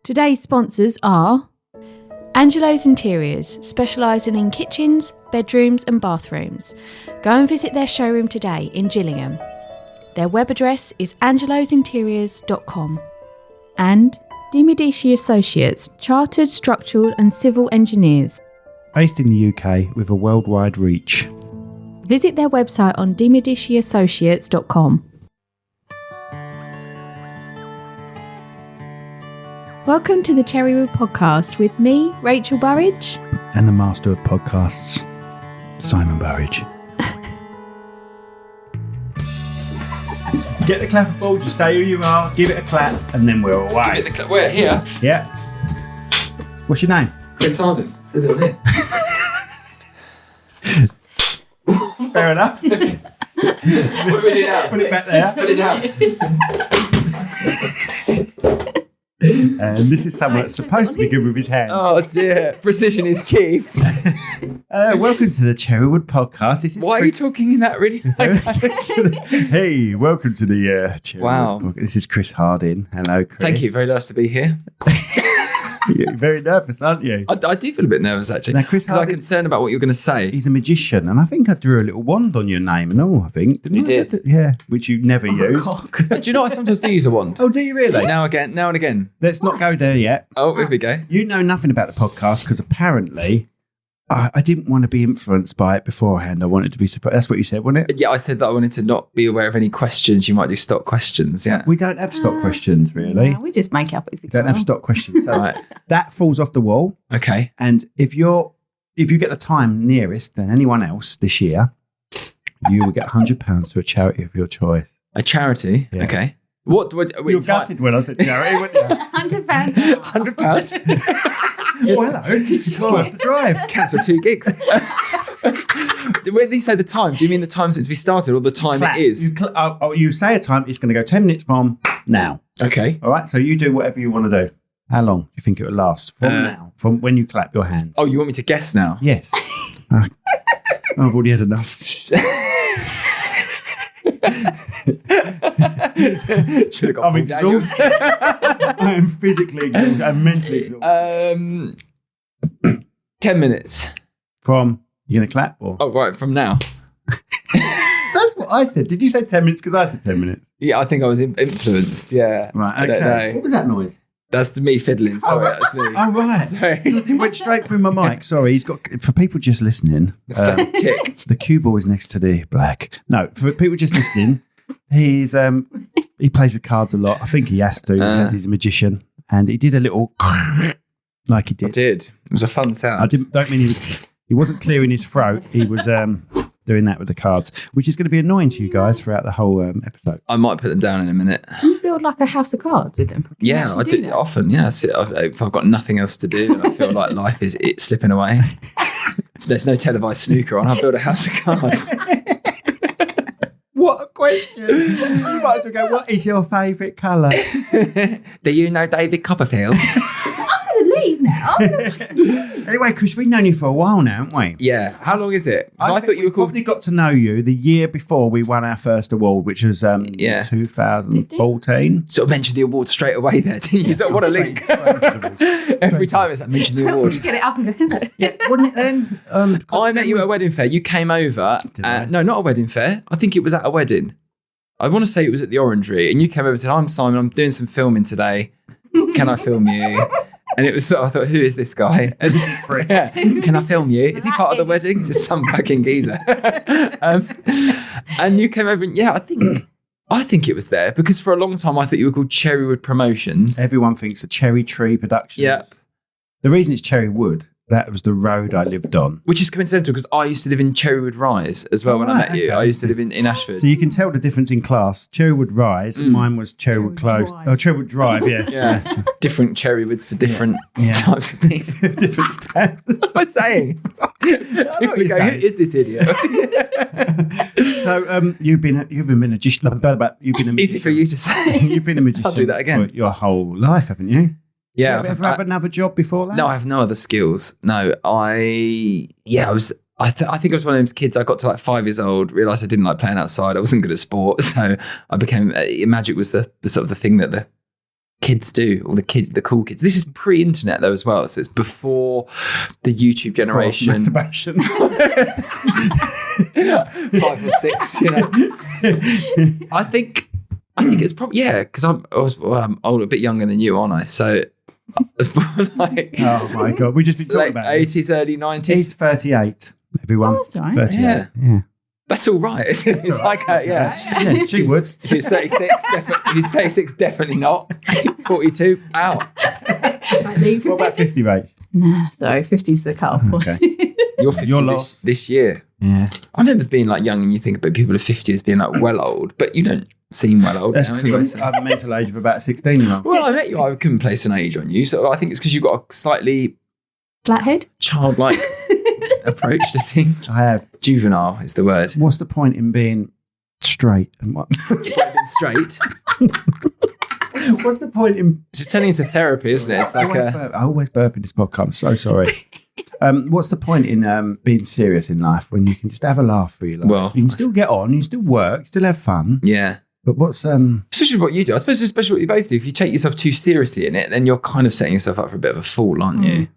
Today's sponsors are Angelo's Interiors, specialising in kitchens, bedrooms and bathrooms. Go and visit their showroom today in Gillingham. Their web address is angelosinteriors.com. And Dimodici Associates, Chartered Structural and Civil Engineers. Based in the UK with a worldwide reach. Visit their website on dimodiciassociates.com. Welcome to the Cherrywood Podcast with me, Rachel Burridge. And the master of podcasts, Simon Burridge. Get the clapperboard, just say who you are, give it a clap, and then we're away. Give it the clap. We're here. Yeah. What's your name? Chris Harden. It says it on here. Fair enough. What do we do now? Put it back there. Put it down. And this is someone that's supposed to be good with his hands. Oh dear. Precision is key. Welcome to the Cherrywood Podcast. This is Why are you talking in that really? Hey, welcome to the Cherrywood Wow. Podcast. This is Chris Harding. Hello, Chris. Thank you. Very nice to be here. You're very nervous, aren't you? I do feel a bit nervous actually. Now, Chris because I'm Harding- concerned about what you're going to say. He's a magician, and I think I drew a little wand on your name and all, I think. Didn't You I? did? Yeah, which you never use. Do you know I sometimes do use a wand? Oh, do you really? Now and again. Let's not go there yet. Oh, here we go. You know nothing about the podcast because apparently I didn't want to be influenced by it beforehand. I wanted to be surprised. That's what you said, wasn't it? Yeah, I said that I wanted to not be aware of any questions. You might do stock questions, yeah. We don't have stock questions, really. No, we just make up as we We don't go. have stock questions. So Right. that falls off the wall. Okay. And if you get the time nearest than anyone else this year, you will get £100 to a charity of your choice. A charity? Yeah. Okay. What do I... You were gutted when I said charity, weren't you? £100. £100? Well, hello. It's worth the drive. Cancel 2 gigs. When you say the time, do you mean the time since we started or the time Clap. it is? You say a time, it's going to go 10 minutes from now. Okay. All right, so you do whatever you want to do. How long do you think it will last from now? From when you clap your hands? Oh, you want me to guess now? Yes. I've already had enough. Should have got I'm Paul Daniels. exhausted. I am physically exhausted. I'm mentally exhausted. 10 minutes. From, you're going to clap? Or? Oh, right, from now. That's what I said. Did you say 10 minutes? Because I said 10 minutes. Yeah, I think I was influenced. Yeah. Right, I don't okay. know. What was that noise? That's me fiddling. Sorry, that's me. Oh, right. Sorry. It went straight through my mic. Sorry, he's got, for people just listening, Tick. the cue ball is next to the black. No, for people just listening, he's he plays with cards a lot. I think he has to because he's a magician. And he did a little like he I did. did. It was a fun sound. Don't mean he wasn't clearing his throat. He was doing that with the cards, which is going to be annoying to you guys throughout the whole episode. I might put them down in a minute. You build like a house of cards with them. Can you Yeah, I actually do that? often. Yeah, if I've got nothing else to do, and I feel like life is slipping away. If there's no televised snooker on, I'll build a house of cards. What a question! You might as well go, what is your favourite colour? Do you know David Copperfield? I'm going to leave now. Anyway, Chris, we've known you for a while now, haven't we? Yeah. How long is it? So I think thought you were we called. probably got to know you the year before we won our first award, which was 2014. Sort of mentioned the award straight away there, didn't you? So what a link. Every time it's like mention the award. Get it up and go. Yeah, wasn't it then? I met you at a wedding fair. You came over. Did I? No, not a wedding fair. I think it was at a wedding. I want to say it was at the Orangery. And you came over and said, I'm Simon, I'm doing some filming today. Can I film you? And it was sort of, I thought, who is this guy? And this is free. Yeah. Can I film you? Is he part of the wedding? Is this some fucking geezer? And you came over and, yeah, I think it was there because for a long time I thought you were called Cherrywood Promotions. Everyone thinks a Cherry Tree Productions. Yep. The reason it's Cherrywood, that was the road I lived on. Which is coincidental because I used to live in Cherrywood Rise as well when I Right, met you. okay. I used to live in Ashford. So you can tell the difference in class. Cherrywood Rise, mine was Cherrywood Close. Drive. Oh, Cherrywood Drive, yeah. Yeah. Different Cherrywoods for different Yeah. types of people. Different standards. What am I saying? People you're go, saying. who is this idiot? So you've been a magician. You've been a magician. Easy for you to say. You've been a magician. I'll do that again. For your whole life, haven't you? Yeah. Have you ever have another job before that? No, I have no other skills. No, I think I was one of those kids. I got to like 5 years old, realised I didn't like playing outside. I wasn't good at sport, so I became magic was the sort of the thing that the kids do, all the cool kids. This is pre-internet though as well, so it's before the YouTube generation. Masturbation. 5 or 6, you know. I think it's probably because I'm older, a bit younger than you, aren't I? So I was born like oh my god, we just been talking late about 80s, early 90s. He's 38. Everyone. Oh, that's all right. 38. Yeah. Yeah. That's all right. It's like Yeah, she would. If you're 36, definitely not. 42, out. What about 50, Rach? Nah, sorry, 50's the cut-off point. Okay. You're 50 this year. Yeah. I remember being like young, and you think about people of 50 as being like well old, but you don't seem well old That's now anyway. because I have a mental age of about 16-year-old. Well, I met you. I couldn't place an age on you, so I think it's because you've got a slightly Flathead? childlike approach to things. I have. Juvenile is the word. What's the point in being straight and what? Straight. What's the point in? It's just turning into therapy, isn't it? It's like I always burp in this podcast. I'm so sorry. What's the point in being serious in life when you can just have a laugh for your life? Well, you can still get on, you can still work, you still have fun. yeah. But what's Especially what you do. I suppose it's especially what you both do. If you take yourself too seriously in it, then you're kind of setting yourself up for a bit of a fall, aren't you?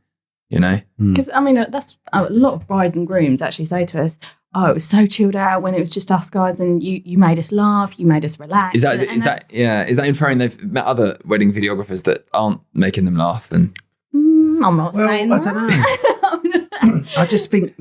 You know? Because, I mean, that's a lot of brides and grooms actually say to us, oh, it was so chilled out when it was just us guys and you made us laugh, you made us relax. Is that inferring they've met other wedding videographers that aren't making them laugh? And I'm not saying I that. don't know. I just think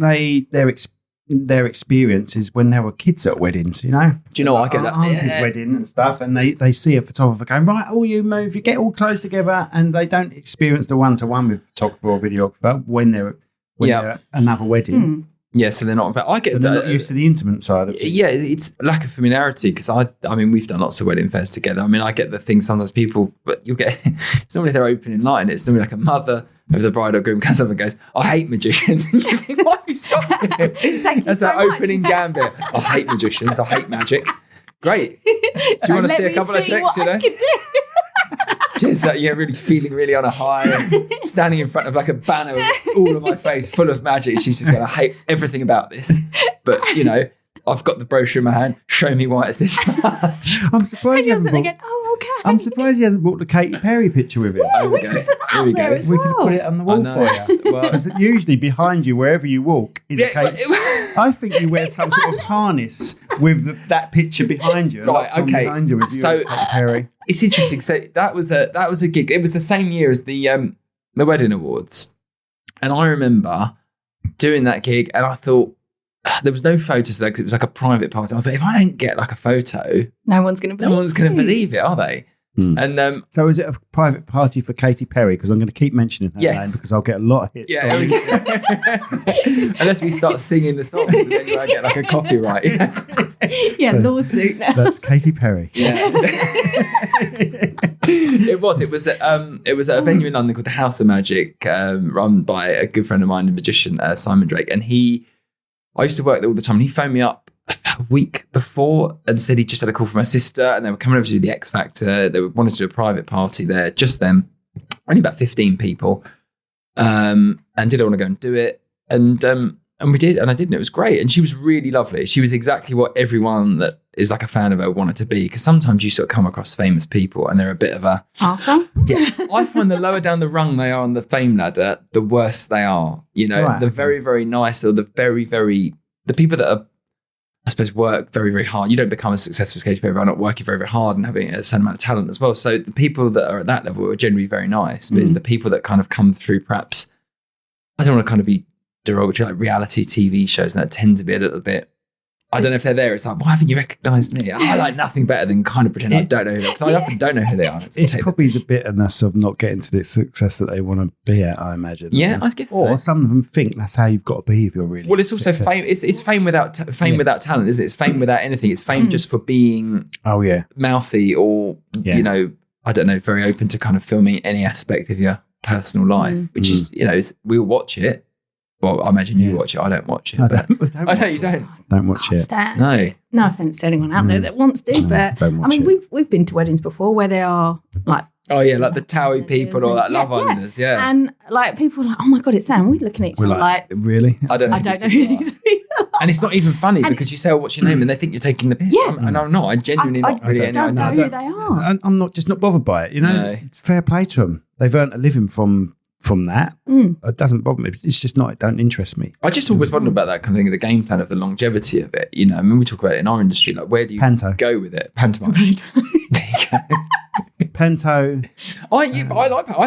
their experiences when they were kids at weddings, you know. Do you know what? I get that. Auntie's wedding and stuff, and they see a photographer going, right, all you move, you get all close together, and they don't experience the one-to-one with photographer or videographer when they're at another wedding. Yeah, so they're not. But I get They're not used to the intimate side of it. Yeah, it's lack of familiarity because I mean, we've done lots of wedding fairs together. I mean, I get the thing sometimes people, but you'll get, it's normally their opening line. It's normally like a mother of the bride or groom comes up and goes, I hate magicians. And you think, why are you stopping him? That's our opening gambit. I hate magicians. I hate magic. Great. Do you want to see a couple of tricks, you know? Cheers, you're really feeling really on a high, standing in front of like a banner all of my face full of magic. She's just going to hate everything about this. But, you know, I've got the brochure in my hand. Show me why it's this much. I'm surprised he hasn't again. Oh, okay. I'm surprised he hasn't brought the Katy Perry picture with him. There we go. There we go. We could put it on the wall for you. Well, because usually behind you, wherever you walk, is a Katy. I think you wear some sort of harness with that picture behind you. Right, okay. Behind you with so Katy Perry. It's interesting. So that was a gig. It was the same year as the wedding awards, and I remember doing that gig, and I thought there was no photos because it was like a private party. I thought if I don't get like a photo, no one's going to believe it, are they? And so is it a private party for Katy Perry? Because I'm going to keep mentioning her name because I'll get a lot of hits. Yeah, unless we start singing the songs, and then you might get like a copyright. Yeah, so, lawsuit. That's Katy Perry. Yeah, it was at a venue in London called the House of Magic, run by a good friend of mine, the magician Simon Drake, and I used to work there all the time. And he phoned me up a week before and said he just had a call from my sister and they were coming over to do the X Factor. They wanted to do a private party there, just them, only about 15 people. And did I want to go and do it? And we did, and I did, and it was great. And she was really lovely. She was exactly what everyone that is like a fan of her wanted to be. Because sometimes you sort of come across famous people and they're a bit of a... Arthur? Yeah. I find the lower down the rung they are on the fame ladder, the worse they are. You know, right. The very, very nice or the very, very... The people that are, I suppose, work very, very hard. You don't become a successful Katy Perry by not working very, very hard and having a certain amount of talent as well. So the people that are at that level are generally very nice. But it's the people that kind of come through perhaps... I don't want to kind of be derogatory, like reality TV shows and that tend to be a little bit, I don't know if they're there. It's like, why haven't you recognised me? I like nothing better than kind of pretend I don't know who they are, because I often don't know who they are. It's probably the bitterness of not getting to the success that they want to be at, I imagine. Yeah, I guess or so. some of them think that's how you've got to be if you're really. Well, it's also fame. It's fame without without talent, isn't it? It's fame without anything. It's fame just for being mouthy or you know, I don't know, very open to kind of filming any aspect of your personal life, which is, you know, we'll watch it. Well, I imagine you watch it. I don't watch it. I know you don't. Don't watch it. No offense to anyone out there that wants to, but I mean, we've been to weddings before where they are like, oh yeah, like the Towie people or like Love Islanders, and like people are like, oh my god, it's Sam. We're looking at each other like, really? I don't know who these people are. And it's not even funny because you say, "Oh, what's your name?" and they think you're taking the piss. Yeah. And I'm not. I genuinely not really. I don't know who they are. I'm not bothered by it. You know, No. it's fair play to them. They've earned a living from that. It doesn't bother me. It's just not. It don't interest me. I just always wonder about that kind of thing, the game plan of the longevity of it. You know, I mean, we talk about it in our industry. Like, where do you go with it? Pantomime. There you go. Panto. I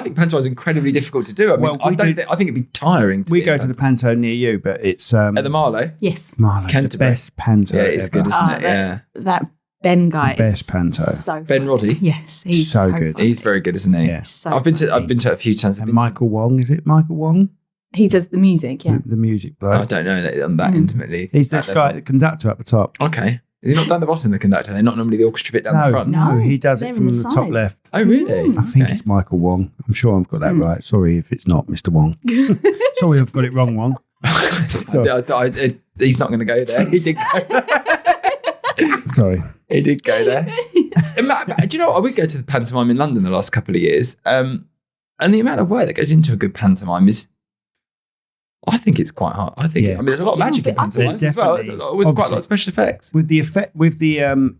think pantomime is incredibly difficult to do. I mean, I think it'd be tiring. We go to the Panto near you, but it's at the Marlow. Yes, Marlow's the best Panto. Yeah, it's good, isn't it? Yeah, that Ben guy. The best Panto. So Ben Roddy. Yes, he's so good. funny. He's very good, isn't he? Yeah. So I've been to it a few times. And Michael Wong, is it Michael Wong? He does the music. Yeah, The music bloke. I don't know that intimately. He's the guy, the conductor up the top. Okay. Is he not down the bottom, the conductor? They're not normally the orchestra bit down the front? No, he does they're it in from the the top side. left. Oh, really? I think it's Michael Wong. I'm sure I've got that right. Sorry if it's not Mr. Wong. Sorry I've got it wrong, Wong. He's not going to go there. He did go. Sorry. He did go there. Do you know what? I would go to the pantomime in London the last couple of years. And the amount of work that goes into a good pantomime is, I think it's quite hard. I mean, there's a lot of magic in pantomimes as well. There's always quite a lot of special effects. With the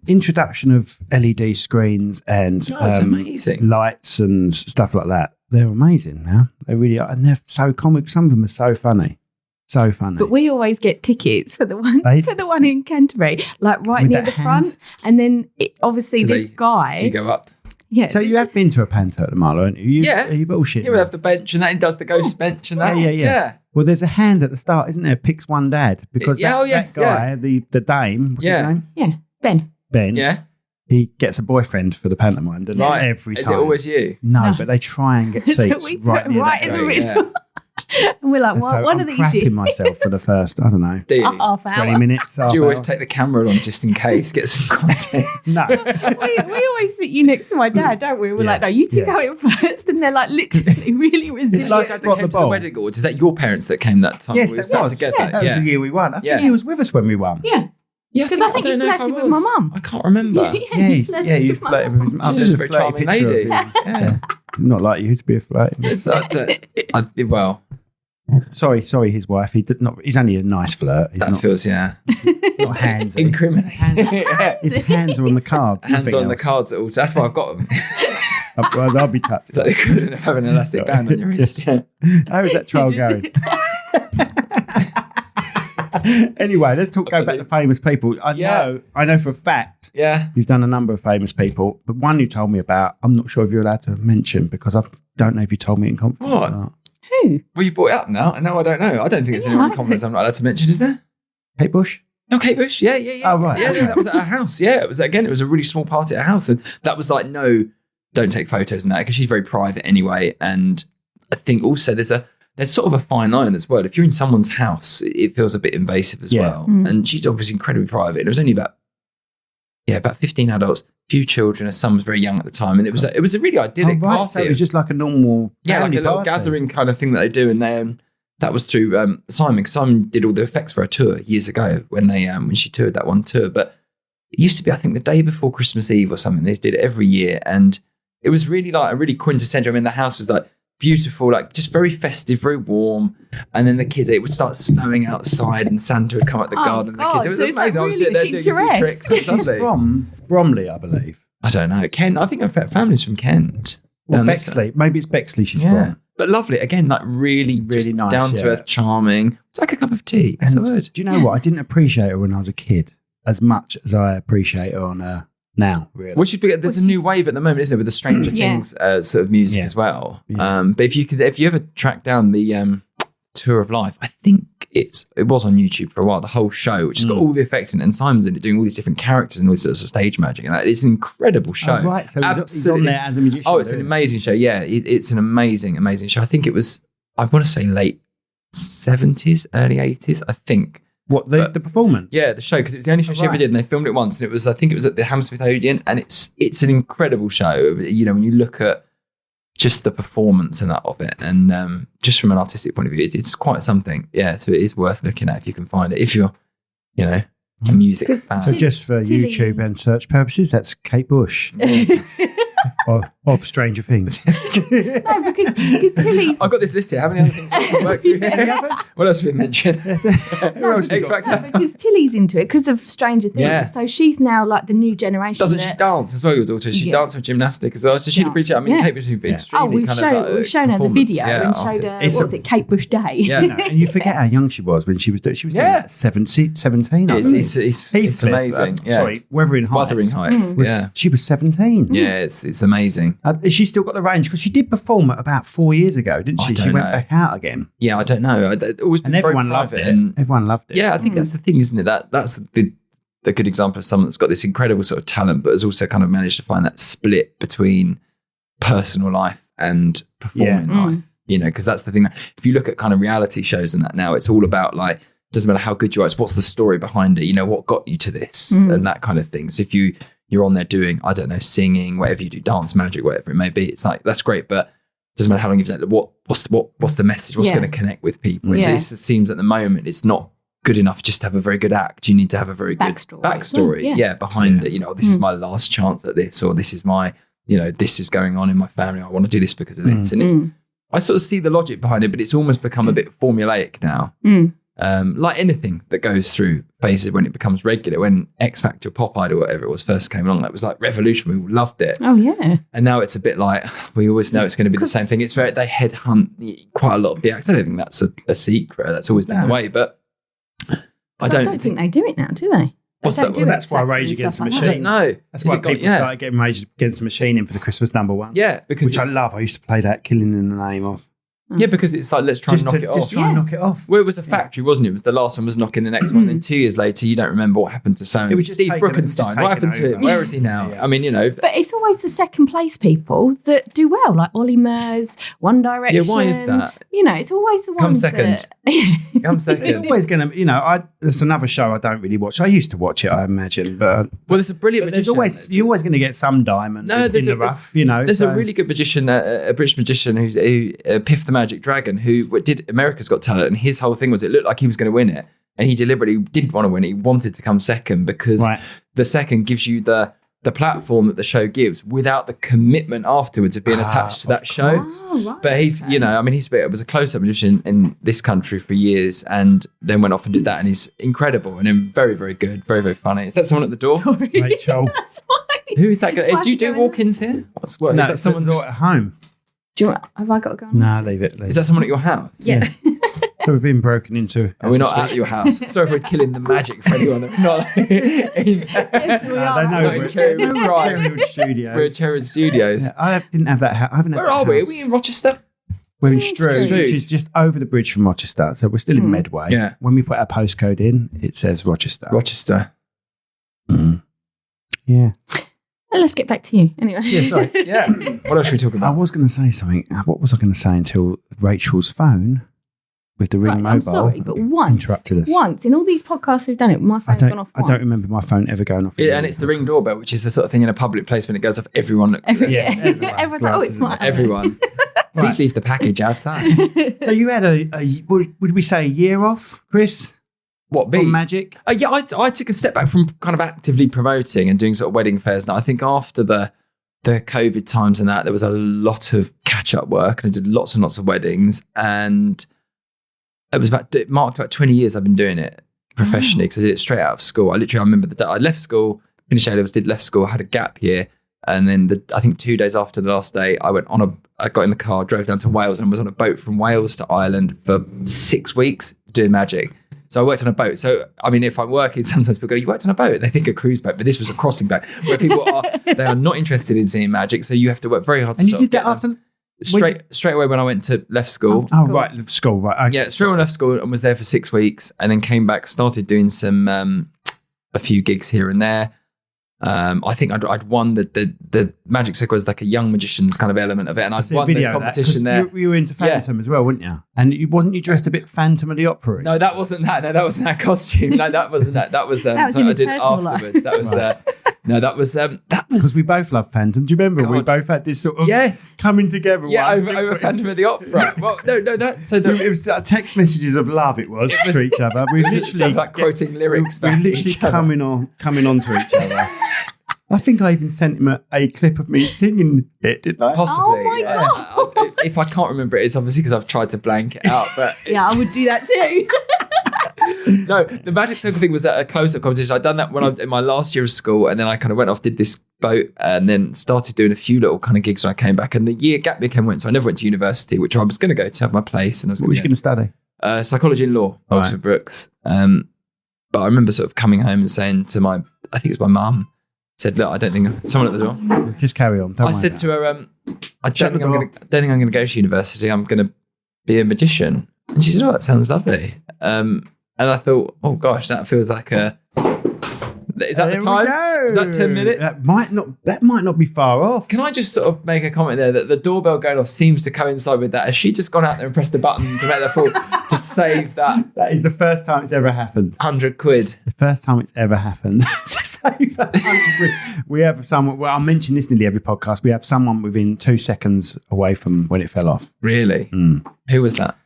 introduction of LED screens and it's amazing. lights and stuff like that, they're amazing now. They really are. And they're so comic. Some of them are so funny. So funny. But we always get tickets for the one in Canterbury, like right With near that the front. And then obviously this guy. Do you go up? Yeah. So you have been to a panto at the Marlow, haven't you? Yeah. Are you bullshitting? He would have the bench and that. He does the ghost bench and that. Yeah. Well, there's a hand at the start, isn't there? Picks one dad. Because that guy, the dame, what's his name? Yeah. Ben. Yeah. He gets a boyfriend for the pantomime, doesn't he? Every time. Is it always you? No, but they try and get seats we right put near right that in the area. middle. And we're like, And well, so one I'm of these crapping years. myself for the first, I don't know, Do you? Half 20 hour. minutes. Do you always take the camera along just in case, get some content? No. we always sit you next to my dad, don't we? We're like, no, you two go in first. And they're like literally really resilient. Is it like that Spot came the to the ball. wedding awards? Is that your parents that came that time? Yes, we that sat was. together. That was the year we won. I think he was with us when we won. Yeah. Yeah, Because I think don't you know if flirted I with my was. mum. I can't remember. You flirted with his mum. She's There's a very flirty charming picture of lady. him. Yeah. Not like you to be a flirt. It's that, well, Sorry, his wife. He's only a nice flirt. He's that not feels, yeah. handsy. Incriminating. His hands are on the cards. Hands nothing on the else. cards at all. That's why I've got them. I'll be touched. It's like the equivalent of having an elastic band on your wrist. Yeah. How is that trial going? Anyway, let's go back to famous people. I know for a fact you've done a number of famous people, but one you told me about, I'm not sure if you're allowed to mention because I don't know if you told me in confidence What? or not. Who? Well, you brought it up now, and now I don't know. I don't think there's anyone in confidence I'm not allowed to mention, is there? Kate Bush? No, Kate Bush. Yeah. Oh, right. Yeah, that was at our house. Yeah, it was a really small party at our house, and that was like, no, don't take photos and that because she's very private anyway. And I think also there's sort of a fine line as well. If you're in someone's house, it feels a bit invasive as well. And she's obviously incredibly private. And it was only about 15 adults, few children, as some was very young at the time. And it was a really idyllic party. So it was just like a normal like a little party. gathering kind of thing that they do. And then that was through Simon. Simon did all the effects for her tour years ago when she toured that one tour. But it used to be, I think, the day before Christmas Eve or something. They did it every year. And it was really like a really quintessential. I mean, the house was like beautiful, like just very festive, very warm. And then the kids, it would start snowing outside and Santa would come out the garden. And the kids, it was so amazing. it's I was really there doing a few picturesque. tricks. It was She's lovely. from Bromley, I believe. I don't know. Kent, I think her family's from Kent. Well, Down this Bexley. Maybe it's Bexley she's Yeah. from. But lovely. Again, like really, really nice, down to earth, charming. It's like a cup of tea. That's the word. Do you know what? I didn't appreciate her when I was a kid as much as I appreciate her on now, really. There's a new wave at the moment, isn't there, with the Stranger Things sort of music as well. Yeah. But if you ever track down the Tour of Life, I think it was on YouTube for a while, the whole show, which has got all the effects in it, and Simon's in it doing all these different characters and all this sort of stage magic, and that. It's an incredible show. Oh, right, so he's on there as a magician. Oh, it's an amazing show. Yeah, it's an amazing, amazing show. I think it was, I want to say late 70s, early 80s, I think. What, the performance? Yeah, the show, because it was the only show she ever did, and they filmed it once, and I think it was at the Hammersmith Odeon, and it's an incredible show. You know, when you look at just the performance and that of it, and just from an artistic point of view, it's quite something. Yeah, so it is worth looking at if you can find it. If you're, a music fan. So just for YouTube and search purposes, that's Kate Bush. of Stranger Things. No, because Tilly's... I've got this list here. How many other things we can work through here? What else have we mentioned? X Factor. Because Tilly's into it because of Stranger Things. Yeah. So she's now like the new generation. Doesn't she dance as well, your daughter? She dances with gymnastic as well. So she'd appreciate it. I mean, Kate Bush would be extremely we've shown her the video and showed her, what was it, Kate Bush Day. Yeah. And you forget how young she was when she was doing that. 17. It's amazing. Sorry, Wuthering Heights. She was 17. Yeah, it's amazing. Has she still got the range? Because she did perform about 4 years ago, didn't she? She went back out again. Yeah, I don't know. And everyone loved it. Everyone loved it. Yeah, I think that's the thing, isn't it? That's the good example of someone that's got this incredible sort of talent, but has also kind of managed to find that split between personal life and performing life. You know, because that's the thing. If you look at kind of reality shows and that now, it's all about like, doesn't matter how good you are, it's what's the story behind it. You know, what got you to this and that kind of thing. So if you're on there doing, I don't know, singing, whatever you do, dance, magic, whatever it may be, it's like, that's great, but it doesn't matter how long you've done it. What's the message? What's going to connect with people? It seems at the moment it's not good enough just to have a very good act. You need to have a very good backstory behind it. You know, this is my last chance at this, or this is my, you know, this is going on in my family. I want to do this because of this. And I sort of see the logic behind it, but it's almost become a bit formulaic now. Like anything that goes through phases when it becomes regular. When X Factor, Pop Idol, whatever it was, first came along, that was like revolution. We all loved it. Oh yeah. And now it's a bit like, we always know it's going to be the same thing. It's very, they headhunt quite a lot of the actors. I don't think that's a secret. That's always been the way. But I don't think they do it now, do they? That's why Rage Against the Machine. I don't know. That's why people started getting Rage Against the Machine in for the Christmas #1. Yeah, which I love. I used to play that, Killing in the Name of. Yeah, because it's like, let's try and knock it off. Just try and knock it off. Well, it was a factory, wasn't it? It was the last one was knocking the next one. Then 2 years later, you don't remember what happened to Steve Bruckenstein. What happened to him? Where is he now? I mean, you know. But it's always the second place people that do well, like Ollie Murs, One Direction. Yeah, why is that? You know, it's always the ones second. Come second. It's always going to, you know, there's another show I don't really watch. I used to watch it, I imagine, but... Well, there's a brilliant magician. You're always going to get some diamond in the rough, you know. There's a really good magician, a British magician, who Piff the Magic Dragon, who did America's Got Talent, and his whole thing was it looked like he was going to win it, and he deliberately didn't want to win it. He wanted to come second because the second gives you the platform that the show gives without the commitment afterwards of being attached to that show. But he's, you know, I mean, was a close-up magician in this country for years, and then went off and did that, and he's incredible, and then very, very good, very, very funny. Is that someone at the door? Sorry. Rachel. Who is that guy? Do you do walk-ins here? No, is that someone at home? Have I got to go on? No, leave it. Is that someone at your house? Yeah. So we've been broken into. We're not at your house. Sorry if we're killing the magic for anyone. Not in Cherrywood Studios. We're at Cherrywood Studios. Yeah, I didn't have that. I haven't. Where are we? Are we in Rochester? We're in Strood, which is just over the bridge from Rochester. So we're still in Medway. Yeah. When we put our postcode in, it says Rochester. Yeah. Well, let's get back to you anyway. Yeah, sorry. Yeah. What else should we talk about? I was going to say something. What was I going to say until Rachel's phone with the Ring Mobile I'm sorry, but interrupted us. Once in all these podcasts we've done it, my phone's gone off. I don't remember my phone ever going off. Yeah, and it's the Ring doorbell, which is the sort of thing in a public place when it goes off, everyone looks at it. Everyone, it's mine. Everyone. Please leave the package outside. So you had would we say a year off, Chris? What, from magic? Yeah, I took a step back from kind of actively promoting and doing sort of wedding fairs. Now, I think after the COVID times and that, there was a lot of catch-up work, and I did lots and lots of weddings, and it was marked about 20 years I've been doing it professionally, because I did it straight out of school. I remember the day I left school, finished A-levels, left school, I had a gap year, and then I think 2 days after the last day, I got in the car, drove down to Wales, and was on a boat from Wales to Ireland for 6 weeks doing magic. So I worked on a boat. So, I mean, if I'm working, sometimes people go, you worked on a boat? They think a cruise boat, but this was a crossing boat where people they are not interested in seeing magic. So you have to work very hard to and you did that after? Straight away when I went to left school. Oh, right, left school, right. Okay. Yeah, straight when I left school and was there for 6 weeks, and then came back, started doing some, a few gigs here and there. I think I'd won the Magic Circle was like a young magician's kind of element of it, and I'd won the competition there. You were into Phantom as well, weren't you? And wasn't you dressed a bit Phantom of the Opera? No, that wasn't that. No, that wasn't that costume. No, that wasn't that. That was something I did afterwards. That was no, that was because we both love Phantom. Do you remember? God. We both had this sort of coming together. Yeah, over Phantom of the Opera. Well, no, that. So it was text messages of love. It was to each other. We literally like quoting lyrics. We literally coming on to each other. I think I even sent him a clip of me singing it, didn't I? Possibly. Oh my God. If I can't remember it, it's obviously because I've tried to blank it out. But yeah, I would do that too. No, the magic circle thing was at a close-up competition. I'd done that when I was in my last year of school, and then I kind of went off, did this boat, and then started doing a few little kind of gigs when I came back. And the year gap year went, so I never went to university, which I was going to go to have my place. And I was what was you going to study? Psychology and law, Oxford Brookes. But I remember sort of coming home and saying to I think it was my mum, said, "Look, I don't think someone at the door." Just carry on. I said to her, "I don't think I'm going to go to university. I'm going to be a magician." And she said, "Oh, that sounds lovely." And I thought, "Oh gosh, that feels like a." Is that the time? Is that 10 minutes? That might not be far off. Can I just sort of make a comment there that the doorbell going off seems to coincide with that? Has she just gone out there and pressed a button to make that fall to save that? That is the first time it's ever happened. 100 quid. The first time it's ever happened. To save that 100 quid. We have someone. Well, I mention this nearly every podcast. We have someone within 2 seconds away from when it fell off. Really? Who was that?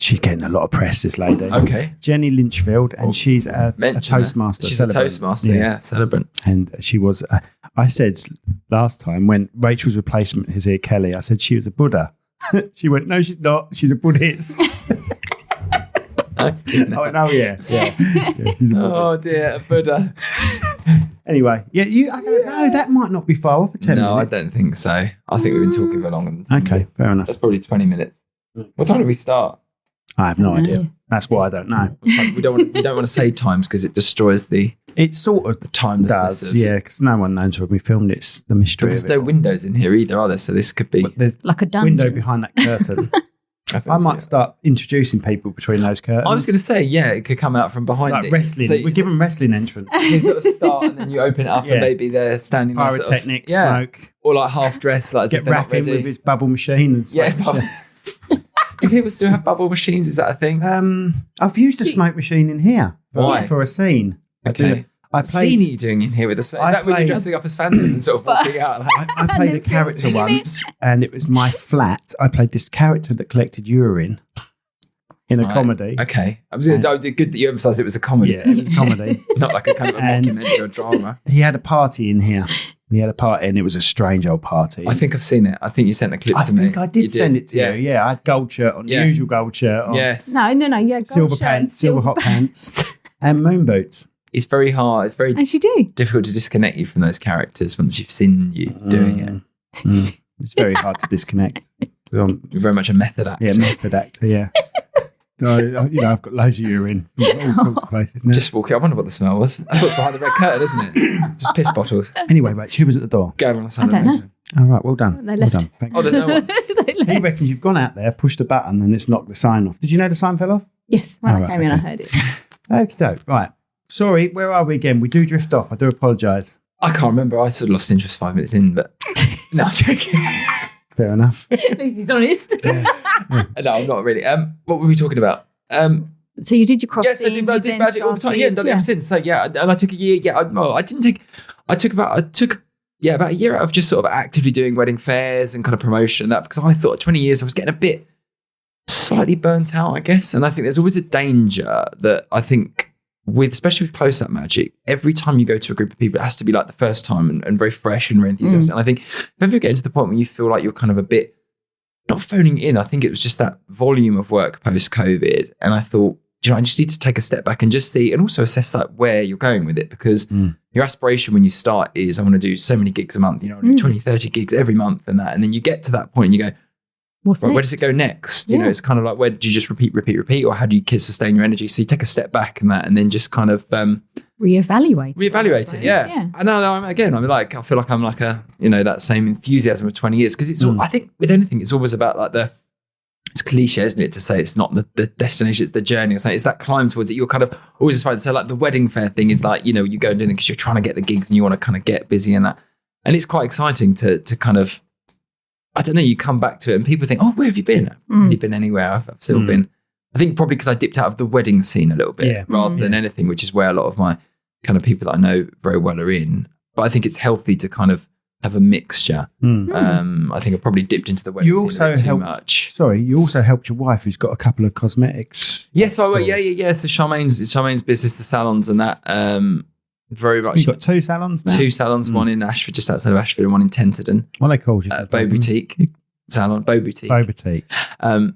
She's getting a lot of press, this lady. Okay. Jenny Lynchfield, and she's a Toastmaster. She's celebrant. A Toastmaster, yeah, celebrant. And she was, I said last time when Rachel's replacement is here, Kelly, I said she was a Buddha. She went, "No, she's not. She's a Buddhist." Oh, no, yeah, she's a Buddhist. Oh, dear, a Buddha. Anyway, I don't know. That might not be far off for 10 minutes. No, I don't think so. I think we've been talking for longer than 10 Okay, minutes. fair enough. That's probably 20 minutes. What time did we start? I have no idea. That's why I don't know. We don't want to say times because it destroys the. It sort of timelessness. Yeah, because no one knows when we filmed it. It's the mystery. But there's no windows in here either, are there? So this could be there's like a dungeon. Window behind that curtain. I might start introducing people between those curtains. I was going to say, it could come out from behind like it. Wrestling. So we give them wrestling entrance. You sort of start and then you open it up and maybe they're standing there. Pyrotechnics, smoke. Or like half dressed, like get Raffin with his bubble machine and smoke. Do people still have bubble machines? Is that a thing? I've used a smoke machine in here. Why? For a scene. Okay. What scene are you doing in here with Is that when you're dressing up as Phantom and sort of walking out? I played a character once, and it was my flat. I played this character that collected urine in a comedy. Okay. It was good that you emphasised it was a comedy. Yeah, it was a comedy. Not like a kind of a mockumentary or drama. He had a party in here. He had a party, and it was a strange old party. I think I've seen it. I think you sent a clip to me. I think I did send it to you. Yeah, I had gold shirt on, usual gold shirt on. Yes. No. Yeah, gold silver shirt pants, silver hot pants, and moon boots. It's very hard. It's very difficult to disconnect you from those characters once you've seen you doing it. It's very hard to disconnect. You're very much a method actor. Yeah, method actor, yeah. I've got loads of urine from all sorts of places now. Just walking. I wonder what the smell was. That's what's behind the red curtain, isn't it? Just piss bottles. Anyway, Rach, who was at the door? Going on a Sunday night. All right, well done. They left. Well done. Thank you. There's no one. He reckons you've gone out there, pushed a button, and it's knocked the sign off. Did you know the sign fell off? Yes, when I came in, I heard it. Okie doke. Right. Sorry, where are we again? We do drift off. I do apologise. I can't remember. I sort of lost interest 5 minutes in, but no, I'm joking. Fair enough. At least he's honest. Yeah. No, I'm not really. What were we talking about? So you did your cross. Yes, I did magic all the time. Yeah, and done it ever since. So and I took a year. I took about a year out of just sort of actively doing wedding fairs and kind of promotion and that, because I thought at 20 years I was getting a bit slightly burnt out, I guess. And I think there's always a danger that I think especially with close-up magic, every time you go to a group of people, it has to be like the first time and very fresh and very enthusiastic. And I think if ever you get to the point where you feel like you're kind of a bit not phoning in, I think it was just that volume of work post-COVID. And I thought, I just need to take a step back and just see, and also assess like where you're going with it, because your aspiration when you start is, I want to do so many gigs a month, I do 20, 30 gigs every month and that. And then you get to that point and you go, where does it go next? You know, it's kind of like, where do you just repeat? Or how do you sustain your energy? So you take a step back and that, and then just kind of reevaluate it. Yeah. I know. I feel like I'm like that same enthusiasm of 20 years. Because it's all, I think with anything, it's always about like it's cliche, isn't it, to say it's not the destination, it's the journey or something. It's that climb towards it. You're kind of always aspiring to say, like the wedding fair thing is like, you go and do them because you're trying to get the gigs and you want to kind of get busy and that. And it's quite exciting to kind of I don't know, you come back to it and people think, oh, where have you been? I've really been anywhere. I've still been. I think probably because I dipped out of the wedding scene a little bit rather than anything, which is where a lot of my kind of people that I know very well are in. But I think it's healthy to kind of have a mixture. I think I probably dipped into the wedding scene a bit too much. Sorry, you also helped your wife who's got a couple of cosmetics. Yes, So Charmaine's business, the salons and that. Very much. You've got 2 salons now? 2 salons, one in Ashford, just outside of Ashford, and one in Tenterden. What are they called? Beau Boutique salon, Beau Boutique. Beau Boutique. And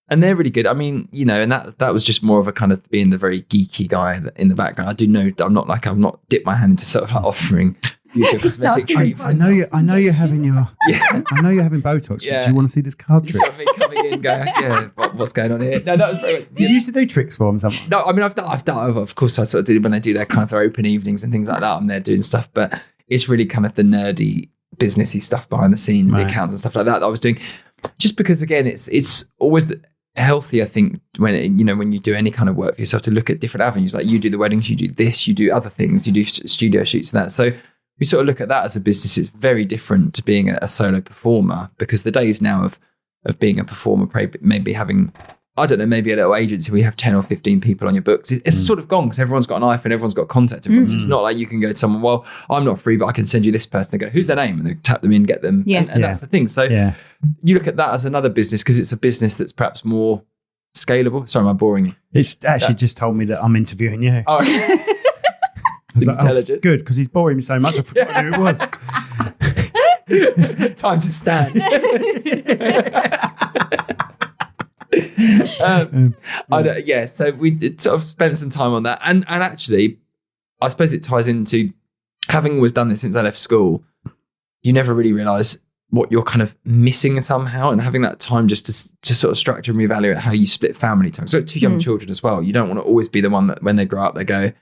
they're really good. I mean, you know, and that was just more of a kind of being the very geeky guy in the background. I do know I'm not dipped my hand into sort of like offering beauty or cosmetic treatments. I know you're having I know you're having Botox. Yeah. Do you want to see this card trick? Sort of me coming in, going, what's going on here? No, that was very. Did you used to do tricks for them? Something? No, I mean, I've done. Of course, I sort of do when they do their kind of their open evenings and things like that. I'm there doing stuff, but it's really kind of the nerdy, businessy stuff behind the scenes, the accounts and stuff like that I was doing. Just because, again, it's always healthy, I think, when you do any kind of work for yourself, to look at different avenues. Like you do the weddings, you do this, you do other things, you do studio shoots and that. So we sort of look at that as a business. It's very different to being a solo performer, because the days now of being a performer, maybe having, I don't know, maybe a little agency where you have 10 or 15 people on your books, it's sort of gone, because everyone's got an iPhone, everyone's got contact influence. It's not like you can go to someone, well, I'm not free, but I can send you this person. They go, who's their name? And they tap them in, get them. And that's the thing. So you look at that as another business, because it's a business that's perhaps more scalable. Sorry, am I boring you? It's actually just told me that I'm interviewing you. Oh, okay. Intelligent. Good, because he's boring me so much, I forgot who it was. Time to stand. So we sort of spent some time on that, and actually, I suppose it ties into having always done this since I left school. You never really realise what you're kind of missing somehow, and having that time just to sort of structure and reevaluate how you split family time. So 2 young children as well, you don't want to always be the one that when they grow up they go,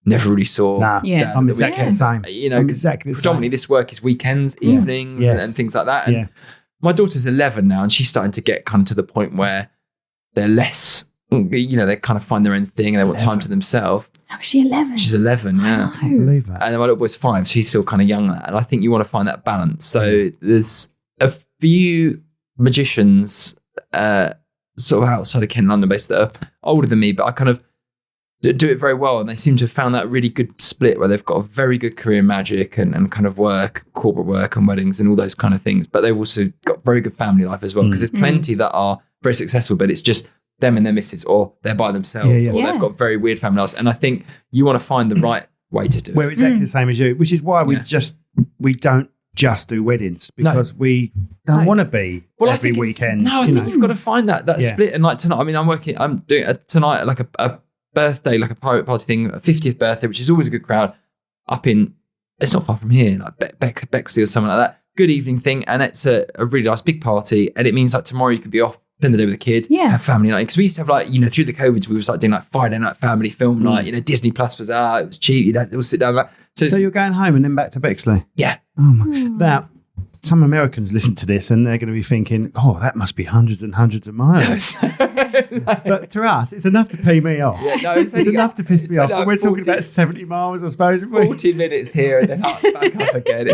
never really saw. I'm exactly the same. You know, because predominantly this work is weekends, evenings, and things like that. And my daughter's 11 now, and she's starting to get kind of to the point where they're less, you know, they kind of find their own thing and they want time to themselves. How is she 11? She's 11, yeah. I can't believe that. And then my little boy's 5, so he's still kind of young. And I think you want to find that balance. So there's a few magicians sort of outside of Kent, London based, that are older than me, but I kind of do it very well, and they seem to have found that really good split where they've got a very good career in magic and kind of work, corporate work and weddings and all those kind of things, but they've also got very good family life as well, because there's plenty that are very successful, but it's just them and their missus, or they're by themselves, or they've got very weird family lives. And I think you want to find the right way to do it. We're exactly the same as you, which is why we don't just do weddings, because we don't want to be every weekend. No, I think you've got to find that split. And like tonight, I mean, I'm doing tonight like a birthday, like a private party thing, a 50th birthday, which is always a good crowd up in, it's not far from here, like Bexley or something like that. Good evening thing, and it's a really nice big party, and it means like tomorrow you could be off, spend the day with the kids, have family night, because we used to have like, you know, through the COVID we was like doing like Friday night family film night, you know, Disney Plus was out, it was cheap, you'd all sit down like, so you're going home and then back to Bexley? Yeah. Oh my. Now some Americans listen to this and they're going to be thinking, oh, that must be hundreds and hundreds of miles. But to us, it's enough to pee me off. Yeah, no, it's enough to piss me off. But we're talking about 70 miles, I suppose. 40 minutes here and then back up again.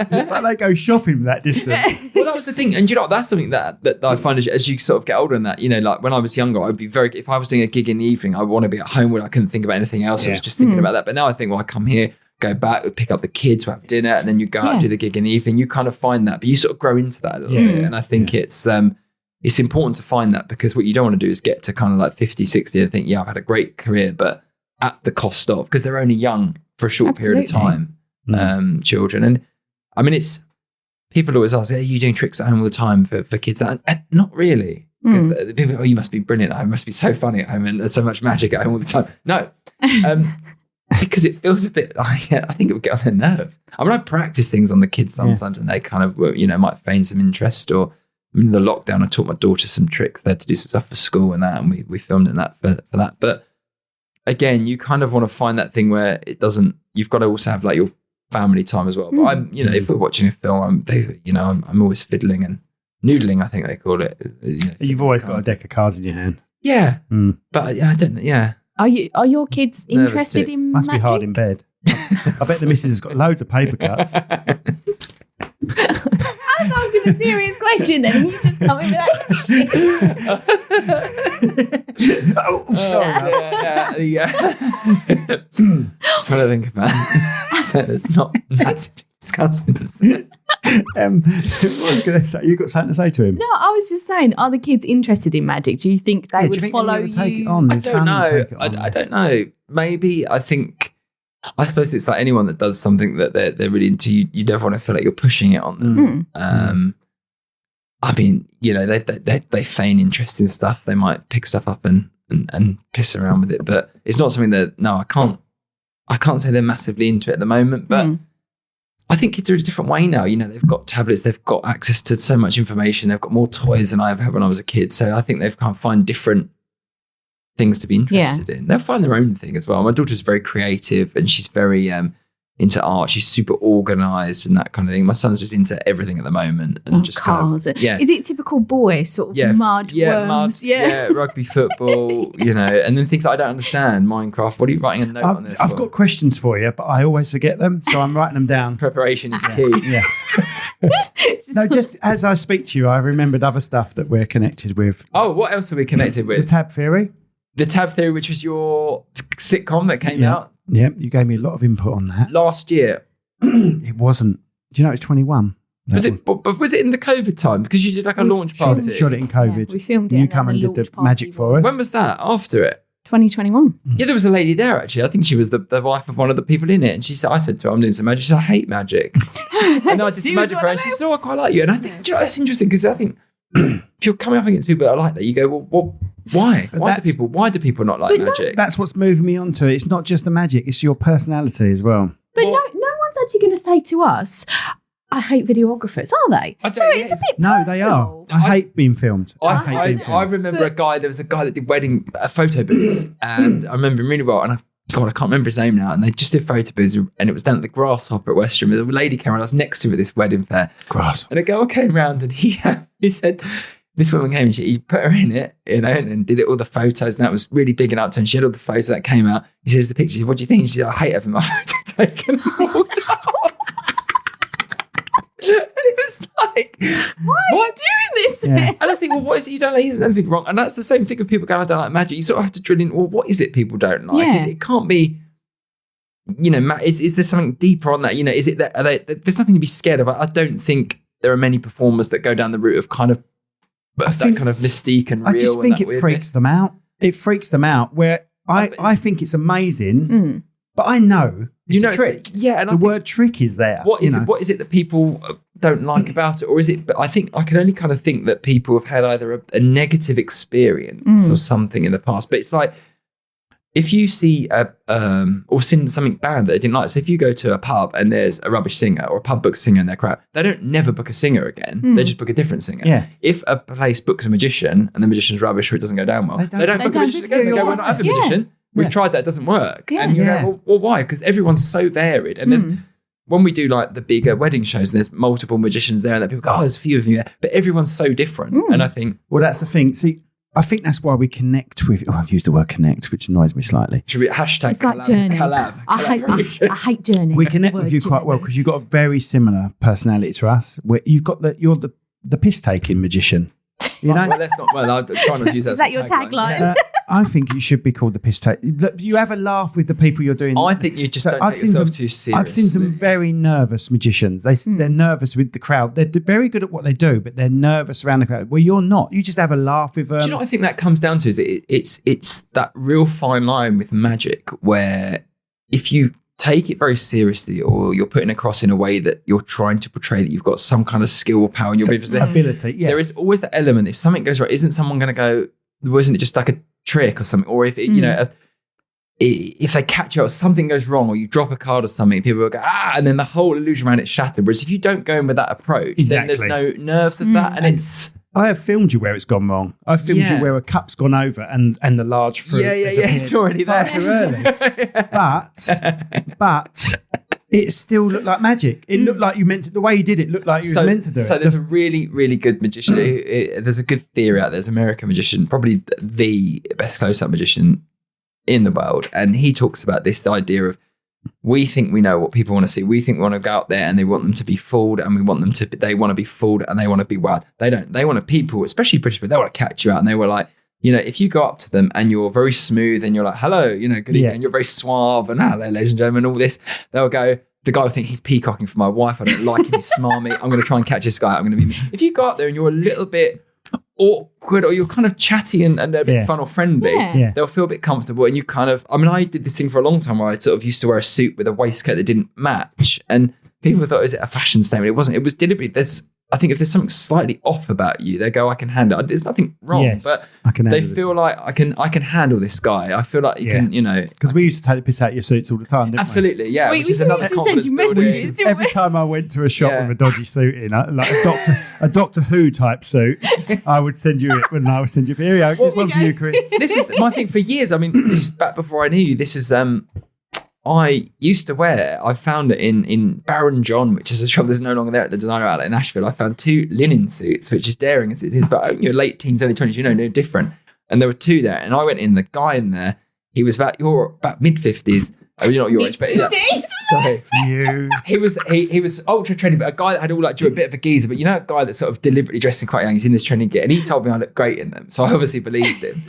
But they go shopping that distance. Well, that was the thing. And you know, that's something that I find as you sort of get older and that, you know, like when I was younger, I'd be if I was doing a gig in the evening, I would want to be at home where I couldn't think about anything else. I was just thinking about that. But now I think, well, I come here, go back, pick up the kids, we'll have dinner, and then you go out and do the gig in the evening. You kind of find that, but you sort of grow into that a little bit. And I think it's important to find that, because what you don't want to do is get to kind of like 50, 60 and think, I've had a great career, but at the cost of, because they're only young for a short period of time, children. And I mean, it's, people always ask, are you doing tricks at home all the time for kids? And not really. Because people, you must be brilliant at home, must be so funny at home, and there's so much magic at home all the time. No. Because it feels a bit like, I think it would get on their nerves. I mean, I practice things on the kids sometimes and they kind of, you know, might feign some interest. Or in the lockdown, I taught my daughter some tricks. They had to do some stuff for school and that, and we filmed in that for that. But again, you kind of want to find that thing where it doesn't, you've got to also have like your family time as well. But I'm, you know, if we're watching a film, I'm always fiddling and noodling, I think they call it. You know, you've always got a deck of cards in your hand. Yeah. But I don't know. Yeah. Are your kids interested in Must magic? be hard in bed. I bet the missus has got loads of paper cuts. That sounds asking a serious question then, and you just come in with that. Sorry. Trying to think about it. So it's not massively disgusting. What was I going to say? You got something to say to him? No, I was just saying, are the kids interested in magic? Do you think they would follow you? Take it on? I don't know. I don't know. Maybe I suppose it's like anyone that does something that they're really into. You never want to feel like you're pushing it on them. I mean, they feign interest in stuff. They might pick stuff up and piss around with it, but it's not something that. No, I can't say they're massively into it at the moment, but. I think kids are in a different way now. They've got tablets, they've got access to so much information, they've got more toys than I ever had when I was a kid. So I think they've kind of find different things to be interested in. They'll find their own thing as well. My daughter's very creative and she's very into art. She's super organised and that kind of thing. My son's just into everything at the moment and just cars. Kind of, Is it typical boy sort of mud? Worms? Rugby, football, and then things that I don't understand. Minecraft. What are you writing a note on this? I've got questions for you, but I always forget them, so I'm writing them down. Preparation is key. Yeah. No, just as I speak to you, I remembered other stuff that we're connected with. Oh, what else are we connected with? The Tab Theory. The Tab Theory, which was your sitcom that came out. Yeah, you gave me a lot of input on that. Last year. It wasn't. Do you know it was 21? Was it in the COVID time? Because you did like a launch party. Shot it in COVID. Yeah, we filmed it. You come and did the magic for us. When was that? After it? 2021. Yeah, there was a lady there actually. I think she was the wife of one of the people in it. And I said to her, I'm doing some magic. She said, I hate magic. And I did some magic for her and she said, I quite like you. And I think, that's interesting because I think if you're coming up against people that are like that, you go, well why? Why do people not like magic? That's what's moving me on to it. It's not just the magic, it's your personality as well. But no one's actually going to say to us, I hate videographers, are they? I don't it's a bit No, personal. they are. I hate being filmed. I remember there was a guy that did wedding photo booths and I remember him really well and I can't remember his name now. And they just did photo booths and it was down at the Grasshopper at Western. The lady came around, I was next to her at this wedding fair. Grasshopper. And a girl came round and he said, this woman came and he put her in it, and did it all the photos, and that was really big and up to her. And she had all the photos that came out. He says the picture, what do you think? She said, I hate having my photo taken. And walked out. And it was like, why are you doing this then? Yeah. And I think, well, what is it you don't like? Is anything wrong? And that's the same thing with people going, I don't like magic. You sort of have to drill in, well, what is it people don't like? Yeah. It can't be, is there something deeper on that? Is it that there's nothing to be scared of? I don't think there are many performers that go down the route of kind of that kind of mystique and real. I just think it freaks them out. It freaks them out where I think it's amazing, but I know it's a trick. And the word trick is there. What is it that people don't like about it? Or is it, but I think I can only kind of think that people have had either a negative experience or something in the past. But it's like, if you see or seen something bad that they didn't like, so if you go to a pub and there's a rubbish singer or a pub books a singer in their crowd, they don't never book a singer again. They just book a different singer. Yeah. If a place books a magician and the magician's rubbish or it doesn't go down well, they don't book a magician again. They go, we're not having a magician. We've tried that, it doesn't work. Yeah. And you go, well, why? Because everyone's so varied. And there's when we do like the bigger wedding shows, and there's multiple magicians there, and that people go, there's a few of you there, but everyone's so different. And I think, well, that's the thing. See, I think that's why we connect with. I've used the word connect, which annoys me slightly. Should we hashtag it's like journey. collab? I hate journey. We connect with you quite well because you've got a very similar personality to us. Where you've got you're the piss taking magician. You know, well, let's not. Well, I'll try not to use that. Is that your tagline? I think you should be called the piss take. You have a laugh with the people you're doing. I think you just don't take yourself too seriously. I've seen some very nervous magicians. They're nervous with the crowd. They're very good at what they do, but they're nervous around the crowd. Well, you're not. You just have a laugh with them. Do you know what I think that comes down to? Is it's that real fine line with magic where if you take it very seriously or you're putting across in a way that you're trying to portray that you've got some kind of skill or power in your ability, yes. There is always that element. If something goes right, isn't someone going to go, wasn't it just like a trick or something? Or if it, if they catch you or something goes wrong or you drop a card or something, people will go, and then the whole illusion around it's shattered. Whereas if you don't go in with that approach, then there's no nerves of that. And it's... I have filmed you where it's gone wrong. I've filmed you where a cup's gone over and the large fruit. It's already there. Too early. But it still looked like magic. It looked like you meant to. The way you did it looked like you were meant to do it. So there's a really, really good magician. There's a good theory out there. There's an American magician, probably the best close-up magician in the world, and he talks about this idea of we think we know what people want to see. We think we want to go out there and they want them to be fooled, and they want to be fooled and they want to be wild. They don't. They want people, especially British people, they want to catch you out. And they were like, if you go up to them and you're very smooth and you're like, hello, good evening, and you're very suave and hello, ladies and gentlemen, all this, they'll go, the guy will think he's peacocking for my wife. I don't like him. He's smarmy. I'm going to try and catch this guy. I'm going to be. If you go up there and you're a little bit awkward or you're kind of chatty and a bit fun or friendly, they'll feel a bit comfortable. And you kind of, I did this thing for a long time where I sort of used to wear a suit with a waistcoat that didn't match. And people thought, is it a fashion statement? It wasn't. It was deliberate. I think if there's something slightly off about you, they go, I can handle it. There's nothing wrong, but they feel like I can handle this guy. I feel like you can, Because we used to take the piss out of your suits all the time, didn't Absolutely, we? yeah. Which is another confidence building. Every time I went to a shop with a dodgy suit in, like a Doctor Who type suit, I would send you it when I would send you. Here we go. Here's one for you, Chris. This is my thing for years. This is back before I knew you. This is I used to wear, I found it in Baron John, which is a shop that's no longer there at the designer outlet in Ashfield. I found 2 linen suits, which is daring as it is, but late teens, early 20s, no different. And there were 2 there. And I went in, the guy in there, he was about mid-50s. You're not your age, but sorry. He was ultra trendy, but a guy that had all drew a bit of a geezer, but a guy that's sort of deliberately dressing quite young, he's in this trending gear, and he told me I looked great in them. So I obviously believed him.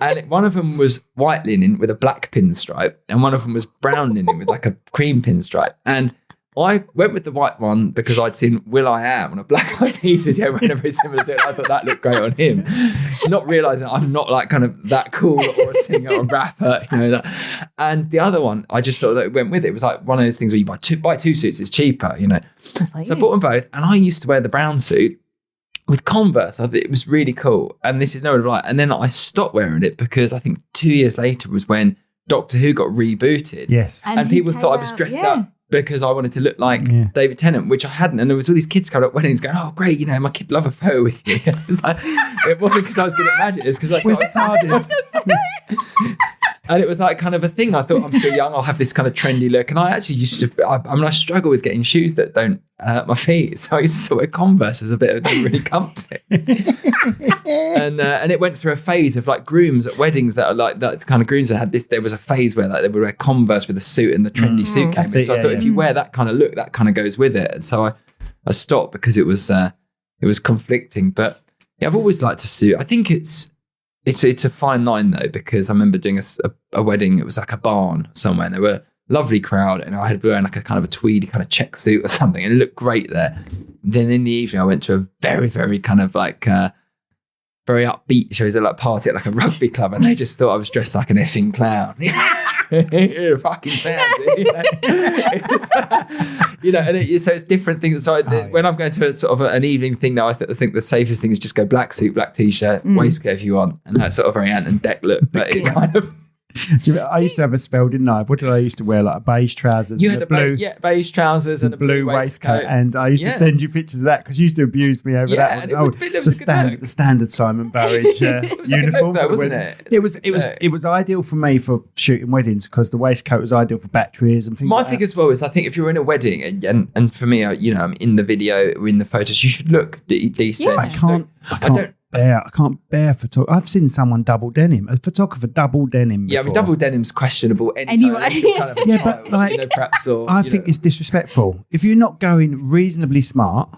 And one of them was white linen with a black pinstripe, and one of them was brown linen with a cream pinstripe. And I went with the white one because I'd seen will.i.am on a Black Eyed Peas video wearing a very similar suit. I thought that looked great on him, not realising I'm not kind of that cool or a singer or a rapper, that. And the other one, I just thought that it went with it. It was like one of those things where you buy two suits, it's cheaper, So I bought them both, and I used to wear the brown suit with Converse. I thought it was really cool, and this is no right. And then I stopped wearing it because I think 2 years later was when Doctor Who got rebooted. Yes, and people thought I was dressed up because I wanted to look like David Tennant, which I hadn't. And there was all these kids coming up weddings going, oh, great, my kid love a photo with you. It wasn't because I was good at magic. It's because and it was kind of a thing. I thought, I'm still young, I'll have this kind of trendy look. And I actually used to, I struggle with getting shoes that don't hurt my feet. So I used to wear Converse as a bit of really comfy. And it went through a phase of grooms at weddings that are that kind of grooms that had this. There was a phase where they would wear Converse with a suit and the trendy suit came in. So I thought if you wear that kind of look, that kind of goes with it. And so I stopped because it was conflicting. But I've always liked a suit. I think it's a fine line though, because I remember doing a wedding. It was a barn somewhere, and there were a lovely crowd, and I had wearing a kind of a tweedy kind of check suit or something, and it looked great there. Then in the evening, I went to a very, very kind of very upbeat shows at party at a rugby club, and they just thought I was dressed like an effing clown. You're a fucking clown, so it's different things. So when I'm going to a sort of an evening thing now, I think the safest thing is just go black suit, black t-shirt, waistcoat if you want, and that sort of very Ant and Dec look. But it kind of. I used to have a spell, didn't I? What did I used to wear? Beige trousers. You had beige trousers and a blue waistcoat. And I used to send you pictures of that because you used to abuse me over that. The standard Simon Burridge it was uniform, a good look though, wasn't it? It was ideal for me for shooting weddings because the waistcoat was ideal for batteries and things. My thing as well is I think if you're in a wedding and for me, I'm in the video, in the photos, you should look decent. Yeah, I can't bear photography. I've seen someone double denim. A photographer double denim before. Yeah, double denim's questionable anyway. Kind of but I think it's disrespectful. If you're not going reasonably smart,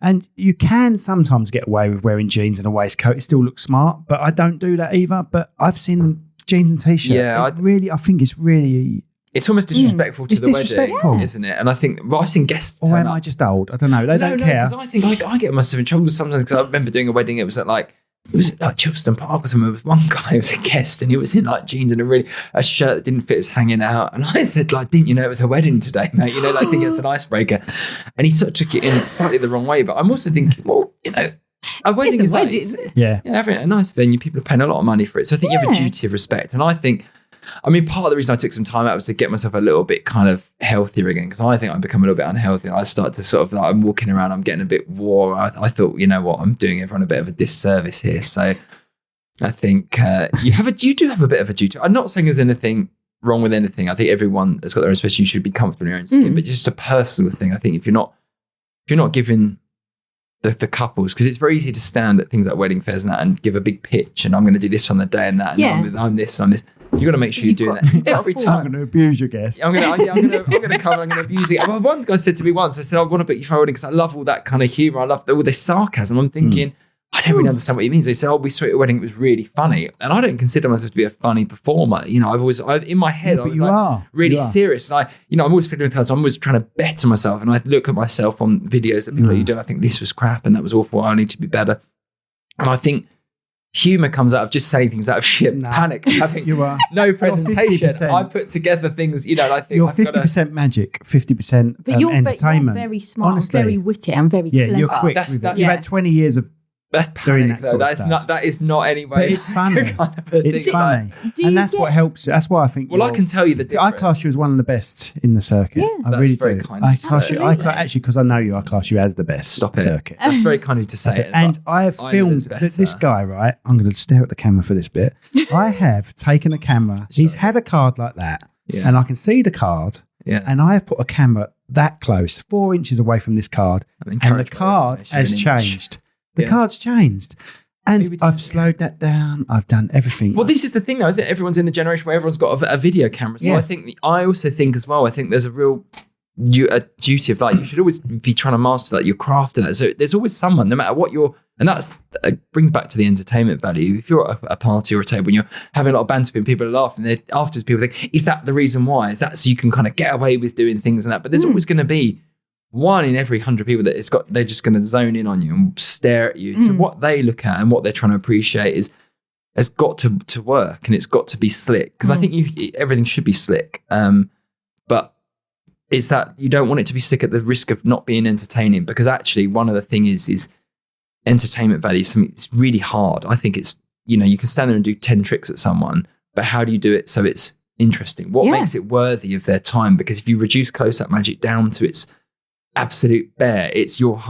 and you can sometimes get away with wearing jeans and a waistcoat, it still looks smart, but I don't do that either. But I've seen jeans and t-shirt. Yeah, I think it's really... It's almost disrespectful to the wedding, isn't it? And I think, I've seen guests... Or am I just old? I don't know. They don't care. Because I think I get myself in trouble sometimes. Because I remember doing a wedding, it was at Chilston Park or somewhere with one guy who was a guest, and he was in jeans and a shirt that didn't fit us hanging out. And I said, didn't you know it was a wedding today, mate? I think it's an icebreaker. And he sort of took it in slightly the wrong way. But I'm also thinking, a wedding is having a nice venue. People are paying a lot of money for it. So I think you have a duty of respect. And I think... part of the reason I took some time out was to get myself a little bit kind of healthier again, because I think I've become a little bit unhealthy, and I started to sort of I'm walking around, I'm getting a bit wore. I thought, I'm doing everyone a bit of a disservice here. So I think you do have a bit of a duty. I'm not saying there's anything wrong with anything. I think everyone has got their own space. You should be comfortable in your own skin, but just a personal thing. I think if you're not giving the couples, because it's very easy to stand at things like wedding fairs and that and give a big pitch, and I'm going to do this on the day and that, and I'm this and I'm this. You've got to make sure you're doing that every time. I'm going to abuse your guests. I'm going to abuse it. One guy said to me once, I said, I want to book you for a wedding because I love all that kind of humour. I love all this sarcasm. I'm thinking, I don't really understand what he means. They said, we saw it at a wedding. It was really funny. And I don't consider myself to be a funny performer. You know, in my head, I was really serious. And I'm always feeling with I'm always trying to better myself. And I look at myself on videos that people are doing. I think this was crap and that was awful. I need to be better. And I think humour comes out of just saying things out of sheer panic. Having no presentation. I put together things, and I think you're 50% magic, 50% entertainment. You're very smart, honestly. Very witty, and very clever. You're quick. You've had 20 years of that's panic, though. That is not anyway. But it's funny. It's funny. And that's what helps. That's why I think. Well, I can tell you the difference. I class you as one of the best in the circuit. Yeah. I really do. I class you. Actually, because I know you, I class you as the best. Stop it. Circuit. That's very kind of you to say it. And I have filmed this guy. Right, I'm going to stare at the camera for this bit. I have taken a camera. He's had a card like that, and I can see the card. Yeah. And I have put a camera that close, 4 inches away from this card, and the card has changed. The card's changed. And I've slowed that down. I've done everything. Well, this is the thing now, isn't it? Everyone's in a generation where everyone's got a video camera. So I also think as well, I think there's a real a duty of you should always be trying to master your craft and that. So there's always someone, no matter what and that's brings back to the entertainment value. If you're at a party or a table and you're having a lot of banter and people are laughing, afterwards people think, is that the reason why? Is that so you can kind of get away with doing things and that? But there's always going to be one in every 100 people that they're just going to zone in on you and stare at you. So what they look at and what they're trying to appreciate has got to work, and it's got to be slick. Because I think everything should be slick. But it's that you don't want it to be slick at the risk of not being entertaining. Because actually, one of the things is entertainment value. Something it's really hard. I think it's you can stand there and do 10 tricks at someone, but how do you do it so it's interesting? What makes it worthy of their time? Because if you reduce close-up magic down to its absolute bare, it's you're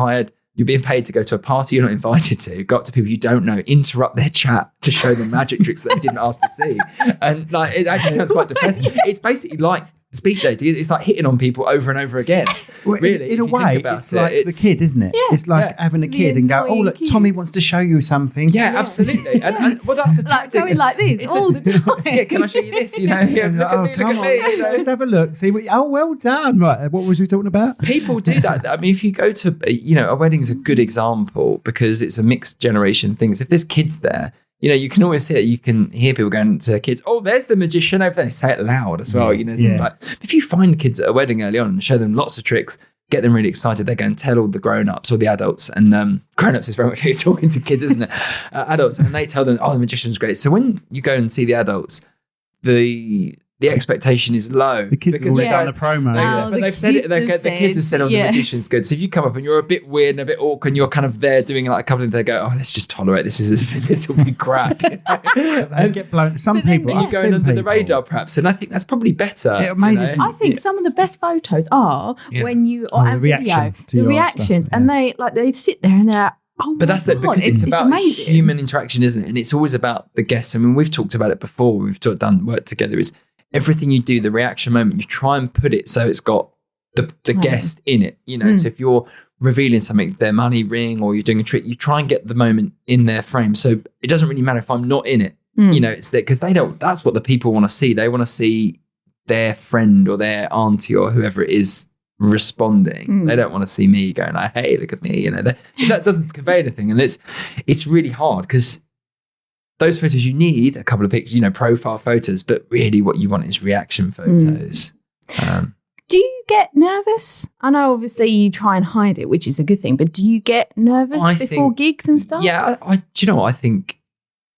being paid to go to a party you're not invited to, go up to people you don't know, interrupt their chat to show them magic tricks that they didn't ask to see, and it actually sounds quite depressing. It's basically like speed dating. It's like hitting on people over and over again. Well, really, in a way, it's like the kid, isn't it? It's like having a kid and go, look, Tommy wants to show you something. Yeah, absolutely. And well, that's a tactic. Going like this all the time. Can I show you this? Look at me. Let's have a look. See well done. Right, what was we talking about? People do that. I mean, if you go to, a wedding's a good example because it's a mixed generation thing. So if there's kids there, you can always hear people going to their kids, there's the magician over there. They say it loud as well, if you find kids at a wedding early on and show them lots of tricks, get them really excited, they go and tell all the grown-ups or the adults. And grown-ups is very much you're talking to kids, isn't it? Adults, and they tell them, the magician's great. So when you go and see the adults, the expectation is low. The kids have done the promo. But they've said it. The kids have said, the magician's good. So if you come up and you're a bit weird and a bit awkward and you're kind of there doing like a couple of things, they go, let's just tolerate this. This will be crap. And get blown. Some people. And you're going under the radar perhaps. And I think that's probably better. It amazes me. I think some of the best photos are when you are on video, the reactions, stuff, and they sit there and they're but that's it, because it's about human interaction, isn't it? And it's always about the guests. I mean, we've talked about it before. We've done work together. Is everything you do, the reaction moment, you try and put it so it's got the guest in it. So if you're revealing something, their money ring, or you're doing a trick, you try and get the moment in their frame. So it doesn't really matter if I'm not in it. It's there because that's what the people want to see. They want to see their friend or their auntie or whoever it is responding. They don't want to see me going like, hey, look at me. That doesn't convey anything. And it's really hard because those photos, you need a couple of pictures, profile photos, but really what you want is reaction photos. Do you get nervous? I know obviously you try and hide it, which is a good thing, but do you get nervous before gigs and stuff? Yeah, do you know what? I think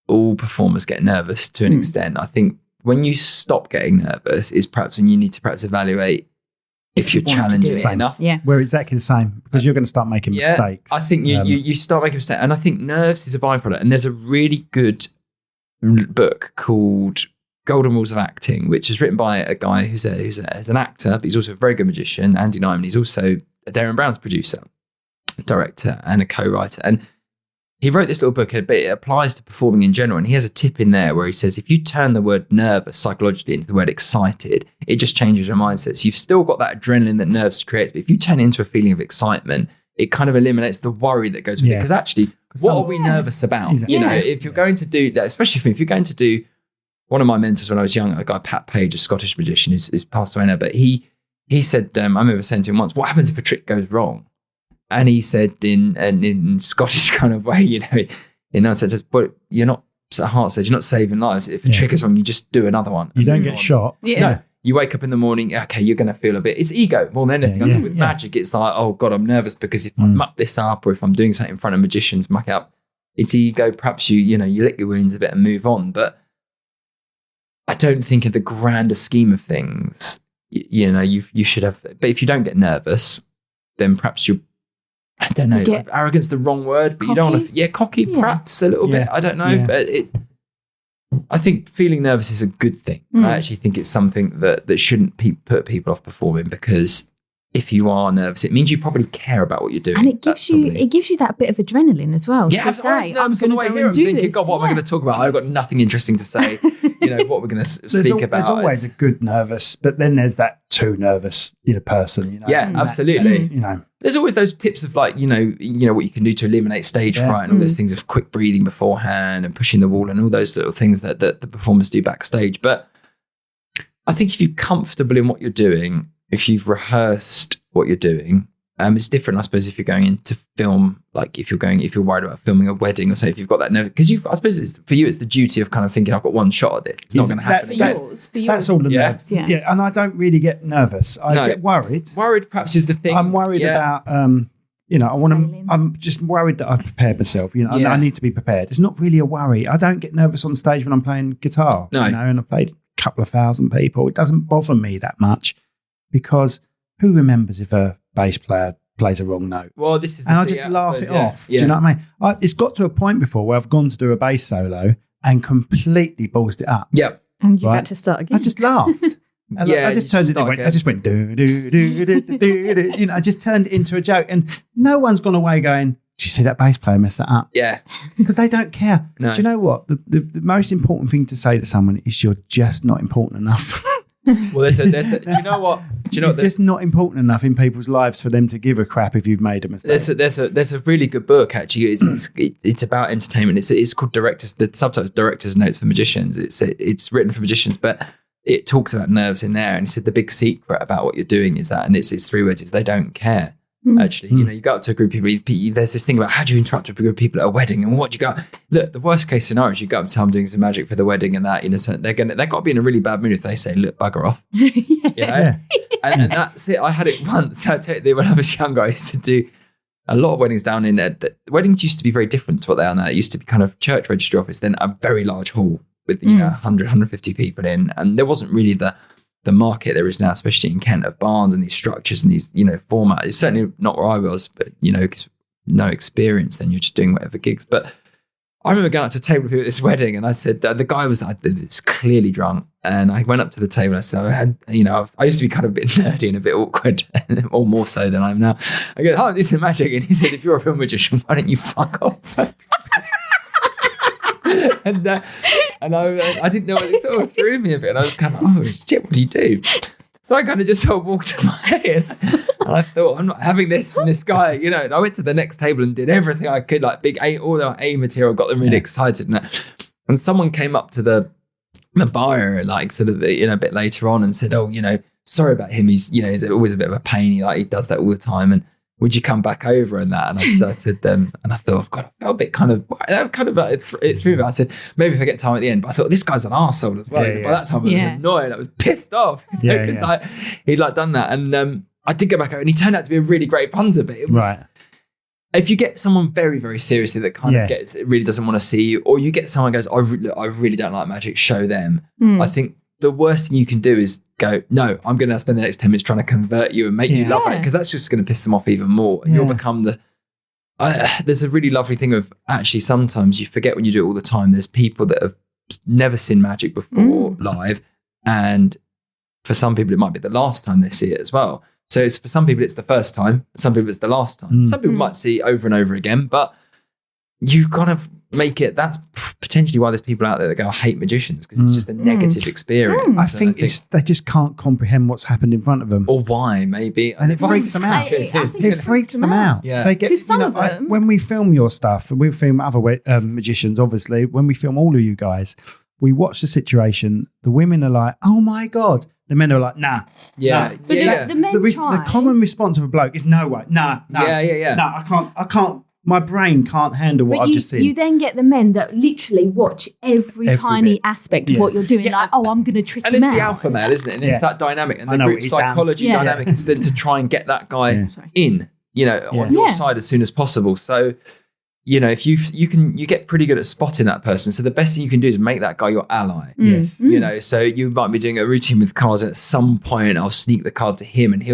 all performers get nervous to an extent. I think when you stop getting nervous is perhaps when you need to perhaps evaluate if you're challenging it enough. Yeah. We're exactly the same, because you're going to start making mistakes. I think you start making mistakes, and I think nerves is a byproduct. And there's a really good book called Golden Rules of Acting, which is written by a guy who's an actor, but he's also a very good magician, Andy Nyman. He's also a Darren Brown's producer, director, and a co-writer. And he wrote this little book, but it applies to performing in general. And he has a tip in there where he says, if you turn the word nervous psychologically into the word excited, it just changes your mindset. So you've still got that adrenaline that nerves creates, but if you turn it into a feeling of excitement, it kind of eliminates the worry that goes with it. Because actually, what are we nervous about? Exactly. If you're going to do that, especially for me, if you're going to do one of my mentors when I was young, a guy, Pat Page, a Scottish magician who's passed away now, but he said, I remember saying to him once, what happens if a trick goes wrong? And he said in Scottish kind of way, in that sense, but you're not, Hart said, you're not saving lives. If a trick is wrong, you just do another one. You don't get shot. Yeah. No, you wake up in the morning, okay, you're going to feel a bit, it's ego more than anything. I think with magic, it's like, oh God, I'm nervous because if I muck this up or if I'm doing something in front of magicians, muck it up, it's ego. Perhaps you lick your wounds a bit and move on. But I don't think in the grander scheme of things, you should have, but if you don't get nervous, then perhaps I don't know, like, arrogance is the wrong word, but cocky? You don't want to, cocky perhaps a little bit. I don't know, but I think feeling nervous is a good thing. I actually think it's something that shouldn't put people off performing, because if you are nervous, it means you probably care about what you're doing. And it gives you that bit of adrenaline as well. Yeah, I was nervous on the way here. I'm thinking, God, what am I going to talk about? I've got nothing interesting to say. What we're going to speak about. There's always a good nervous, but then there's that too nervous, person. Yeah, absolutely. There's always those tips of like, what you can do to eliminate stage fright and all those things of quick breathing beforehand and pushing the wall and all those little things that the performers do backstage. But I think if you're comfortable in what you're doing, if you've rehearsed what you're doing, it's different, I suppose, if you're going into film, like if you're worried about filming a wedding or say if you've got that nerve, because I suppose for you, it's the duty of kind of thinking, I've got one shot at it. It's not going to happen. That's all the nerves. Yeah. And I don't really get nervous. I get worried. Worried perhaps is the thing. I'm worried about, I'm just worried that I've prepared myself. I need to be prepared. It's not really a worry. I don't get nervous on stage when I'm playing guitar. No. And I've played a couple of thousand people. It doesn't bother me that much, because who remembers if a bass player plays a wrong note? Well, this is, and I just laugh it off. Yeah. Do you know what I mean? It's got to a point before where I've gone to do a bass solo and completely ballsed it up. Yep. And you've had to start again. I just laughed. I just turned it. I just went do do do do do do. I just turned it into a joke, and no one's gone away going, "Did you see that bass player mess that up?" Yeah, because they don't care. No. Do you know what? The most important thing to say to someone is you're just not important enough. Well, do you know what? You're just not important enough in people's lives for them to give a crap if you've made a mistake. There's a really good book actually. It's about entertainment. It's called Directors. The subtitle is Director's Notes for Magicians. It's written for magicians, but it talks about nerves in there. And he said the big secret about what you're doing is that, and it's 3 words: is they don't care. Actually, you go up to a group of people. There's this thing about how do you interrupt a group of people at a wedding, and what do you got? Look, the worst case scenario is you go up to someone doing some magic for the wedding, and that so they've got to be in a really bad mood if they say, "Look, bugger off." And that's it. I had it once. I tell you, when I was younger, I used to do a lot of weddings down in there. The weddings used to be very different to what they are now. It used to be kind of church registry office, then a very large hall with 100, 150 people in, and there wasn't really the market there is now, especially in Kent, of barns and these structures and these, formats. It's certainly not where I was, but, because no experience, then you're just doing whatever gigs. But I remember going up to a table at this wedding, and I said, the guy was clearly drunk. And I went up to the table and I said, I used to be kind of a bit nerdy and a bit awkward, or more so than I am now. I go, "Oh, this is magic." And he said, "If you're a film magician, why don't you fuck off?" And I didn't know, it sort of threw me a bit, and I was kind of, "Oh shit, what do you do?" So I kind of just sort of walked away, and I thought, I'm not having this from this guy, And I went to the next table and did everything I could, like all the A material, got them really excited, and someone came up to the buyer, like sort of a bit later on, and said, "Oh, sorry about him. He's he's always a bit of a pain. He does that all the time, and would you come back over?" And that, and I said, and I thought, God, I felt a bit kind of it threw me. I said, maybe if I get time at the end, but I thought this guy's an arsehole as well. By that time, I was annoyed. I was pissed off because he'd done that, and I did go back over, and he turned out to be a really great punter. But it was if you get someone very, very seriously that kind of really doesn't want to see you, or you get someone who goes, I really don't like magic, show them. I think the worst thing you can do is go, "No, I'm going to spend the next 10 minutes trying to convert you and make you love it," because that's just going to piss them off even more. And you'll become there's a really lovely thing of actually sometimes you forget when you do it all the time. There's people that have never seen magic before live, and for some people it might be the last time they see it as well. So for some people it's the first time, some people it's the last time. Some people might see it over and over again, but you kind of make it, that's potentially why there's people out there that go, "I hate magicians," because it's just a negative experience. I think they just can't comprehend what's happened in front of them. Or why, maybe. And it freaks them out. It freaks them out. Yeah. They get, when we film your stuff, and we film other magicians, obviously, when we film all of you guys, we watch the situation. The women are like, "Oh my god." The men are like, "Nah." Yeah. Nah. But the men try. The common response of a bloke is, "No way. Nah. Yeah. No, I can't. My brain can't handle what I've just seen." You then get the men that literally watch every tiny aspect of what you're doing. Like, I'm going to trick him out. And it's the alpha male, isn't it? And it's that dynamic and the group psychology dynamic is then to try and get that guy in, on your side as soon as possible. So, if you get pretty good at spotting that person. So the best thing you can do is make that guy your ally. Yes. So you might be doing a routine with cards, and at some point I'll sneak the card to him, and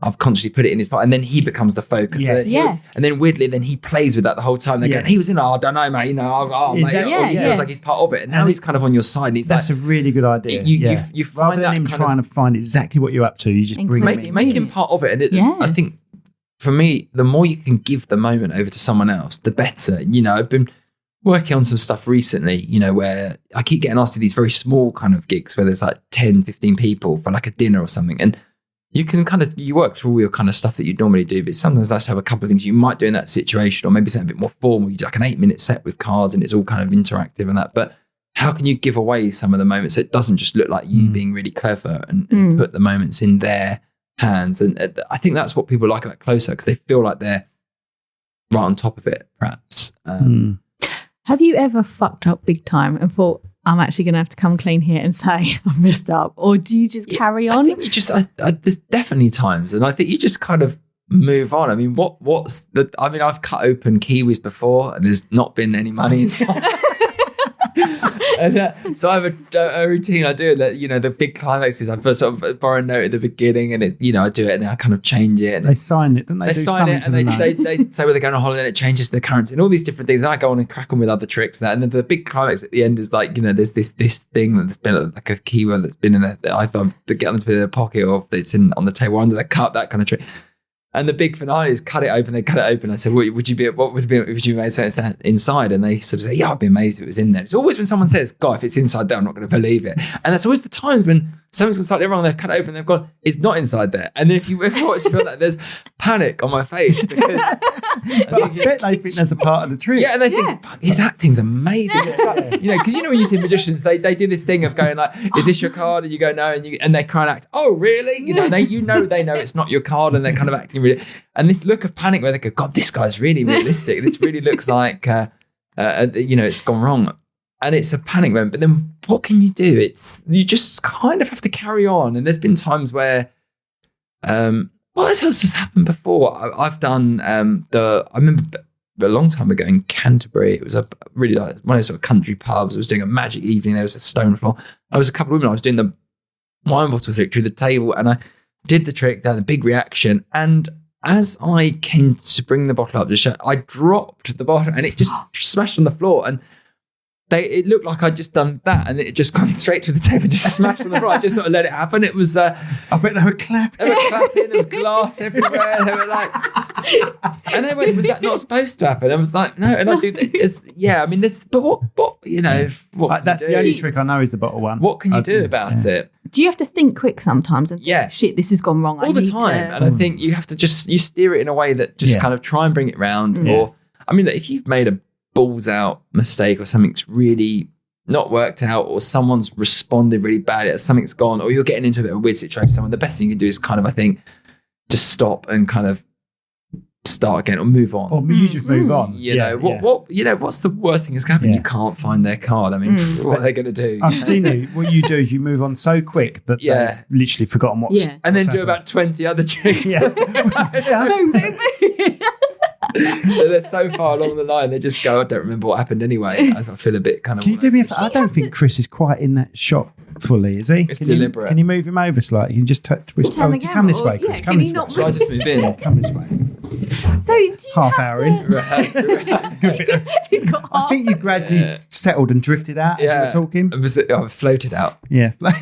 I'll consciously put it in his part, and then he becomes the focus. Yes. And then weirdly, then he plays with that the whole time. They're going, he was in, I don't know, mate. He feels like he's part of it, and now he's kind of on your side. And that's a really good idea. You find rather than him trying to find exactly what you're up to, you just bring him in. Make him part of it. And I think for me, the more you can give the moment over to someone else, the better. I've been working on some stuff recently, where I keep getting asked to these very small kind of gigs where there's like 10, 15 people for like a dinner or something. And you can you work through all your kind of stuff that you'd normally do, but sometimes nice to have a couple of things you might do in that situation, or maybe something a bit more formal. You do like an 8-minute set with cards and it's all kind of interactive and that. But how can you give away some of the moments so it doesn't just look like you being really clever and put the moments in their hands? And I think that's what people like about Closer, because they feel like they're right on top of it, perhaps. Have you ever fucked up big time and thought, I'm actually going to have to come clean here and say I've messed up? Or do you just carry on? I think you just, there's definitely times, and I think you just kind of move on. I mean, I've cut open kiwis before and there's not been any money inside. And, so I have a routine I do that, the big climaxes, I sort of borrow a note at the beginning and I do it and then I kind of change it. And they sign it, don't they? They sign it and they say where they're going on holiday and it changes the currency and all these different things. And I go on and crack on with other tricks and then the big climax at the end is like, there's this thing that's been like a keyword that's been in there that I've to get them to put in their pocket or it's on the table under the cup, that kind of trick. And the big finale is cut it open. They cut it open. I said, what would you make sense that inside? And they sort of say, yeah, I'd be amazed if it was in there. It's always when someone says, God, if it's inside there, I'm not going to believe it. And that's always the times when something's gone slightly wrong. They've cut it open. They've gone, it's not inside there. And then if you watch, you feel like there's panic on my face because I bet they think there's a part of the trick. Yeah, and they think, fuck, his acting's amazing. Because when you see magicians, they do this thing of going like, is this your card? And you go, no, and they cry and act, oh, really? They know it's not your card, and they're kind of acting really. And this look of panic where they go, God, this guy's really realistic. This really looks like, it's gone wrong. And it's a panic moment. But then what can you do? You just kind of have to carry on. And there's been times where, what else has happened before? I've done I remember a long time ago in Canterbury, it was a really like one of those sort of country pubs. I was doing a magic evening. There was a stone floor. I was a couple of women. I was doing the wine bottle trick through the table, and I did the trick. There was a big reaction, and as I came to bring the bottle up to show, I dropped the bottle, and it just smashed on the floor. And it looked like I'd just done that, and it just gone straight to the table and just smashed on the floor. I just sort of let it happen. It was... I bet they were clapping. There was glass everywhere. They were like... And they went, was that not supposed to happen? I was like, no. And I do this. Yeah, I mean, this... But what that's the only trick I know is the bottle one. What can you do about it? Do you have to think quick sometimes? And shit, this has gone wrong. All the time. And I think you have to you steer it in a way that just kind of try and bring it round. Or, I mean, if you've made a balls out mistake or something's really not worked out or someone's responded really badly, something's gone, or you're getting into a bit of a weird situation with someone, the best thing you can do is kind of, I think, just stop and kind of start again or move on. Or you just move on. What's the worst thing that's happened? You can't find their card. I mean, what are they going to do? I've seen it. What you do is you move on so quick that they've literally forgotten what's and then do about 20 other tricks. So they're so far along the line, they just go, I don't remember what happened anyway. I feel a bit kind of... Can you do me a favor? I don't think Chris is quite in that shot fully, is he? It's deliberate. Can you move him over slightly? You can just twist... Come this way, Chris. Come this way. Shall I just move in? Come this way. So do you half hour in. He's got half. I think you gradually settled and drifted out as you were talking. I floated out. Yeah. One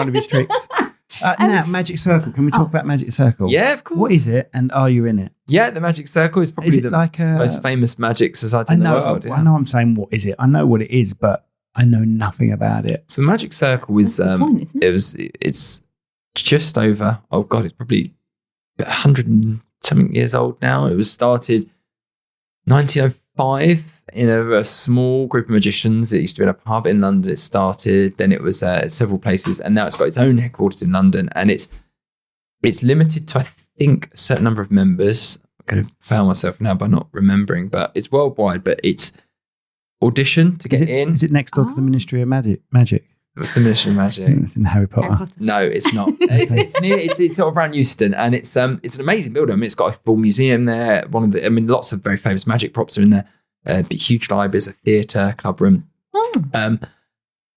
of his tricks. Now, Magic Circle. Can we talk about Magic Circle? Yeah, of course. What is it, and are you in it? Yeah, the Magic Circle is probably the most famous magic society in the world. I know I'm saying, what is it? I know what it is, but I know nothing about it. So the Magic Circle is, it's just over, it's probably 100 and something years old now. It was started 1905 in a small group of magicians. It used to be in a pub in London. It started, then it was several places, and now it's got its own headquarters in London. And it's limited to, I think, a certain number of members. I'm going to fail myself now by not remembering, but it's worldwide. But it's audition to get in. Is it next door to the Ministry of Magic? What's the Ministry of Magic? It's in Harry Potter. No, it's not. It's near. It's sort of around Euston, and it's an amazing building. I mean, it's got a full museum there. Lots of very famous magic props are in there. Big, huge libraries, a theatre, club room,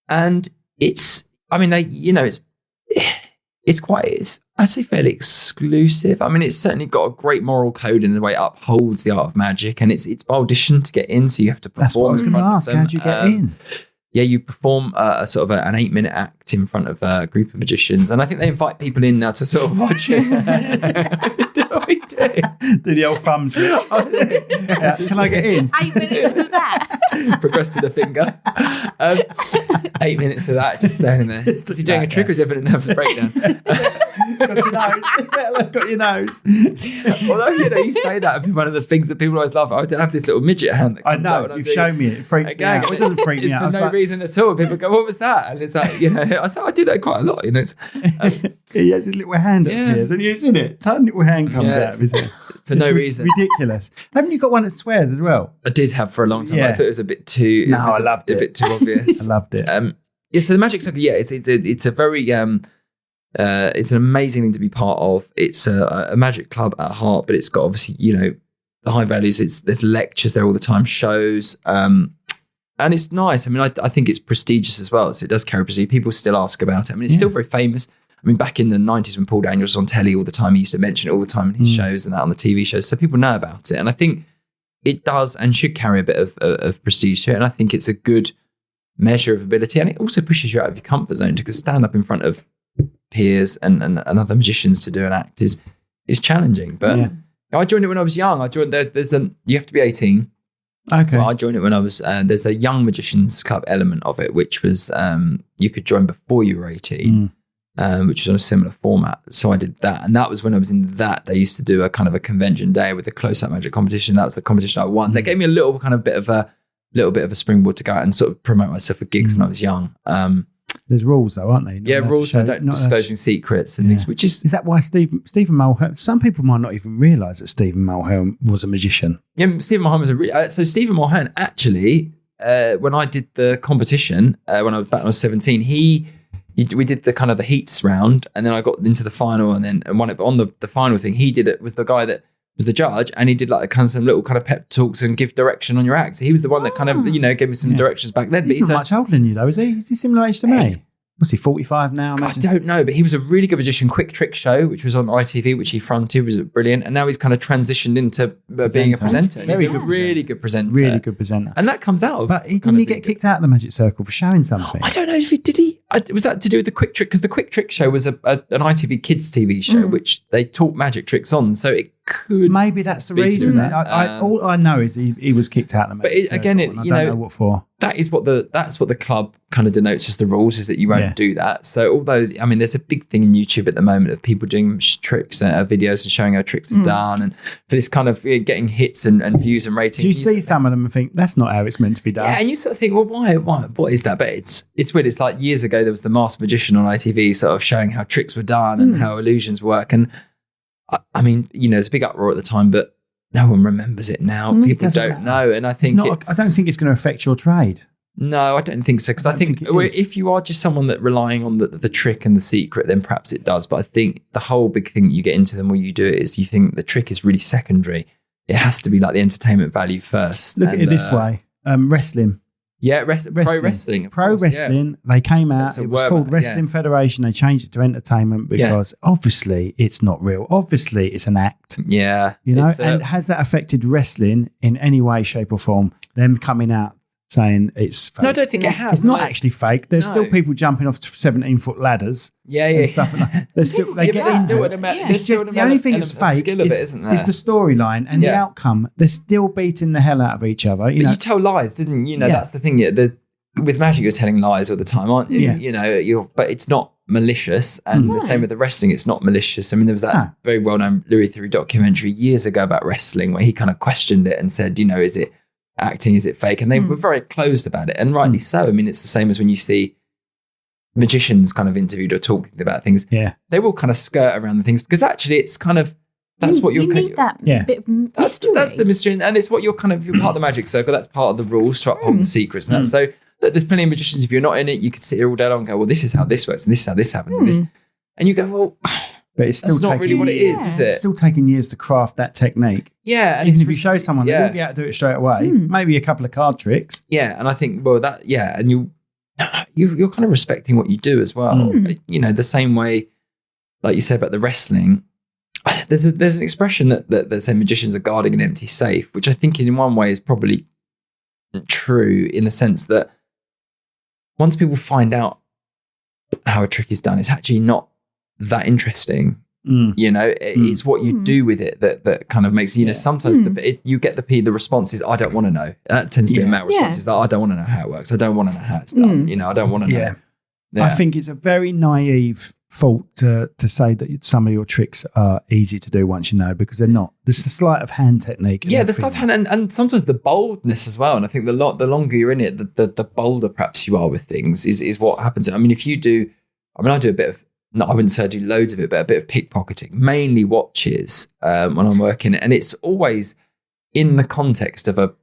and it's. I mean, it's quite. I'd say fairly exclusive. I mean, it's certainly got a great moral code in the way it upholds the art of magic, and it's by audition to get in, so you have to perform. That's what I was going to ask. How do you get in? Yeah, you perform a sort of an 8-minute act in front of a group of magicians, and I think they invite people in now to sort of watch it. Do we do? Do the old thumbs. Yeah. Can I get in? 8 minutes of that. Progress to the finger. 8 minutes of that, just standing there. Is he doing a trick or is he having a nervous breakdown? Got your nose. Got your nose. Although, you say that, one of the things that people always love, I have this little midget hand that comes out. You've shown me it. It freaks me out. It doesn't freak me out. It's for no reason at all. People go, what was that? And it's like, I do that quite a lot. It's, he has his little hand up here. And you've seen it. Tiny little hand comes out of his head. For no reason. Ridiculous. Haven't you got one that swears as well? I did have for a long time. Yeah. I thought it was a bit too... No, I loved it. A bit too obvious. I loved it. So the Magic Circle, it's a very... it's an amazing thing to be part of. It's a magic club at heart, but it's got obviously, the high values. There's lectures there all the time, shows, and it's nice. I mean, I think it's prestigious as well. So it does carry prestige. People still ask about it. I mean, it's still very famous. I mean, back in the 90s when Paul Daniels was on telly all the time, he used to mention it all the time in his shows and that on the TV shows. So people know about it. And I think it does and should carry a bit of prestige to it. And I think it's a good measure of ability. And it also pushes you out of your comfort zone, because stand up in front of peers and other magicians to do an act is challenging. But I joined it when I was young. You have to be 18. Okay. Well, I joined it when I was, there's a young magicians club element of it, which was you could join before you were 18. Which was on a similar format. So I did that. And that was when I was in that. They used to do a kind of a convention day with a close-up magic competition. That was the competition I won. They gave me a little bit of a springboard to go out and sort of promote myself at gigs when I was young. There's rules though, aren't they? Rules for not disclosing secrets and things, which is... Is that why Stephen Mulhern... Some people might not even realise that Stephen Mulhern was a magician. Yeah, Stephen Mulhern was so Stephen Mulhern, actually, when I did the competition, when I was 17, we did the kind of the heats round, and then I got into the final, and won it. But on the final thing, he did it, was the guy that was the judge, and he did like some little kind of pep talks and give direction on your act. So he was the one that kind of gave me some directions back then. He's not much older than you though, is he? Is he similar age to me? What's he, 45 now? I don't know, but he was a really good magician. Quick Trick Show, which was on ITV, which he fronted, was brilliant. And now he's kind of transitioned into being a presenter. Really good presenter. Really good presenter. And that comes out of... But didn't he get kicked out of the Magic Circle for showing something? I don't know. Did he? Was that to do with the Quick Trick? Because the Quick Trick Show was an ITV Kids TV show, which they taught magic tricks on. So it could... Maybe that's the reason. All I know is he was kicked out of the Magic Circle. Again, I don't know what for. That's what the club kind of denotes as the rules, is that you won't do that. So although, I mean, there's a big thing in YouTube at the moment of people doing tricks and videos and showing how tricks are done, and for this kind of getting hits and views and ratings. Do you see some of them and think, that's not how it's meant to be done? Yeah, and you sort of think, well, why, what is that? But it's weird. It's like years ago, there was the Masked Magician on ITV sort of showing how tricks were done and how illusions work. And I mean, there's a big uproar at the time, but no one remembers it now. People don't know. And I think I don't think it's going to affect your trade. No, I don't think so. Because I think if you are just someone that relying on the trick and the secret, then perhaps it does. But I think the whole big thing you get into the more you do it is you think the trick is really secondary. It has to be like the entertainment value first. Look at it this way. Wrestling. Yeah, pro wrestling. Pro wrestling, they came out, it was called Wrestling Federation. They changed it to entertainment because obviously it's not real. Obviously it's an act. Yeah. And has that affected wrestling in any way, shape or form? Them coming out saying it's fake. No, I don't think it has. It's not actually fake. There's still people jumping off 17-foot ladders. And stuff. They're still, they get into it. The only thing that's fake is the storyline and the outcome. They're still beating the hell out of each other. But you tell lies, didn't you? That's the thing. With magic, you're telling lies all the time, aren't you? Yeah. But it's not malicious. And the same with the wrestling, it's not malicious. I mean, there was that very well-known Louis Theroux documentary years ago about wrestling where he kind of questioned it and said, is it acting? Is it fake? And they were very closed about it, and rightly so. I mean, it's the same as when you see magicians kind of interviewed or talking about things. Yeah, they will kind of skirt around the things because actually it's kind of what you're. You need that bit of mystery. That's the mystery, and it's what you're kind of. You're part of the magic circle. That's part of the rules to uphold the secrets, and that's so. There's plenty of magicians. If you're not in it, you could sit here all day long and go, "Well, this is how this works, and this is how this happens," and you go, "Well." But it's still not really what it is it? It's still taking years to craft that technique. Yeah. And even if you show someone, they won't be able to do it straight away. Maybe a couple of card tricks. Yeah. And I think, and you're kind of respecting what you do as well. You know, the same way, like you said about the wrestling, there's an expression that say magicians are guarding an empty safe, which I think in one way is probably true in the sense that once people find out how a trick is done, it's actually not that interesting. You know, it's what you do with it that kind of makes, you know, sometimes you get the response is, I don't want to know. That tends to be a male response, is that I don't want to know how it works. I don't want to know how it's done. You know, I don't want to know. Yeah. I think it's a very naive thought to say that some of your tricks are easy to do once you know, because they're not. There's the sleight of hand technique. The sleight of hand and sometimes the boldness as well. And I think the longer you're in it, the bolder perhaps you are with things is what happens. I mean, if you do, I do a bit of, I wouldn't say I do loads of it, but a bit of pickpocketing, mainly watches when I'm working. And it's always in the context of a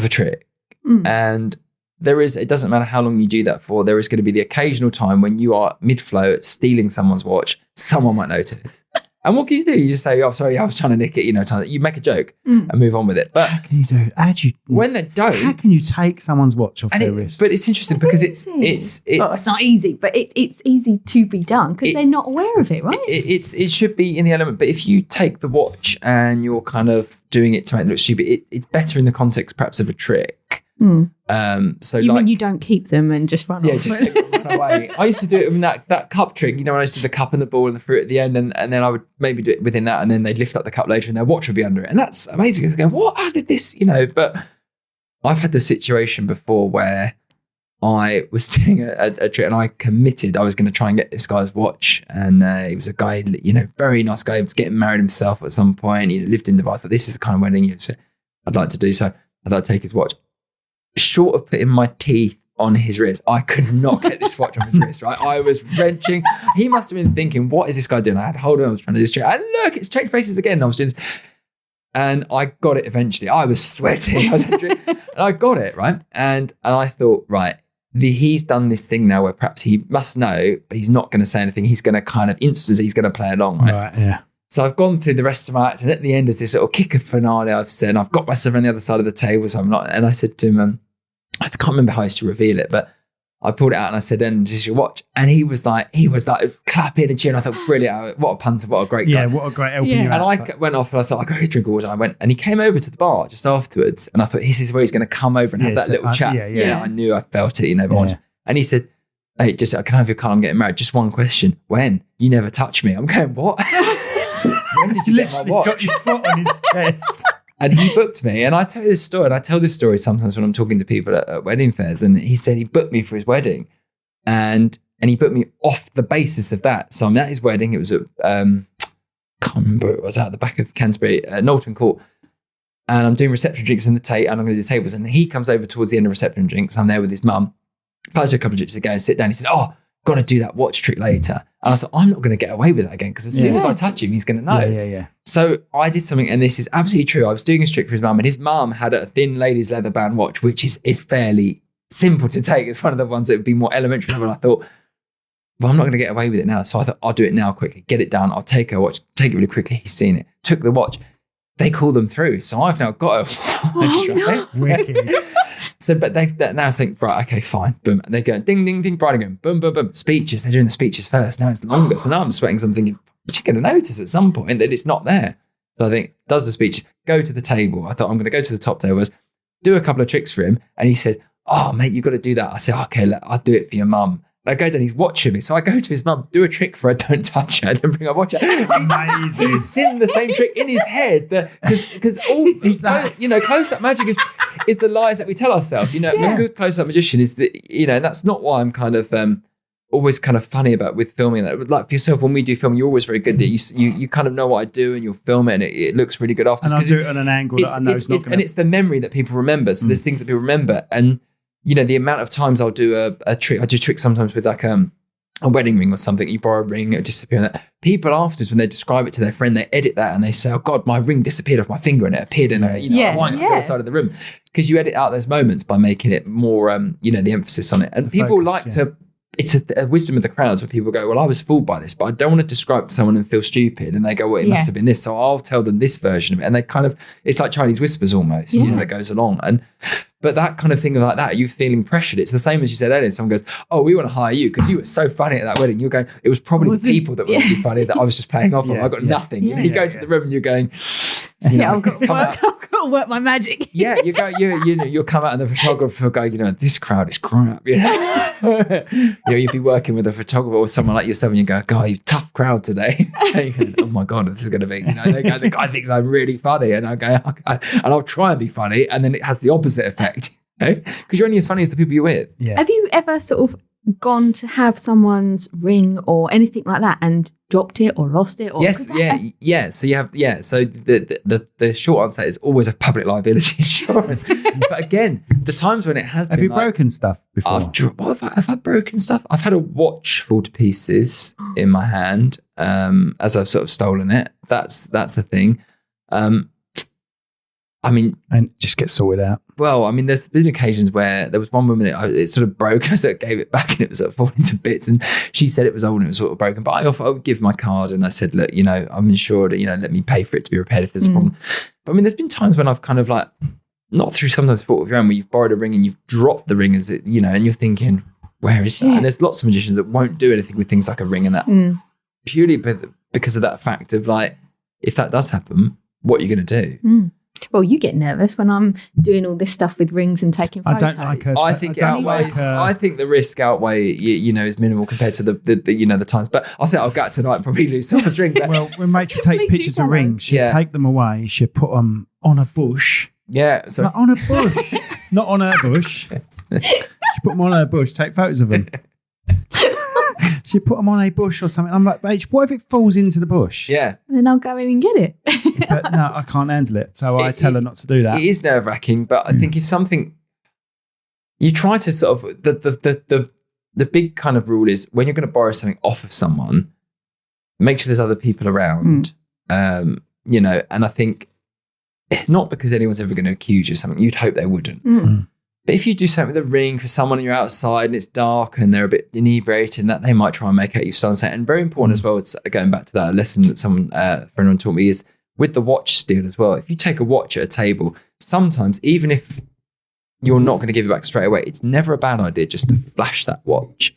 trick. And it doesn't matter how long you do that for, there is going to be the occasional time when you are mid-flow stealing someone's watch, someone might notice. And what can you do? You just say, oh, sorry, I was trying to nick it. You know, you make a joke and move on with it. But how can you do? When they don't, how can you take someone's watch off their wrist? But it's interesting because it's not easy, but it's easy to be done because they're not aware of it, right? It should be in the element. But if you take the watch and you're kind of doing it to make it look stupid, it's better in the context perhaps of a trick. So you mean you don't keep them and just run off? Yeah, just run away. I used to do it with that cup trick, you know, when I used to do the cup and the ball and the fruit at the end, and then I would maybe do it within that, and then they'd lift up the cup later and their watch would be under it. And that's amazing. I go, what? How did this, you know? But I've had the situation before where I was doing a trick and I committed I was going to try and get this guy's watch. And he was a guy, you know, very nice guy, was getting married himself at some point. He lived in Dubai. I thought, this is the kind of wedding I'd like to do. So I thought I'd take his watch. Short of putting my teeth on his wrist, I could not get this watch on his wrist, right? I was wrenching. He must have been thinking, what is this guy doing? I had to hold on, I was trying to do this trick. And look, it's changed faces again. And I was doing this. And I got it eventually. I was sweating. And I got it, right? And I thought, right, he's done this thing now where perhaps he must know, but he's not going to say anything. He's going to kind of instantly, he's going to play along, right? Right, yeah. So I've gone through the rest of my act, and at the end there's this little kicker finale I've said, and I've got myself on the other side of the table, so I'm not, and I said to him, I can't remember how I used to reveal it, but I pulled it out and I said, and this is your watch. And he was like clapping and cheering. I thought, brilliant, what a punter, what a great guy. Yeah, what a great helping you out. And I went off and I thought, I got a drink of water. I went, and he came over to the bar just afterwards, and I thought, this is where he's going to come over and have that little chat. Yeah, I knew, I felt it, you know. And he said, hey, just, can I have your card? I'm getting married. Just one question. When? You never touch me. I'm going, what? When did you get my watch? Got your foot on his chest. And he booked me. And I tell you this story, and I tell this story sometimes when I'm talking to people at wedding fairs. And he said he booked me for his wedding. And he booked me off the basis of that. So I'm at his wedding. It was at, can't remember, it was out the back of Canterbury, Knowlton Court. And I'm doing reception drinks in the and I'm going to do tables. And he comes over towards the end of reception drinks. I'm there with his mum. I was a couple of drinks to go and sit down. He said, oh, got to do that watch trick later. And I thought, I'm not going to get away with that again, because as soon as I touch him, he's going to know. Yeah. So I did something, and this is absolutely true. I was doing a trick for his mum, and his mum had a thin ladies' leather band watch, which is fairly simple to take. It's one of the ones that would be more elementary. And I thought, well, I'm not going to get away with it now. So I thought, I'll do it now quickly. Get it done. I'll take her watch, take it really quickly. He's seen it. Took the watch. They call them through. So I've now got a watch, right? Wicked. So, but they now think, right, okay, fine, boom. And they go ding, ding, ding, bride going, boom, boom, boom. Speeches, they're doing the speeches first. Now it's longer. So now I'm sweating. So I'm thinking, you're going to notice at some point that it's not there. So I think, does the speech, go to the table. I thought, I'm going to go to the top tables, do a couple of tricks for him. And he said, oh, mate, you've got to do that. I said, okay, I'll do it for your mum. I go down, he's watching me. So I go to his mum, do a trick for her, don't touch her, don't bring her watch her. Amazing. He's seen the same trick in his head. Because all close-up magic is the lies that we tell ourselves. You know, a good close-up magician is the, you know, that's not why I'm kind of always kind of funny about with filming that. Like for yourself, when we do film, you're always very good that you kind of know what I do and you'll film it and it looks really good after. And I'll do it on an angle that I know it's not going to... And it's the memory that people remember. So there's things that people remember. And, you know, the amount of times I'll do a trick, I do tricks sometimes with like a wedding ring or something. You borrow a ring, it'll disappear. And people afterwards, when they describe it to their friend, they edit that and they say, oh God, my ring disappeared off my finger and it appeared in a wine on the other side of the room. Because you edit out those moments by making it more, the emphasis on it. And people to... It's a wisdom of the crowds where people go, well, I was fooled by this, but I don't want to describe it to someone and feel stupid. And they go, well, it must have been this. So I'll tell them this version of it. And they kind of, it's like Chinese whispers almost, that goes along. But that kind of thing like that, you feeling pressured. It's the same as you said earlier. Someone goes, oh, we want to hire you because you were so funny at that wedding. You're going, it was probably the people that were really funny that I was just paying off on. I got nothing. You go into the room and you're going, I've got to work my magic. You go, you'll come out and the photographer will go, this crowd is crap. You'd be working with a photographer or someone like yourself and you go, God, you tough crowd today. And you go, oh my God, this is going to be, the guy thinks I'm really funny. And I go, and I'll try and be funny. And then it has the opposite effect. Because you're only as funny as the people you're with. Have you ever sort of gone to have someone's ring or anything like that and dropped it or lost it? Or yes, So you have, so the short answer is always a public liability insurance. But again, the times when it has been, have you broken stuff before? Have I broken stuff? I've had a watch fall to pieces in my hand as I've sort of stolen it. That's the thing. And just get sorted out. Well, there's been occasions where there was one woman, it sort of broke. I sort of gave it back and it was sort of falling to bits. And she said it was old and it was sort of broken. But I would give my card and I said, look, I'm insured, let me pay for it to be repaired if there's a problem. But there's been times when I've kind of like, not through sometimes fault of your own, where you've borrowed a ring and you've dropped the ring as it, and you're thinking, where is that? And there's lots of magicians that won't do anything with things like a ring and that purely because of that fact of like, if that does happen, what are you going to do? Well, you get nervous when I'm doing all this stuff with rings and taking photos. I don't like her. I think it outweighs. I think the risk outweigh, is minimal compared to the times. But I'll say I'll go out tonight and probably lose someone's ring. But well, when Rachel takes pictures of rings, she'll take them away. She'll put them on a bush. Yeah, so not on a bush, not on her bush. She put them on her bush. Take photos of them. She put them on a bush or something. I'm like, Rach, what if it falls into the bush? Yeah. And then I'll go in and get it. But no, I can't handle it. So I tell her not to do that. It is nerve-wracking, but I think if something... You try to sort of... The big kind of rule is when you're going to borrow something off of someone, make sure there's other people around. And I think not because anyone's ever going to accuse you of something, you'd hope they wouldn't. But if you do something with a ring for someone and you're outside and it's dark and they're a bit inebriated and that, they might try and make out you've stolen something. And very important as well, it's going back to that lesson that someone, friend taught me, is with the watch steal as well. If you take a watch at a table, sometimes even if you're not going to give it back straight away, it's never a bad idea just to flash that watch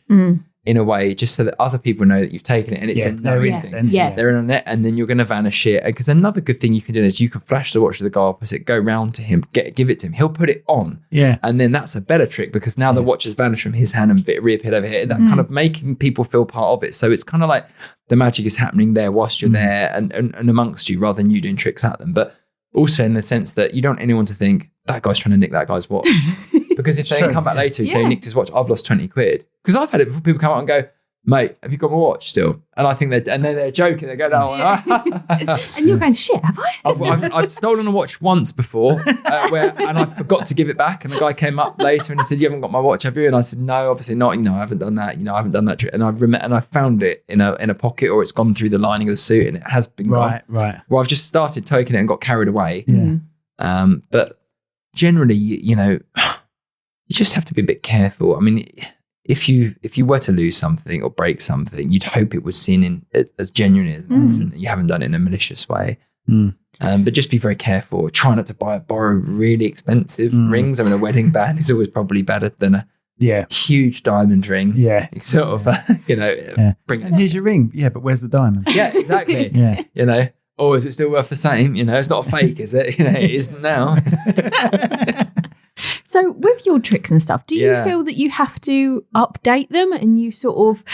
in a way, just so that other people know that you've taken it and it's a knowing thing. They're in a net and then you're going to vanish it. Because another good thing you can do is you can flash the watch to the guy opposite, go round to him, give it to him. He'll put it on. Yeah. And then that's a better trick because now the watch has vanished from his hand and reappeared over here. That kind of making people feel part of it. So it's kind of like the magic is happening there whilst you're there and amongst you rather than you doing tricks at them. But also in the sense that you don't want anyone to think that guy's trying to nick that guy's watch. Because if they come back later and say, nicked his watch, I've lost 20 quid. Because I've had it before, people come out and go, mate, have you got my watch still? And I think they're joking. They go, no. And you're going, shit, have I? I've stolen a watch once before and I forgot to give it back. And the guy came up later and he said, you haven't got my watch, have you? And I said, no, obviously not. I haven't done that. I haven't done that trick. And I found it in a pocket or it's gone through the lining of the suit and it has been gone. Right. Well, I've just started taking it and got carried away. Yeah. But generally, you just have to be a bit careful. If you were to lose something or break something, you'd hope it was seen as genuine as an accident. You haven't done it in a malicious way. But just be very careful. Try not to borrow really expensive rings. A wedding band is always probably better than a huge diamond ring. Yeah. Sort of, bring and here's your ring. Yeah, but where's the diamond? Yeah, exactly. Or is it still worth the same? It's not a fake, is it? It isn't now. So with your tricks and stuff, do you feel that you have to update them and you sort of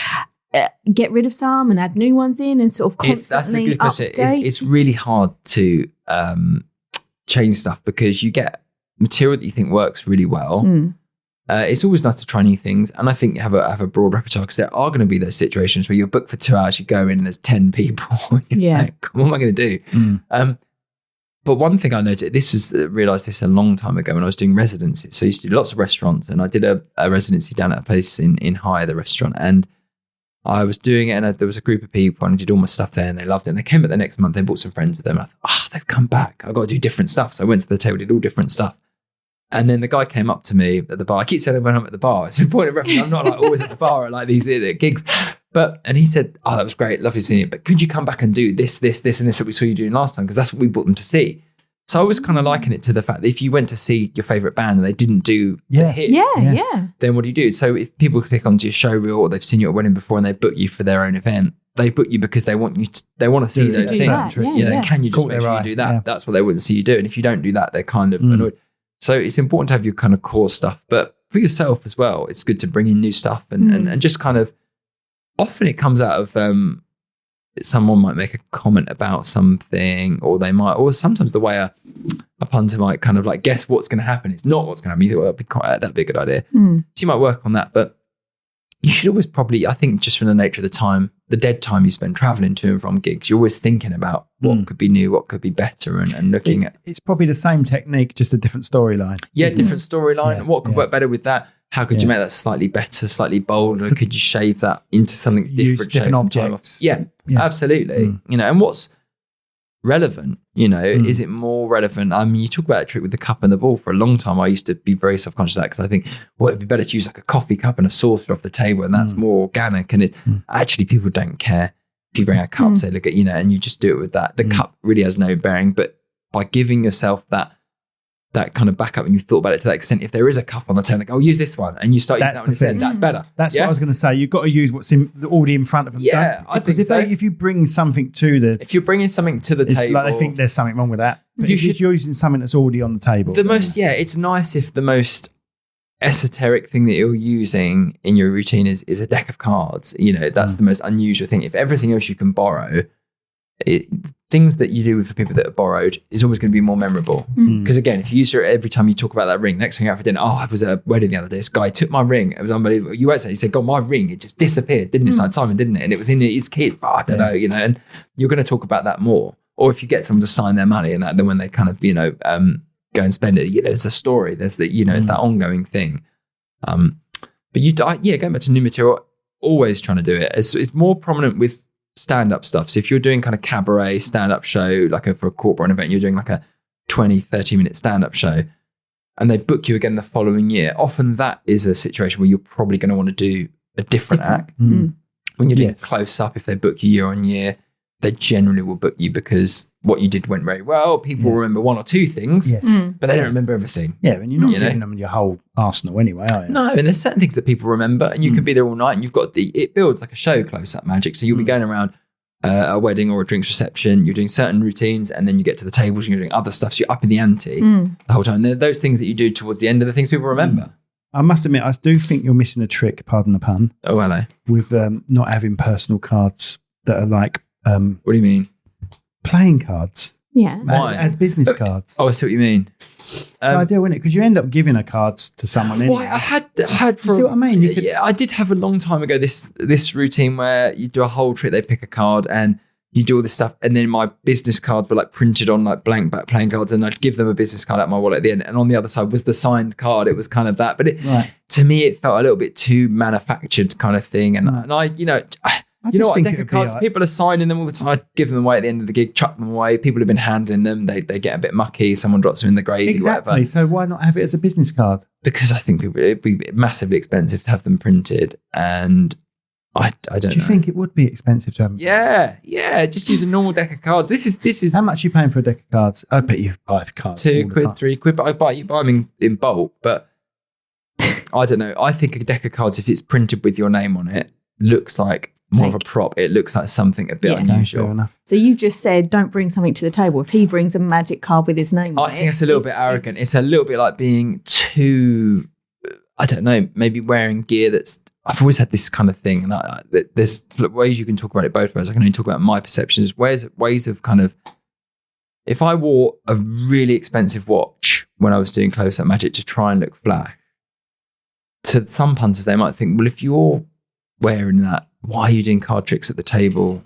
get rid of some and add new ones in and sort of constantly that's a good question. update? It's really hard to change stuff because you get material that you think works really well it's always nice to try new things. And I think have a broad repertoire, because there are going to be those situations where you're booked for 2 hours, you go in and there's 10 people. Like, what am I going to do? But one thing I noticed, realised this a long time ago when I was doing residencies. So I used to do lots of restaurants, and I did a residency down at a place in High, the restaurant, and I was doing it, and there was a group of people, and I did all my stuff there, and they loved it. And they came back the next month, they brought some friends with them. I thought, they've come back. I've got to do different stuff. So I went to the table, did all different stuff. And then the guy came up to me at the bar. I keep saying when I'm at the bar. It's a point of reference. I'm not like always at the bar at like these gigs. And he said, that was great. Lovely seeing it. But could you come back and do this, and this that we saw you doing last time? Because that's what we brought them to see. So I was kind of liking it to the fact that if you went to see your favourite band and they didn't do the hits, then what do you do? So if people click onto your show reel, or they've seen you at a wedding before and they book you for their own event, they book you because they want to see those things. Can you just make sure you do that? Yeah. That's what they wouldn't see you do. And if you don't do that, they're kind of annoyed. So it's important to have your kind of core stuff. But for yourself as well, it's good to bring in new stuff and just kind of, often it comes out of someone might make a comment about something, or sometimes the way a punter might kind of like guess what's going to happen. It's not what's going to happen. You think, well, that'd be a good idea. So you might work on that, but you should always probably, I think, just from the nature of the time, the dead time you spend traveling to and from gigs, you're always thinking about what could be new, what could be better, and looking at. It's probably the same technique, just a different storyline. Yeah, different storyline. Yeah, what could work better with that? How could you make that slightly better, slightly bolder? Could you shave that into something different? Use different objects. Yeah, absolutely. And what's relevant, is it more relevant? I mean, you talk about a trick with the cup and the ball. For a long time, I used to be very self-conscious of that, because I think, it'd be better to use like a coffee cup and a saucer off the table, and that's more organic. And actually, people don't care if you bring a cup, say, look at, and you just do it with that. The cup really has no bearing, but by giving yourself that kind of backup, and you've thought about it to that extent, if there is a cup on the table, I'll use this one, and you start using that one instead, that's better. That's what I was going to say. You've got to use what's already in front of them. Yeah, I think so. If you bring something to if you're bringing something to the table, like they think there's something wrong with that. But if you're using something that's already on the table, it's nice if the most esoteric thing that you're using in your routine is a deck of cards. That's the most unusual thing. If everything else you can borrow, things that you do with the people that are borrowed is always going to be more memorable. Because again, if you use it every time you talk about that ring, next thing you have for dinner, I was at a wedding the other day, this guy took my ring, it was unbelievable. You won't say, he said, God, my ring, it just disappeared, didn't it? It's like Simon, didn't it? And it was in his kid, I don't know, and you're going to talk about that more. Or if you get someone to sign their money and that, then when they kind of, go and spend it, there's a story, there's the, it's that ongoing thing. But going back to new material, always trying to do it. It's more prominent with stand-up stuff. So if you're doing kind of cabaret stand-up show, like for a corporate event, you're doing like a 20-30 minute stand-up show, and they book you again the following year, often that is a situation where you're probably going to want to do a different act. When you're doing close up, if they book you year on year, they generally will book you because what you did went very well. People remember one or two things, but they don't remember everything. Yeah, and you're not giving them your whole arsenal anyway, are you? No, and there's certain things that people remember, and you can be there all night, and you've got it builds like a show, close-up magic. So you'll be going around a wedding or a drinks reception, you're doing certain routines, and then you get to the tables and you're doing other stuff, so you're up in the ante the whole time. And there are those things that you do towards the end of the things people remember. I must admit, I do think you're missing a trick, pardon the pun. Oh, hello. With not having personal cards that are like... what do you mean? Playing cards. Yeah. As business cards. Oh, I see what you mean. It's ideal, isn't it? Because you end up giving a cards to someone anyway. Well, I had for... You see what I mean? Yeah, I did have a long time ago this routine where you do a whole trick, they pick a card and you do all this stuff, and then my business cards were like printed on like blank back playing cards, and I'd give them a business card out of my wallet at the end, and on the other side was the signed card. It was kind of that, but to me it felt a little bit too manufactured kind of thing, and I deck of cards, people are signing them all the time. I give them away at the end of the gig, chuck them away. People have been handling them, they get a bit mucky, someone drops them in the gravy, exactly. Whatever. So why not have it as a business card? Because I think it'd be massively expensive to have them printed, and I don't know. Do you think it would be expensive to have them? Yeah. Just use a normal deck of cards. This is how much are you paying for a deck of cards? I bet you buy cards. £2, £3, but you buy them in bulk. But I don't know. I think a deck of cards, if it's printed with your name on it, looks like more of a prop. It looks like something a bit unusual. Fair enough. So you just said don't bring something to the table. If he brings a magic card with his name on it, I think it's a little bit arrogant. It's a little bit like being too, I don't know, maybe wearing gear that's, I've always had this kind of thing, and there's ways you can talk about it both ways. I can only talk about my perceptions. Ways of kind of, if I wore a really expensive watch when I was doing close-up magic to try and look flash, to some punters, they might think, well, if you're wearing that, why are you doing card tricks at the table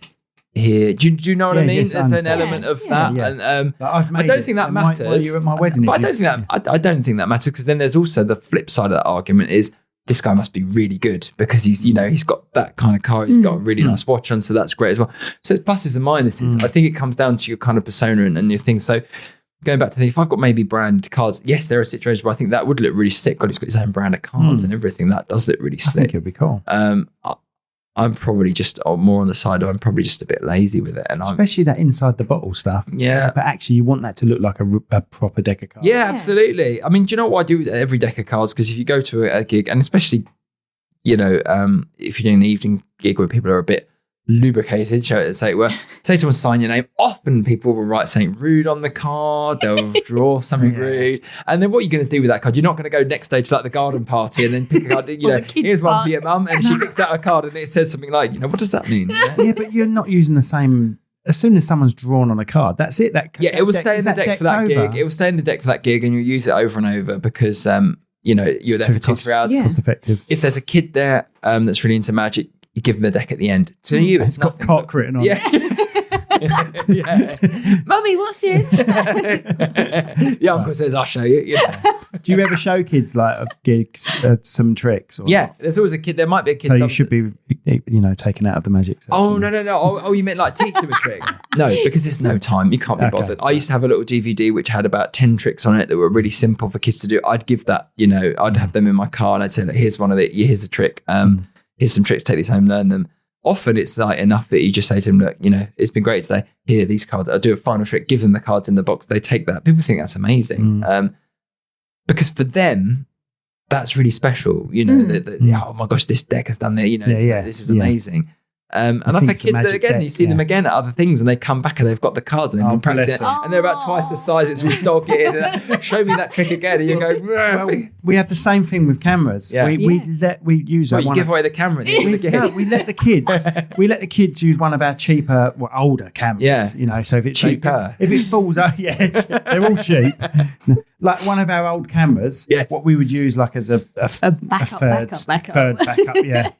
here? Do you know what I mean? Yes, There's an element of that. Yeah. And I don't think that matters. While you're at my wedding. But I don't think that matters, because then there's also the flip side of that argument is, this guy must be really good because he's got that kind of car. He's got a really nice watch on, so that's great as well. So it's pluses and minuses. I think it comes down to your kind of persona and your thing. So going back to the, if I've got maybe branded cards, yes, there are situations where I think that would look really sick. God, he's got his own brand of cards and everything. That does look really sick. I think it'd be cool. I'm probably just more on the side of, I'm probably just a bit lazy with it. And especially that inside the bottle stuff. Yeah. But actually you want that to look like a proper deck of cards. Yeah, absolutely. I mean, do you know what I do with every deck of cards? Because if you go to a gig, and especially, if you're doing an evening gig where people are a bit lubricated, say someone sign your name. Often people will write something rude on the card. They'll draw something rude, and then what are you going to do with that card? You're not going to go next day to like the garden party and then pick a card. Here's one for your mum, and she picks out a card and it says something like, what does that mean? Yeah, but you're not using the same. As soon as someone's drawn on a card, that's it. It will stay in the deck for that gig. It will stay in the deck for that gig, and you'll use it over and over because you're there for 2-3 hours. Cost effective. If there's a kid there that's really into magic, you give them the deck at the end. To you, it's got cock written on it. Yeah. Mummy, what's it? The uncle says, I'll show you. Do you ever show kids like gigs some tricks? Or there's always a kid. There might be a kid. So you should be, taken out of the magic. Oh, no. Oh, you meant like teach them a trick? No, because there's no time. You can't be bothered. I used to have a little DVD which had about 10 tricks on it that were really simple for kids to do. I'd give that, I'd have them in my car and I'd say, here's here's a trick. Here's some tricks, take these home, learn them. Often it's like enough that you just say to them, look, it's been great today. Here, these cards. I'll do a final trick, give them the cards in the box. They take that. People think that's amazing. Because for them, that's really special. Oh my gosh, this deck has done that. This is amazing. And I've had kids that, again, you see them again at other things and they come back and they've got the cards and they've been practicing it, and they're about twice the size. It's all dog-eared. Show me that trick again. And you go, well, we had the same thing with cameras. Yeah. We use you give away the camera. We let the kids use one of our cheaper, older cameras. Yeah. So if it's cheaper, if it falls out, they're all cheap. Like one of our old cameras, what we would use like as a third backup. Yeah.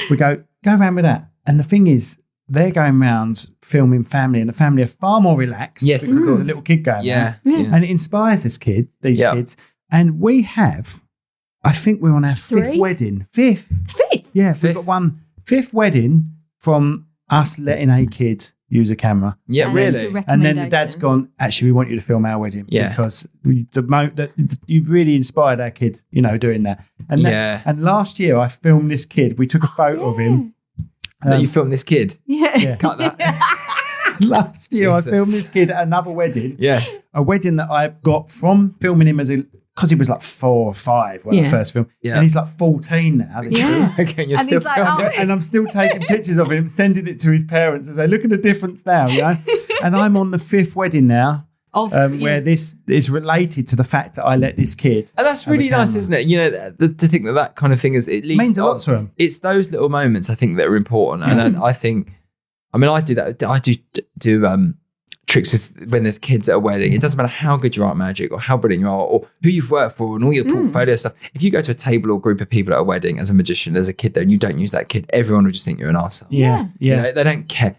We go around with that. And the thing is, they're going round filming family, and the family are far more relaxed because there's a little kid going around. And it inspires these kids. And we have, I think we're on our fifth wedding. Fifth? Yeah, we've got one fifth wedding from us letting a kid use a camera. Yeah, really? And then the dad's gone, actually, we want you to film our wedding. Yeah. Because you've really inspired our kid, doing that. And last year, I filmed this kid. We took a photo of him. You filmed this kid? Yeah. Cut that. Last year, I filmed this kid at another wedding. Yeah. A wedding that I got from filming him because he was like 4 or 5 when I first filmed. Yeah. And he's like 14 now. Okay, and you're still filming. And I'm still taking pictures of him, sending it to his parents and say, look at the difference now, And I'm on the 5th wedding now. Where this is related to the fact that I let this kid. And that's really nice, isn't it? To think that kind of thing means a lot to them. It's those little moments, I think, that are important. And I think, I do that. I do tricks when there's kids at a wedding. It doesn't matter how good you are at magic or how brilliant you are or who you've worked for and all your portfolio stuff. If you go to a table or group of people at a wedding as a magician, there's a kid there and you don't use that kid, everyone will just think you're an arsehole. Yeah. They don't care.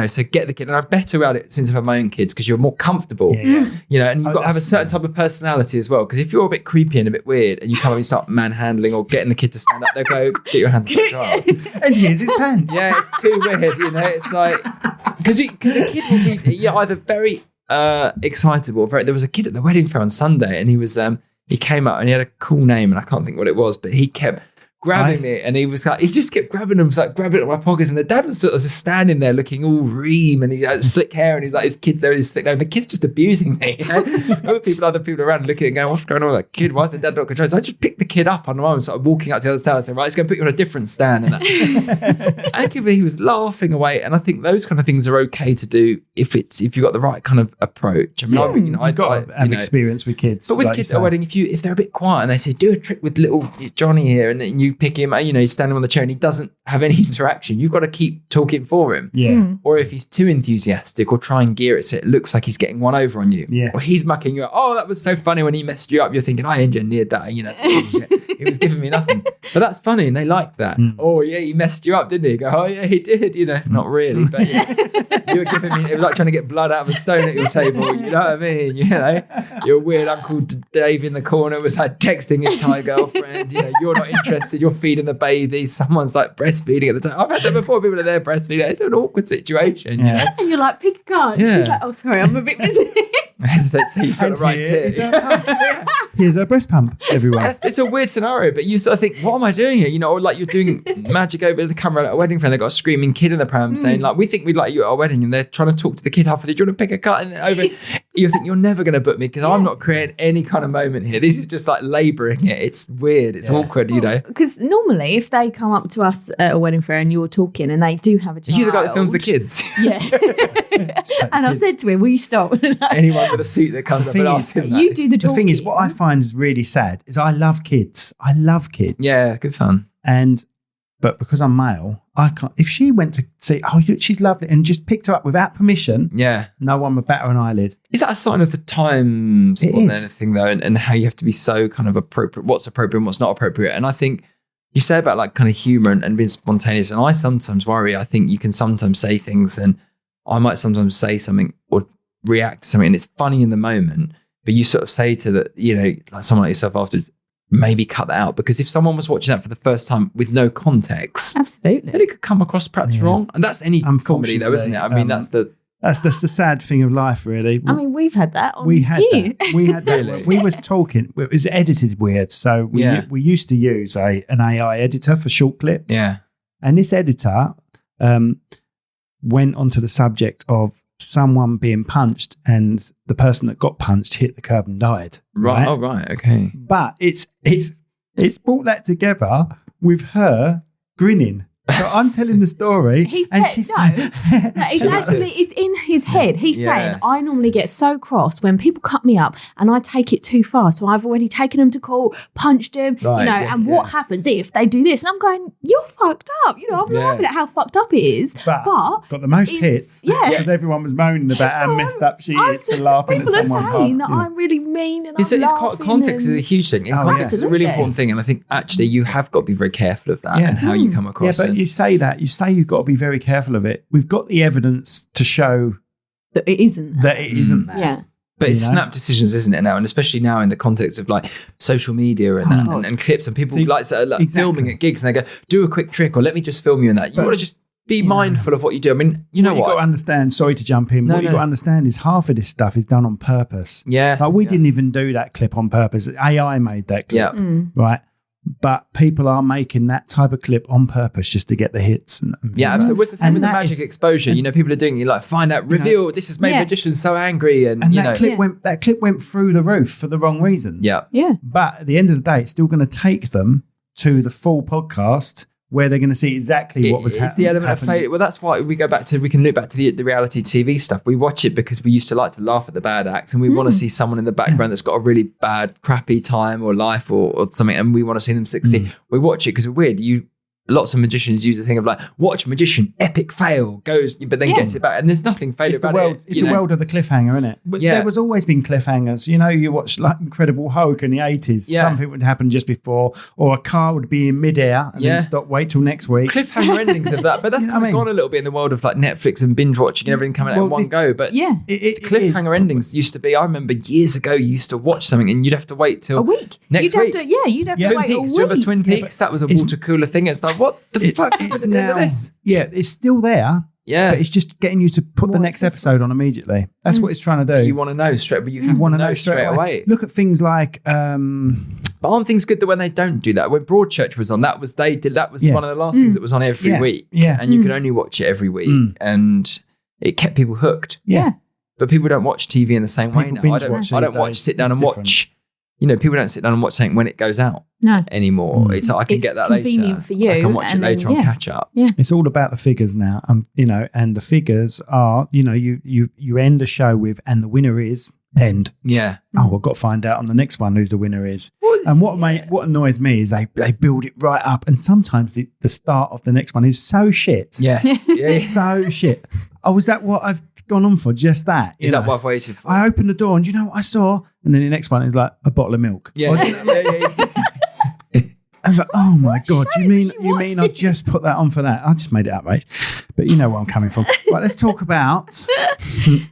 So get the kid. And I'm better at it since I've had my own kids because you're more comfortable. And you've got to have a certain type of personality as well. Because if you're a bit creepy and a bit weird and you come up and start manhandling or getting the kid to stand up, they'll go, get your hands off the child. And here's his pen. Yeah, it's too weird, It's like, because a kid will be either very excitable. There was a kid at the wedding fair on Sunday, and he came up and he had a cool name, and I can't think what it was, but he kept grabbing me, and he just kept grabbing them, grabbing at my pockets, and the dad was sort of just standing there looking all ream, and he had slick hair, and he's like, his kid's there, his slick hair, and the kid's just abusing me. Other people around looking and going, what's going on with that kid? Why is the dad not controlling? So I just picked the kid up on the arm and started walking up to the other stand and saying, right, let's go put you on a different stand. And he was laughing away, and I think those kind of things are okay to do if you've got the right kind of approach. I've got to have experience with kids. But with kids at a wedding, if they're a bit quiet and they say, do a trick with little Johnny here, and then you pick him, he's standing on the chair and he doesn't have any interaction, you've got to keep talking for him. Yeah. Or if he's too enthusiastic, or try and gear it so it looks like he's getting one over on you. Yeah. Or he's mucking you up. Oh, that was so funny when he messed you up. You're thinking, I engineered that. He was giving me nothing. But that's funny, and they like that. Oh yeah, he messed you up, didn't he? Go, oh yeah, he did. Not really, but you were giving me. It was like trying to get blood out of a stone at your table. You know what I mean? Your weird Uncle Dave in the corner was like texting his Thai girlfriend. You're not interested. You're feeding the baby. Someone's like breastfeeding at the time. I've had that before. People are there breastfeeding. It's an awkward situation. And you're like, pick a card. Yeah. She's like, oh, sorry, I'm a bit busy. So you've got the right tip. Here's a breast pump, everyone. It's a weird scenario, but you sort of think, what am I doing here? Or like you're doing magic over the camera at a wedding friend. They've got a screaming kid in the pram saying, like, we think we'd like you at our wedding, and they're trying to talk to the kid halfway. Do you want to pick a cut? And over, you think you're never going to book me because I'm not creating any kind of moment here. This is just like labouring it. It's weird. It's awkward, Because normally, if they come up to us at a wedding fair and you're talking and they do have a child, you're the guy that films the kids. Yeah. And I've said to him, will you stop? Anyone with a suit that comes up and asks him that. You do the talking. The thing is, what I find is really sad is I love kids. I love kids. Yeah, good fun. But because I'm male, I can't. If she went to see, she's lovely, and just picked her up without permission, no one would bat her an eyelid. Is that a sign of the times more than anything, though, and how you have to be so kind of appropriate, what's appropriate and what's not appropriate? And I think you say about like kind of humour and being spontaneous, and I sometimes worry. I think you can sometimes say things, and I might sometimes say something or react to something, and it's funny in the moment, but you sort of say to like someone like yourself afterwards, maybe cut that out, because if someone was watching that for the first time with no context, absolutely, then it could come across perhaps wrong. And that's any comedy, though, isn't it? I mean, that's the sad thing of life, really. I mean, we've had that. We had that. We was talking. It was edited weird, so we used to use an AI editor for short clips. Yeah, and this editor went onto the subject of someone being punched, and the person that got punched hit the curb and died. Right. Oh, right. Okay. But it's brought that together with her grinning. So I'm telling the story, it's in his head. He's saying, I normally get so cross when people cut me up and I take it too far. So I've already taken them to court, punched them, and what happens if they do this? And I'm going, you're fucked up. I'm laughing at how fucked up it is. But got the most hits. Because everyone was moaning about how messed up she is for laughing at someone. People are saying that I'm really mean and context is a huge thing. Context is a really important thing. And I think actually you have got to be very careful of that and how you come across it. You say that. You say you've got to be very careful of it. We've got the evidence to show that it isn't that. Yeah. But it's snap decisions, isn't it, now? And especially now in the context of like social media and clips, and people filming at gigs, and they go, do a quick trick, or let me just film you in that. You want to just be mindful of what you do. I mean, you know what? You've got to understand, sorry to jump in, you've got to understand is half of this stuff is done on purpose. Yeah. Like we didn't even do that clip on purpose. AI made that clip. Yeah. Right. But people are making that type of clip on purpose just to get the hits. Absolutely. It's the same with the magic exposure. People are doing find out, reveal. This has made magicians so angry, and that clip went through the roof for the wrong reasons. Yeah. But at the end of the day, it's still going to take them to the full podcast where they're going to see exactly what was happening. It's the element of failure. Well, that's why we can look back to the reality TV stuff. We watch it because we used to like to laugh at the bad acts, and we want to see someone in the background that's got a really bad, crappy time or life or something, and we want to see them succeed. We watch it because it's weird. Lots of magicians use the thing of watch a magician, epic fail, goes, but then gets it back. And there's nothing failure about it. It's the world of the cliffhanger, isn't it? But there was always been cliffhangers. You watch Incredible Hulk in the 80s. Something would happen just before, or a car would be in midair and then stop, wait till next week. Cliffhanger endings of that. But that's kind of gone a little bit in the world of Netflix and binge watching and everything coming out in one go. But cliffhanger endings used to be, I remember years ago, you used to watch something and you'd have to wait till a week. Next week. You'd have to wait a week. Do you remember Twin Peaks? That was a water cooler thing. It's what the fuck's happening to this? Yeah, it's still there. Yeah. But it's just getting you to put the next episode on immediately. That's what it's trying to do. You want to know straight, but you have to know straight away. Look at things like... But aren't things good that when they don't do that? When Broadchurch was on, that was one of the last things that was on every week. Yeah. And you could only watch it every week. And it kept people hooked. Yeah. But people don't watch TV in the same way now. I don't sit down and watch... people don't sit down and watch something when it goes out anymore. It's like, I can get that later. It's convenient for you. I can watch it later on catch up. Yeah. It's all about the figures now. And the figures are, you end a show with, and the winner is, end. Yeah. Oh, I've got to find out on the next one who the winner is. And what annoys me is they build it right up, and sometimes the start of the next one is so shit. Yeah. So shit. Oh, is that what I've gone on for? Just that? Is that what I've waited for? I opened the door and you know what I saw? And then the next one is like a bottle of milk. Yeah. I'm like, oh my God, you mean I've just put that on for that? I just made it up, right? But you know where I'm coming from. Right, let's talk about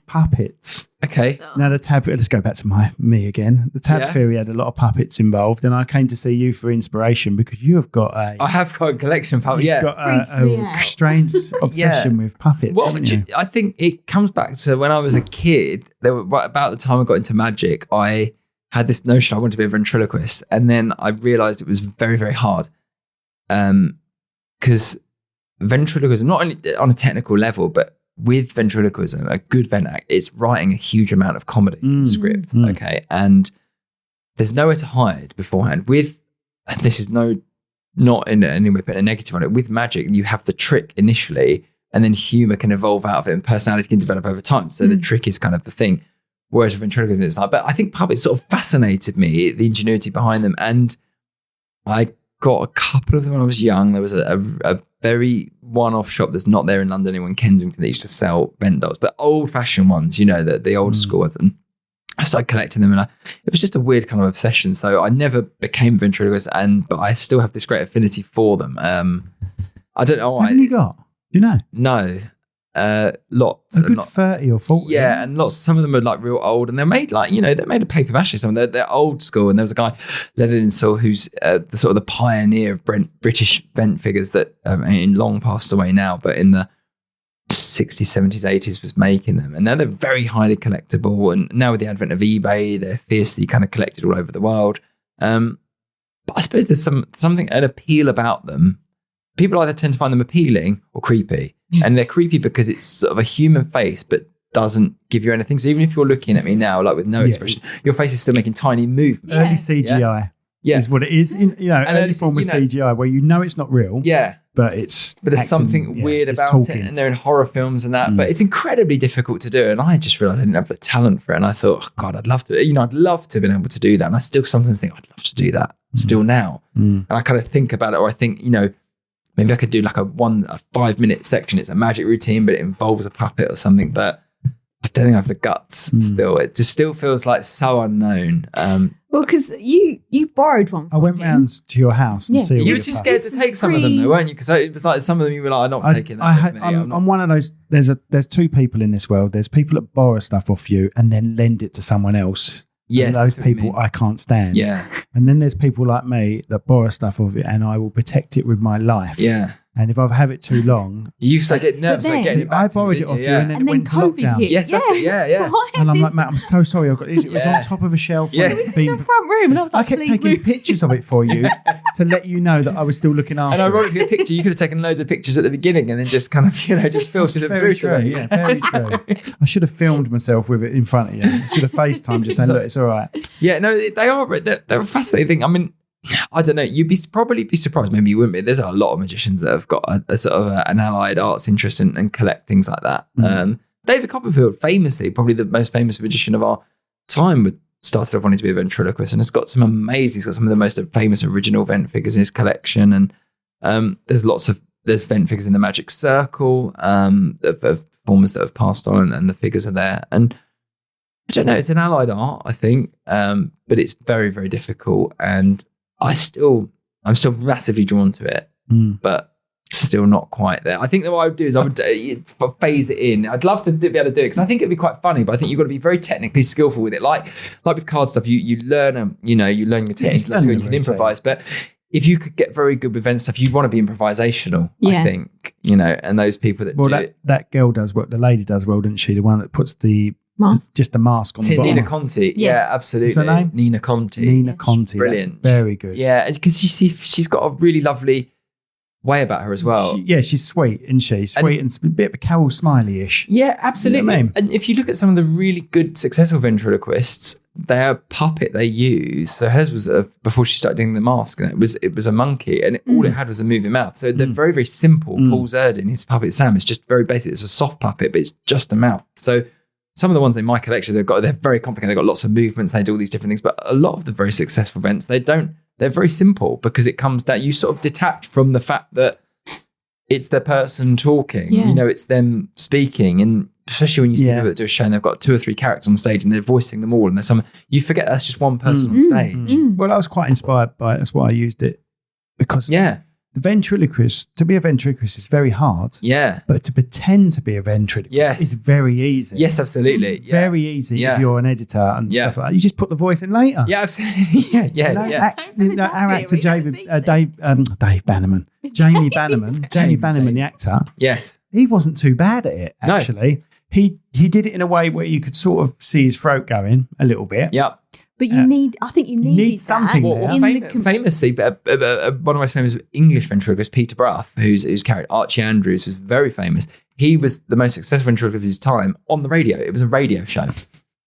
puppets. Okay. Now let's go back to me again. The tab theory had a lot of puppets involved, and I came to see you for inspiration because you have got I have got a collection of puppets. You've got a strange obsession with puppets. Well, I think it comes back to when I was a kid. Right about the time I got into magic, I had this notion I wanted to be a ventriloquist, and then I realised it was very, very hard. Because ventriloquism, not only on a technical level, but with ventriloquism, a good vent act, it's writing a huge amount of comedy in the script, okay? And there's nowhere to hide beforehand. This is not in any way putting a negative on it. With magic, you have the trick initially, and then humour can evolve out of it, and personality can develop over time. So the trick is kind of the thing. Whereas with ventriloquism, it's like, but I think puppets sort of fascinated me, the ingenuity behind them. And I got a couple of them when I was young. There was a very one-off shop that's not there in London anymore, in Kensington, that used to sell vent dolls, but old-fashioned ones, the old school ones. And I started collecting them, and it was just a weird kind of obsession. So I never became ventriloquist, but I still have this great affinity for them. I don't know. How many you got? Do you know? No. Lots. A good 30 or 40. Yeah, and lots. Some of them are like real old, and they're made they're made of paper mache. Some of them, they're old school. And there was a guy, Leonard Saw, who's the sort of the pioneer of British vent figures that long passed away now, but in the 60s, 70s, 80s was making them. And now they're very highly collectible. And now with the advent of eBay, they're fiercely kind of collected all over the world. But I suppose there's an appeal about them. People either tend to find them appealing or creepy. And they're creepy because it's sort of a human face, but doesn't give you anything. So even if you're looking at me now, like with no expression, your face is still making tiny movements. Early CGI is what it is. Early form of CGI where it's not real. Yeah. But there's something weird about it. And they're in horror films and that. But it's incredibly difficult to do. And I just realised I didn't have the talent for it. And I thought, oh God, I'd love to. I'd love to have been able to do that. And I still sometimes think I'd love to do that still now. And I kind of think about it, or I think, maybe I could do like a 5-minute section. It's a magic routine, but it involves a puppet or something. But I don't think I have the guts still. It just still feels like so unknown. Well, because you borrowed one. I went round to your house and see. You were too scared to take some of them, though, weren't you? Because it was like some of them you were like, I'm not taking that. I'm one of those. There's two people in this world. There's people that borrow stuff off you and then lend it to someone else. Yes, those people I can't stand. Yeah. And then there's people like me that borrow stuff of it, and I will protect it with my life. Yeah. And if I have it too long, you start getting nervous. I borrowed it off you, and then it went into lockdown. Yes, that's it. Yeah. And I'm like, Matt, I'm so sorry. It was on top of a shelf. Yeah. It was in the front room, and I was like, I kept taking pictures of it for you to let you know that I was still looking after. And ironically, a picture you could have taken loads of pictures at the beginning, and then just kind of just filtered it through. True. Yeah, very true. I should have filmed myself with it in front of you. I should have FaceTime just saying, look, it's all right. Yeah, no, they're a fascinating thing. I mean, I don't know. You'd probably be surprised. Maybe you wouldn't be. There's a lot of magicians that have got a sort of an allied arts interest and collect things like that. David Copperfield, famously, probably the most famous magician of our time, started off wanting to be a ventriloquist, and has got some amazing. He's got some of the most famous original vent figures in his collection. And there's vent figures in the Magic Circle of performers that have passed on, and the figures are there. And I don't know. It's an allied art, I think, but it's very, very difficult. And I'm still massively drawn to it, but still not quite there. I think that what I would do is I would phase it in. I'd love to be able to do it because I think it'd be quite funny, but I think you've got to be very technically skillful with it. Like with card stuff, you learn you learn your techniques, you can improvise. But if you could get very good with event stuff, you'd want to be improvisational. I think and those people that girl does what the lady does well, doesn't she? The one that puts just the mask on the bottom. Nina Conti. Yeah, absolutely. What's her name? Nina Conti. Nina Conti. Brilliant. That's very good. Yeah, because she's got a really lovely way about her as well. She's sweet, isn't she? Sweet and a bit of a Carol Smiley-ish. Yeah, absolutely. You know what I mean? And if you look at some of the really good, successful ventriloquists, their puppet they use, so hers was before she started doing the mask, and it was a monkey, and all it had was a moving mouth. So they're very, very simple. Paul Zerdin, his puppet Sam, is just very basic. It's a soft puppet, but it's just a mouth. So some of the ones in my collection, they're very complicated. They've got lots of movements. They do all these different things. But a lot of the very successful events, they're very simple because it comes down, you sort of detach from the fact that it's the person talking, it's them speaking. And especially when you see people do a show and they've got 2 or 3 characters on stage and they're voicing them all. And there's you forget that's just one person on stage. Well, I was quite inspired by it. That's why I used it. Because the ventriloquist, to be a ventriloquist is very hard. Yeah. But to pretend to be a ventriloquist is very easy. Yes, absolutely. Very easy if you're an editor and stuff like that. You just put the voice in later. Yeah, absolutely. Our actor, Dave Bannerman. Jamie Bannerman, the actor. Yes. He wasn't too bad at it, actually. No. He did it in a way where you could sort of see his throat going a little bit. Yep. But I think you need something. Famously, one of the most famous English ventriloquists, Peter Brough, whose character Archie Andrews was very famous. He was the most successful ventriloquist of his time on the radio. It was a radio show,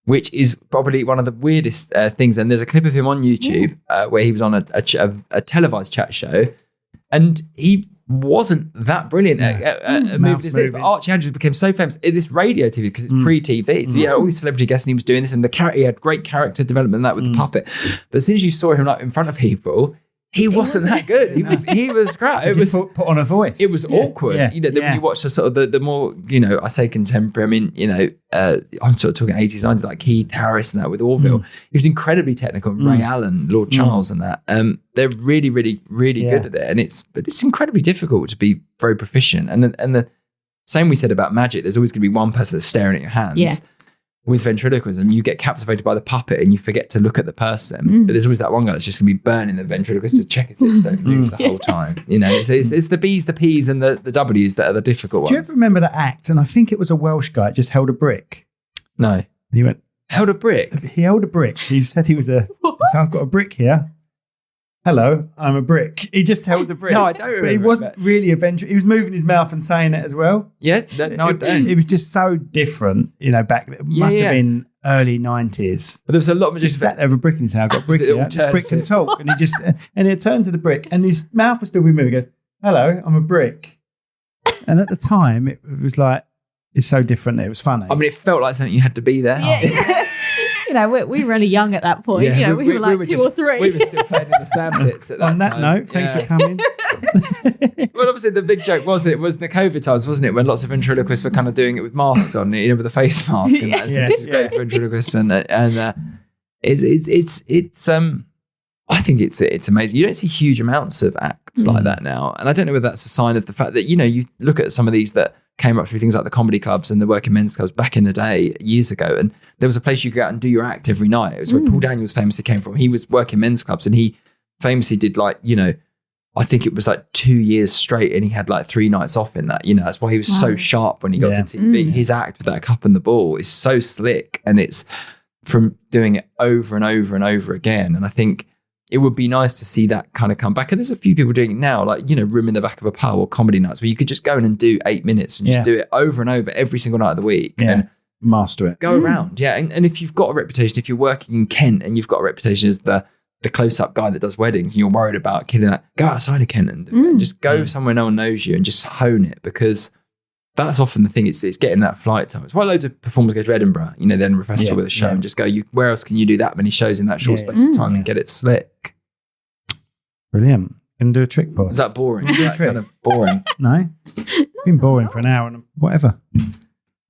which is probably one of the weirdest things. And there's a clip of him on YouTube where he was on a televised chat show, and he wasn't that brilliant at moving this, but Archie Andrews became so famous in this radio TV because it's pre-TV. So all these celebrity guests, and he was doing this, and he had great character development and that with the puppet. But as soon as you saw him in front of people, he wasn't that good. He was crap. It was put on a voice. It was awkward. Then when you watch the sort of the more, I say contemporary, I mean, I'm sort of talking 80s, 90s, like Keith Harris and that with Orville. He was incredibly technical. And Ray Allen, Lord Charles and that. They're really, really, really good at it. But it's incredibly difficult to be very proficient. And the same we said about magic, there's always going to be one person that's staring at your hands. Yeah. With ventriloquism, you get captivated by the puppet and you forget to look at the person. But there's always that one guy that's just going to be burning the ventriloquist to check his lips don't move the whole time. It's the B's, the P's, and the W's that are the difficult ones. Do you ever remember that act? And I think it was a Welsh guy just held a brick. No. And he went, held a brick? He held a brick. He said he was so I've got a brick here. Hello, I'm a brick. He just held the brick. No, I don't remember. But he wasn't really a ventriloquist. He was moving his mouth and saying it as well. Yes, I don't. It was just so different, back then. It must have been early 90s. But there was a lot of magicians. He sat there with a brick in his hand. I've got a brick here. This brick can talk. And he turned to the brick and his mouth was still moving. He goes, hello, I'm a brick. And at the time, it was like, it's so different. It was funny. I mean, it felt like something you had to be there. Yeah. We were really young at that point. We were like 2 or 3. We were still playing in the sandpits at that time. On that note, thanks for coming. Well, obviously, the big joke was the COVID times, wasn't it? When lots of ventriloquists were kind of doing it with masks on, with the face mask. And that. This is great for ventriloquists. And it's I think it's amazing. You don't see huge amounts of acts like that now. And I don't know whether that's a sign of the fact that, you look at some of these that came up through things like the comedy clubs and the working men's clubs back in the day, years ago. And there was a place you could go out and do your act every night. It was where Paul Daniels famously came from. He was working men's clubs and he famously did I think it was like 2 years straight and he had like 3 nights off in that. That's why he was so sharp when he got to TV. His act with that cup and the ball is so slick, and it's from doing it over and over and over again. And I think it would be nice to see that kind of come back. And there's a few people doing it now, like, Room in the Back of a Pub or Comedy Nights, where you could just go in and do 8 minutes and just do it over and over every single night of the week. And master it. Go around. Yeah. And if you've got a reputation, if you're working in Kent and you've got a reputation as the close-up guy that does weddings and you're worried about killing that, go outside of Kent and just go somewhere no one knows you and just hone it, because that's often the thing. It's getting that flight time. It's why loads of performers go to Edinburgh, then festival with a show and just go, where else can you do that many shows in that short space of time and get it slick? Brilliant. Can do a trick for us. Is that boring? Is that kind of boring? No. It's been boring for an hour and whatever.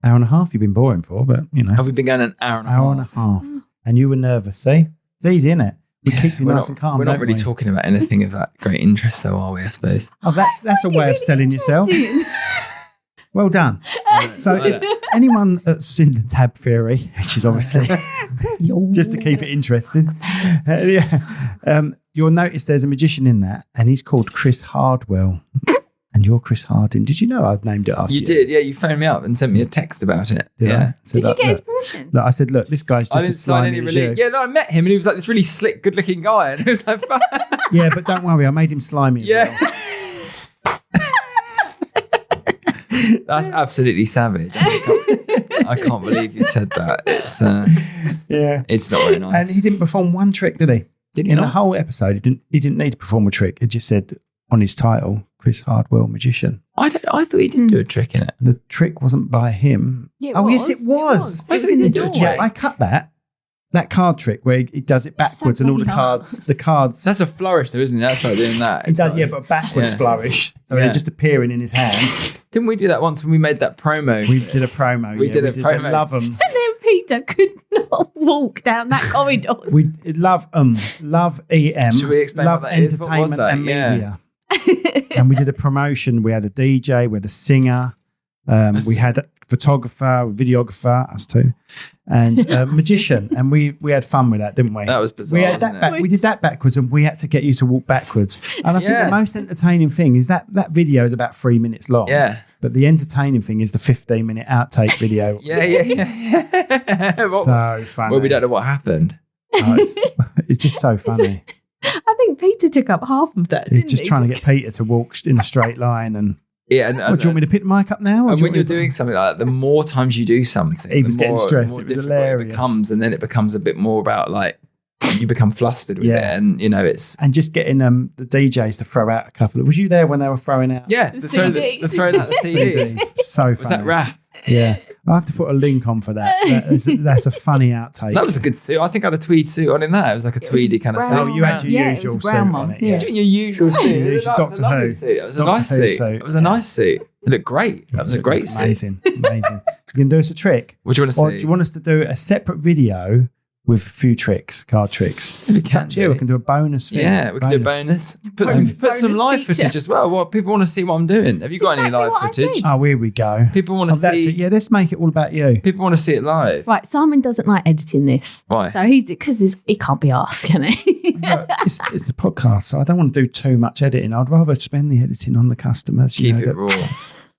Hour and a half you've been boring for, but Have we been going an hour and a half? Hour and a half. And you were nervous, see? It's easy, isn't it? We keep you nice and calm. We're not really talking about anything of that great interest, though, are we, I suppose? Oh, that's a way of selling yourself. Well done. So anyone that's in the tab theory, which is obviously just to keep it interesting, you'll notice there's a magician in that, and he's called Chris Hardwell. And you're Chris Harding. Did you know I've named it after you? You did, yeah. You phoned me up and sent me a text about it. Did I? Did you get his permission? Look, I said, look, this guy's just I didn't sign any release. Yeah, no, I met him and he was like this really slick, good-looking guy. And it was like, yeah, but don't worry, I made him slimy as well. That's absolutely savage. I can't believe you said that. It's it's not very nice. And he didn't perform one trick, did he? Did he in not? The whole episode, he didn't need to perform a trick. It just said on his title, Chris Hardwell magician. I thought he didn't do a trick in it. The trick wasn't by him. Yeah, yes, it was. It was in the door. Yeah, I cut that card trick where he does it backwards and all the cards. That's a flourish, though, isn't it? That's like doing that. He does, but backwards flourish. So they're just appearing in his hand. Didn't we do that once when we made that promo? We did a promo. We did a promo. Love 'em. And then Peter could not walk down that corridor. We love love EM. Should we explain love what that is? entertainment What was that? and media. And we did a promotion. We had a DJ, we had a singer, we had a photographer, a videographer, us two, and a magician, and we had fun with that, didn't we? That was bizarre. We did that backwards, and we had to get you to walk backwards. And I think the most entertaining thing is that video is about 3 minutes long. Yeah. But the entertaining thing is the 15-minute outtake video. Yeah. So funny. Well, we don't know what happened. Oh, it's just so funny. I think Peter took up half of that. He's just trying to get Peter to walk in a straight line. And do you want me to pick the mic up now? And when you're doing something like that, the more times you do something, he was getting stressed. The more it was difficult hilarious. it becomes, and then it becomes a bit more about like you become flustered with it, and it's and just getting the DJs to throw out a couple of. Was you there when they were throwing out? Yeah, they're throwing out the CDs. So funny. Was that rap? Yeah, I have to put a link on for that. That's a funny outtake. That was a good suit. I think I had a tweed suit on in that. It was like a tweedy kind of suit. Oh, you had your usual suit on it. Yeah, your usual suit. It was Doctor a lovely Who suit. It was a nice suit. It was a nice suit. It looked great. That was a great suit. Amazing. You can do us a trick. What do you want to Or see? do you want us to do a separate video with a few tricks, card tricks? We We can do a bonus thing. Yeah, we can do a bonus. Put some live footage as well. What people want to see what I'm doing. Have you got any live footage? Oh, here we go. People want to see. Yeah, let's make it all about you. People want to see it live. Right, Simon doesn't like editing this. Why? So because he can't be asked, can he? It's the podcast, so I don't want to do too much editing. I'd rather spend the editing on the customers. Keep it raw.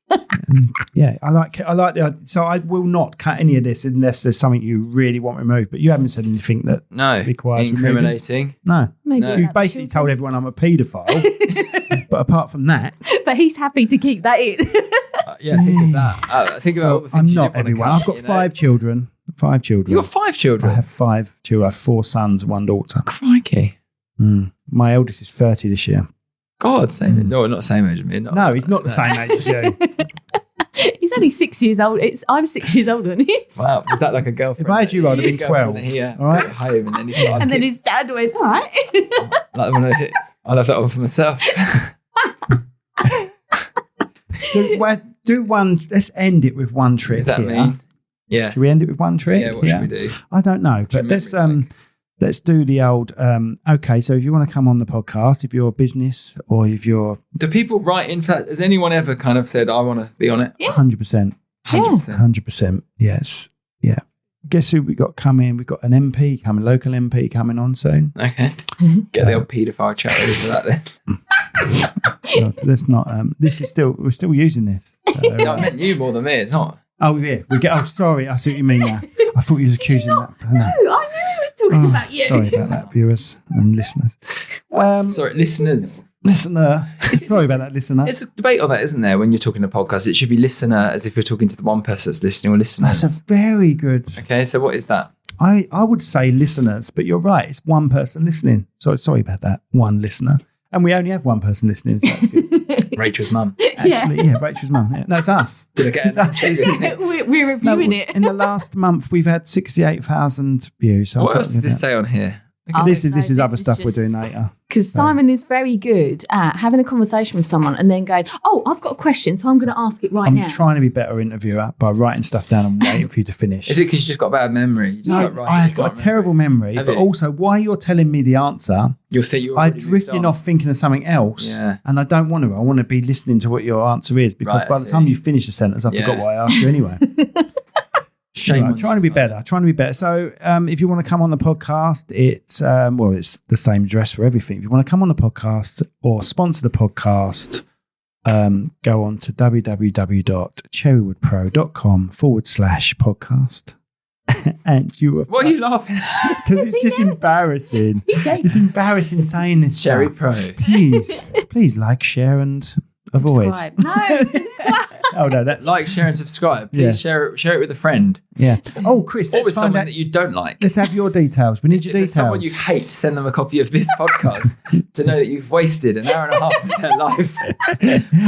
I like the. So I will not cut any of this unless there's something you really want removed. But you haven't said anything that requires incriminating. No, Maybe you've basically told everyone I'm a paedophile. But apart from that, but he's happy to keep that in. Think of that. Think about all the things I'm you not didn't want to everyone. cut, I've got 5 children. 5 children. You got 5 children. I have 5 children. I have 4 sons, 1 daughter. Crikey. My eldest is 30 this year. God, same age. No, not same age as me. No, he's not the same age as you. He's only 6 years old. I'm 6 years older than he is. Wow, is that like a girlfriend? If I had you, I'd have been 12. All right. Home, and then he's like, and then his dad went, all right. I'll have that one for myself. Do one. Let's end it with one trick. Does that mean? Yeah. Should we end it with one trick? Yeah. What should we do? I don't know, but let's do the old. Okay, so if you want to come on the podcast, if you're a business or if you're, do people write in? Fact, has anyone ever kind of said, "I want to be on it"? 100%, 100%. Yes, yeah. Guess who we got coming? We've got an MP coming, local MP coming on soon. Okay, get the old paedophile chat ready for that then. So let's not. We're still using this. So, I meant you more than me. It's not. Oh yeah, we get. Oh, sorry. I see what you mean now. I thought you was accusing that. No, I knew he was talking about you. Sorry about that, viewers and listeners. Sorry, listeners. Listener. Sorry about that, listener. There's a debate on that, isn't there? When you're talking to podcasts, it should be listener as if you're talking to the one person that's listening or listeners. That's a very good. Okay, so what is that? I would say listeners, but you're right. It's one person listening. So sorry about that. One listener. And we only have one person listening, so that's good. Rachel's mum. Actually, Rachel's mum. Yeah. No, it's us. Did I get it? We're reviewing it. In the last month, we've had 68,000 views. So what else does this say on here? This is other stuff we're doing later. Because Simon is very good at having a conversation with someone and then going, "Oh, I've got a question, so I'm going to ask it now." I'm trying to be a better interviewer by writing stuff down and waiting for you to finish. Is it because you just got a bad memory? I've got a terrible memory, but also while you're telling me the answer, I'm drifting off thinking of something else, and I don't want to. I want to be listening to what your answer is, because by the time you finish the sentence, I forgot what I asked you anyway. I'm trying to be better. So if you want to come on the podcast, it's the same address for everything. If you want to come on the podcast or sponsor the podcast, go on to www.cherrywoodpro.com/podcast. And you were. What are you laughing at? Because it's just embarrassing. It's embarrassing saying this. Cherry Pro. Please like, share, and avoid. Subscribe. No, subscribe. Oh no, that's Like, share, and subscribe. Please share it with a friend. Yeah. Oh, Chris, Or let's with find someone out. that you don't like. Let's have your details. We need your If there's details. someone you hate, send them a copy of this podcast to know that you've wasted an hour and a half of their life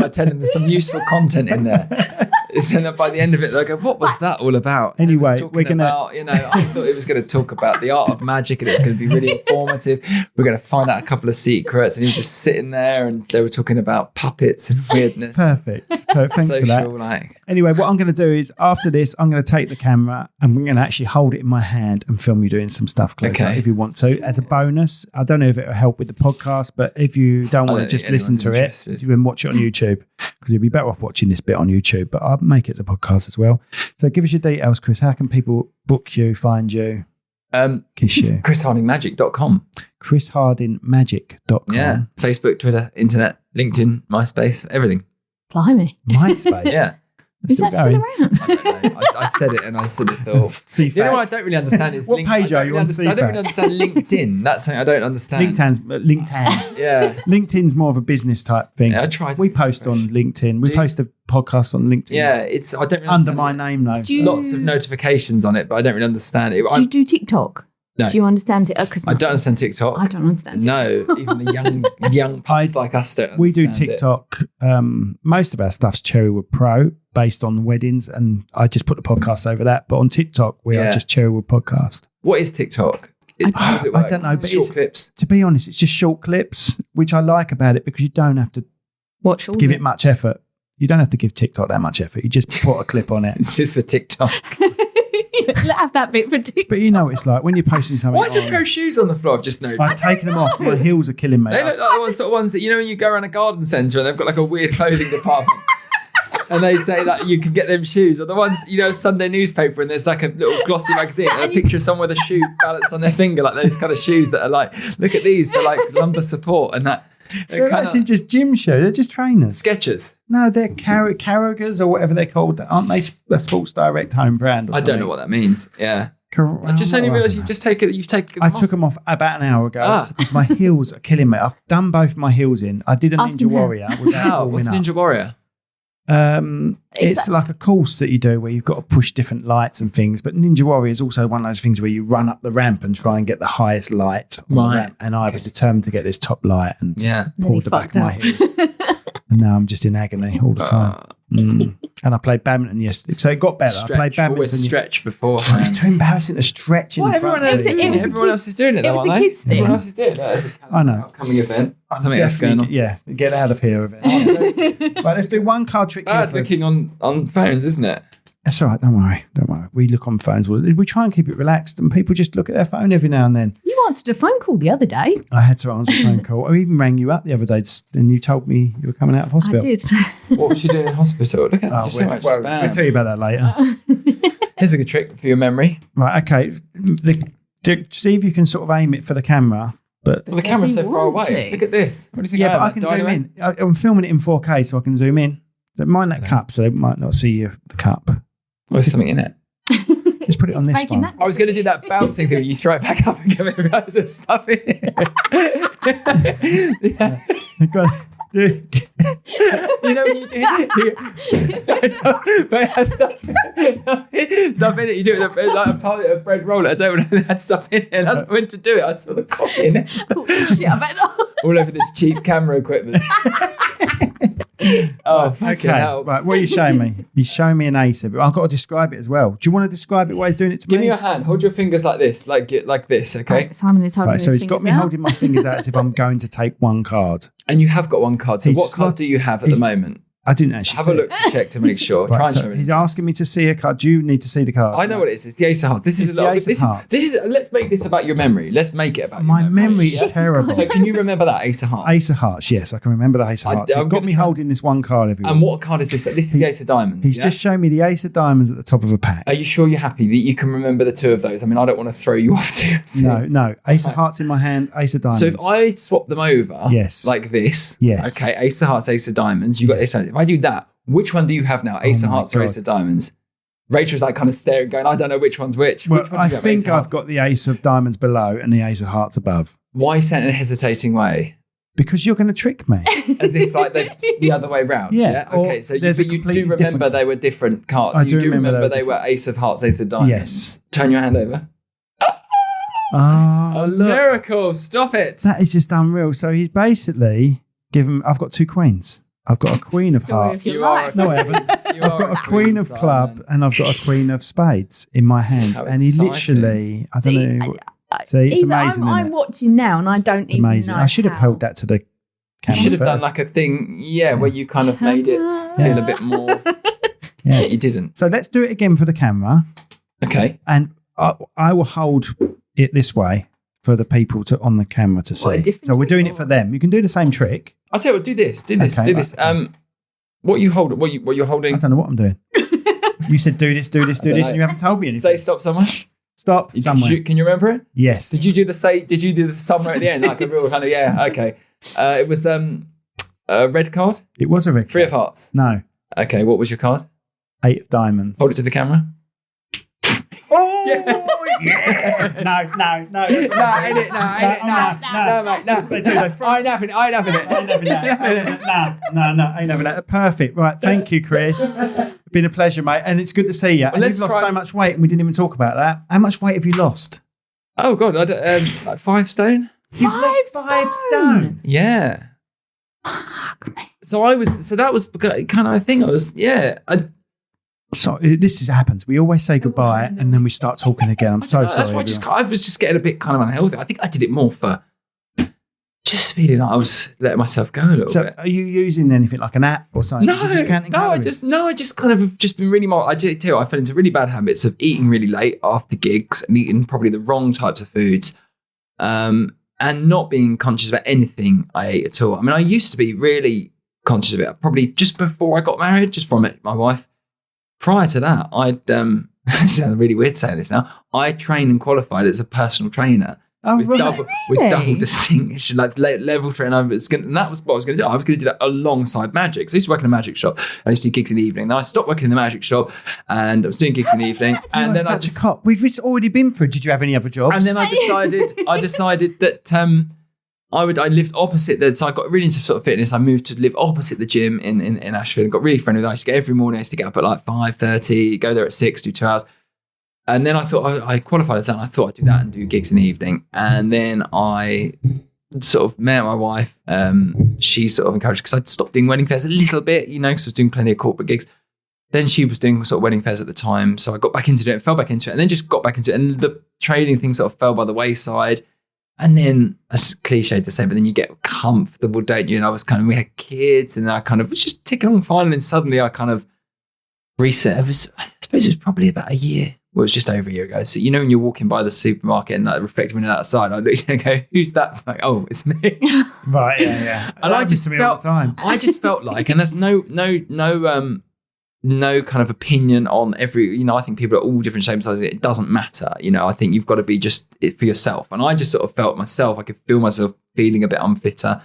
by telling them some useful content in there. And then by the end of it, they'll go, what was that all about? Anyway, it was talking about, I thought it was going to talk about the art of magic and it was going to be really informative. We're going to find out a couple of secrets. And he was just sitting there and they were talking about puppets and weirdness. Perfect. Thanks for that. Anyway, what I'm going to do is after this, I'm going to take the camera and we're going to actually hold it in my hand and film you doing some stuff closer if you want to. As a bonus, I don't know if it will help with the podcast, but if you don't want to just listen to it, you can watch it on YouTube because you'll be better off watching this bit on YouTube, but I'll make it as a podcast as well. So give us your details, Chris. How can people book you, find you, kiss you? ChrisHardingMagic.com. ChrisHardingMagic.com. Yeah. Facebook, Twitter, internet, LinkedIn, MySpace, everything. Blimey. MySpace? Yeah. Is that still around? I don't know. I said it and I sort of thought. You know what I don't really understand is what page are you on? I don't really understand LinkedIn. That's something I don't understand. LinkedIn. Yeah. LinkedIn's more of a business type thing. Yeah, I tried. We post on LinkedIn. We post a podcast on LinkedIn. Yeah, I don't really under my name though. Lots of notifications on it, but I don't really understand it. Do you do TikTok? No. Do you understand it? I don't understand TikTok. I don't understand TikTok. No, even the young pups like us don't understand. We do TikTok. Most of our stuff's Cherrywood Pro, based on weddings, and I just put the podcast over that. But on TikTok, we are just Cherrywood Podcast. What is TikTok? How does it work? I don't know, but short clips. To be honest, it's just short clips, which I like about it because you don't have to give it much effort. You don't have to give TikTok that much effort. You just put a clip on it. Is this for TikTok? Have that bit for TikTok. But you know what it's like when you're posting something. Why is a pair of shoes on the floor? I've just noticed. I've taken them off. My heels are killing me. They look like the sort of ones that, when you go around a garden centre and they've got like a weird clothing department. And they say that you can get them shoes, or the ones, Sunday newspaper, and there's like a little glossy magazine and a picture of someone with a shoe balanced on their finger, like those kind of shoes that are like, look at these for like lumbar support and that. They're actually just gym shoes. They're just trainers. Skechers. No, they're Carragers or whatever they're called. Aren't they a Sports Direct home brand? Or I don't know what that means. Yeah. I just only realised you've taken them off. I took them off about an hour ago because my heels are killing me. I've done both my heels in. I did a Ninja Warrior. What's a Ninja Warrior? It's like a course that you do where you've got to push different lights and things. But Ninja Warrior is also one of those things where you run up the ramp and try and get the highest light on the ramp. And I was determined to get this top light and pulled the back of my heels. And now I'm just in agony all the time. And I played badminton yesterday, so it got better. Stretch. I played badminton. Always stretch before. It's too embarrassing to stretch in front of you. Everyone else is doing it, though, aren't they? Everyone else is doing it. As I know. Upcoming event. Something else going on. Yeah, get out of here event. Right, let's do one card trick. Bad looking on phones, isn't it? That's all right. Don't worry. We look on phones. We try and keep it relaxed, and people just look at their phone every now and then. You answered a phone call the other day. I had to answer a phone call. I even rang you up the other day, and you told me you were coming out of hospital. I did. What was she doing in hospital? Look at that. So much spam. We'll tell you about that later. Here's a good trick for your memory. Right. Okay. See if you can sort of aim it for the camera. But the camera's so far away. Look at this. What do you think? Yeah, but I can zoom in. I'm filming it in 4K, so I can zoom in. Mind that cup, so they might not see the cup. There's something in it. Just put it on this one. I was going to do that bouncing thing where you throw it back up and give it loads of stuff in it. You know when you do but it had stuff in it. You do it with like a bread roller. I don't know, it had stuff in it, and that's when to do it. I saw the coffee in it. Oh, shit, I bet not. All over this cheap camera equipment. Oh, okay. Right, what are you showing me? You're showing me an ace of it. I've got to describe it as well. Do you want to describe it while he's doing it to me? Give me your hand. Hold your fingers like this, like this, okay? Right, Simon is holding his so fingers he's got me out. holding my fingers out as if I'm going to take one card. And you have got one card. So what card do you have at the moment? I didn't actually have a look to check to make sure. Try and show me. He's asking me to see a card. Do you need to see the card? I know what it is. It's the Ace of Hearts. This is let's make this about your memory. Let's make it about my your memory. Is terrible. So can you remember that Ace of Hearts? Ace of Hearts, yes, I can remember the Ace of Hearts. He's got me holding this one card everywhere. And what card is this? This is the Ace of Diamonds. He's just shown me the Ace of Diamonds at the top of a pack. Are you sure you're happy that you can remember the two of those? I mean, I don't want to throw you off too. No. Ace of Hearts in my hand, Ace of Diamonds. So if I swap them over, like this, okay, Ace of Hearts, Ace of Diamonds, you got Ace of Diamonds. If I do that, which one do you have now? Ace of Hearts or Ace of Diamonds? Rachel's like kind of staring, going, I don't know which one's which. Well, which one I think I've got the Ace of Diamonds below and the Ace of Hearts above. Why are you saying it in a hesitating way? Because you're going to trick me. As if like they're the other way round. Yeah. Okay, so you do remember they were different cards. I do remember they were Ace of Hearts, Ace of Diamonds. Yes. Turn your hand over. Oh, look. Miracle. Stop it. That is just unreal. So he's basically given... I've got 2 queens. I've got a queen of hearts. No, I haven't. I've got a queen of club and I've got a queen of spades in my hand. And he literally... I don't know... See, it's amazing. I'm watching now and I don't even know. I should have held that to the camera. You should have done like a thing, where you kind of made it feel a bit more. Yeah, you didn't. So let's do it again for the camera. Okay. And I will hold it this way for the people on the camera to see. So we're doing it for them. You can do the same trick. I'll tell you what, do this. Okay. What you hold? What you're holding? I don't know what I'm doing. You said do this, and you haven't told me anything. Say stop somewhere. Stop somewhere. Can you remember it? Yes. Did you do the somewhere at the end? Like a real kind of, okay. It was a red card? It was a red card. 3 of hearts? No. Okay, what was your card? 8 of diamonds. Hold it to the camera. Oh, yes. Yeah. No. No, ain't it? No, mate, no. I ain't having it. No, ain't having that. Perfect. Right, thank you, Chris. It's been a pleasure, mate, and it's good to see you. And you've lost so much weight, and we didn't even talk about that. How much weight have you lost? Oh, God, like 5 stone. You've lost 5 stone? Yeah. Fuck me. So that was kind of a thing. So this happens. We always say goodbye and then we start talking again. I'm so sorry. That's why I was just getting a bit kind of unhealthy. I think I did it more for just feeling like I was letting myself go a little bit. Are you using anything like an app or something? I just kind of have just been really more. I tell you, I fell into really bad habits of eating really late after gigs and eating probably the wrong types of foods, and not being conscious about anything I ate at all. I mean, I used to be really conscious of it. Probably just before I got married, just before I met my wife. Prior to that, It sounds really weird saying this now. I trained and qualified as a personal trainer with double distinction, like level 3 and over. And that was what I was going to do. I was going to do that alongside magic. So I used to work in a magic shop. I used to do gigs in the evening. Then I stopped working in the magic shop and I was doing gigs in the evening. And then a cop. We've already been through. Did you have any other jobs? And then I decided that I lived opposite so I got really into sort of fitness. I moved to live opposite the gym in Ashford and got really friendly with it. I used to get every morning. I used to get up at like 5:30, go there at 6, do 2 hours. And then I thought I qualified as that and I thought I'd do that and do gigs in the evening. And then I sort of met my wife. She sort of encouraged, because I'd stopped doing wedding fairs a little bit, because I was doing plenty of corporate gigs. Then she was doing sort of wedding fairs at the time. So I got back into it, fell back into it, and then just got back into it. And the trading thing sort of fell by the wayside. And then, it's cliche to say, but then you get comfortable, don't you? And we had kids and I kind of was just ticking on fine. And then suddenly I kind of reset. I suppose it was probably about a year. Well, it was just over a year ago. So, when you're walking by the supermarket and like reflective window outside, I look and go, who's that? Like, oh, it's me. Right, yeah. And I just felt, all the time. I just felt like, and there's no kind of opinion on every, I think people are all different shapes. It doesn't matter. I think you've got to be just it for yourself. And I just sort of felt myself, I could feel myself feeling a bit unfitter.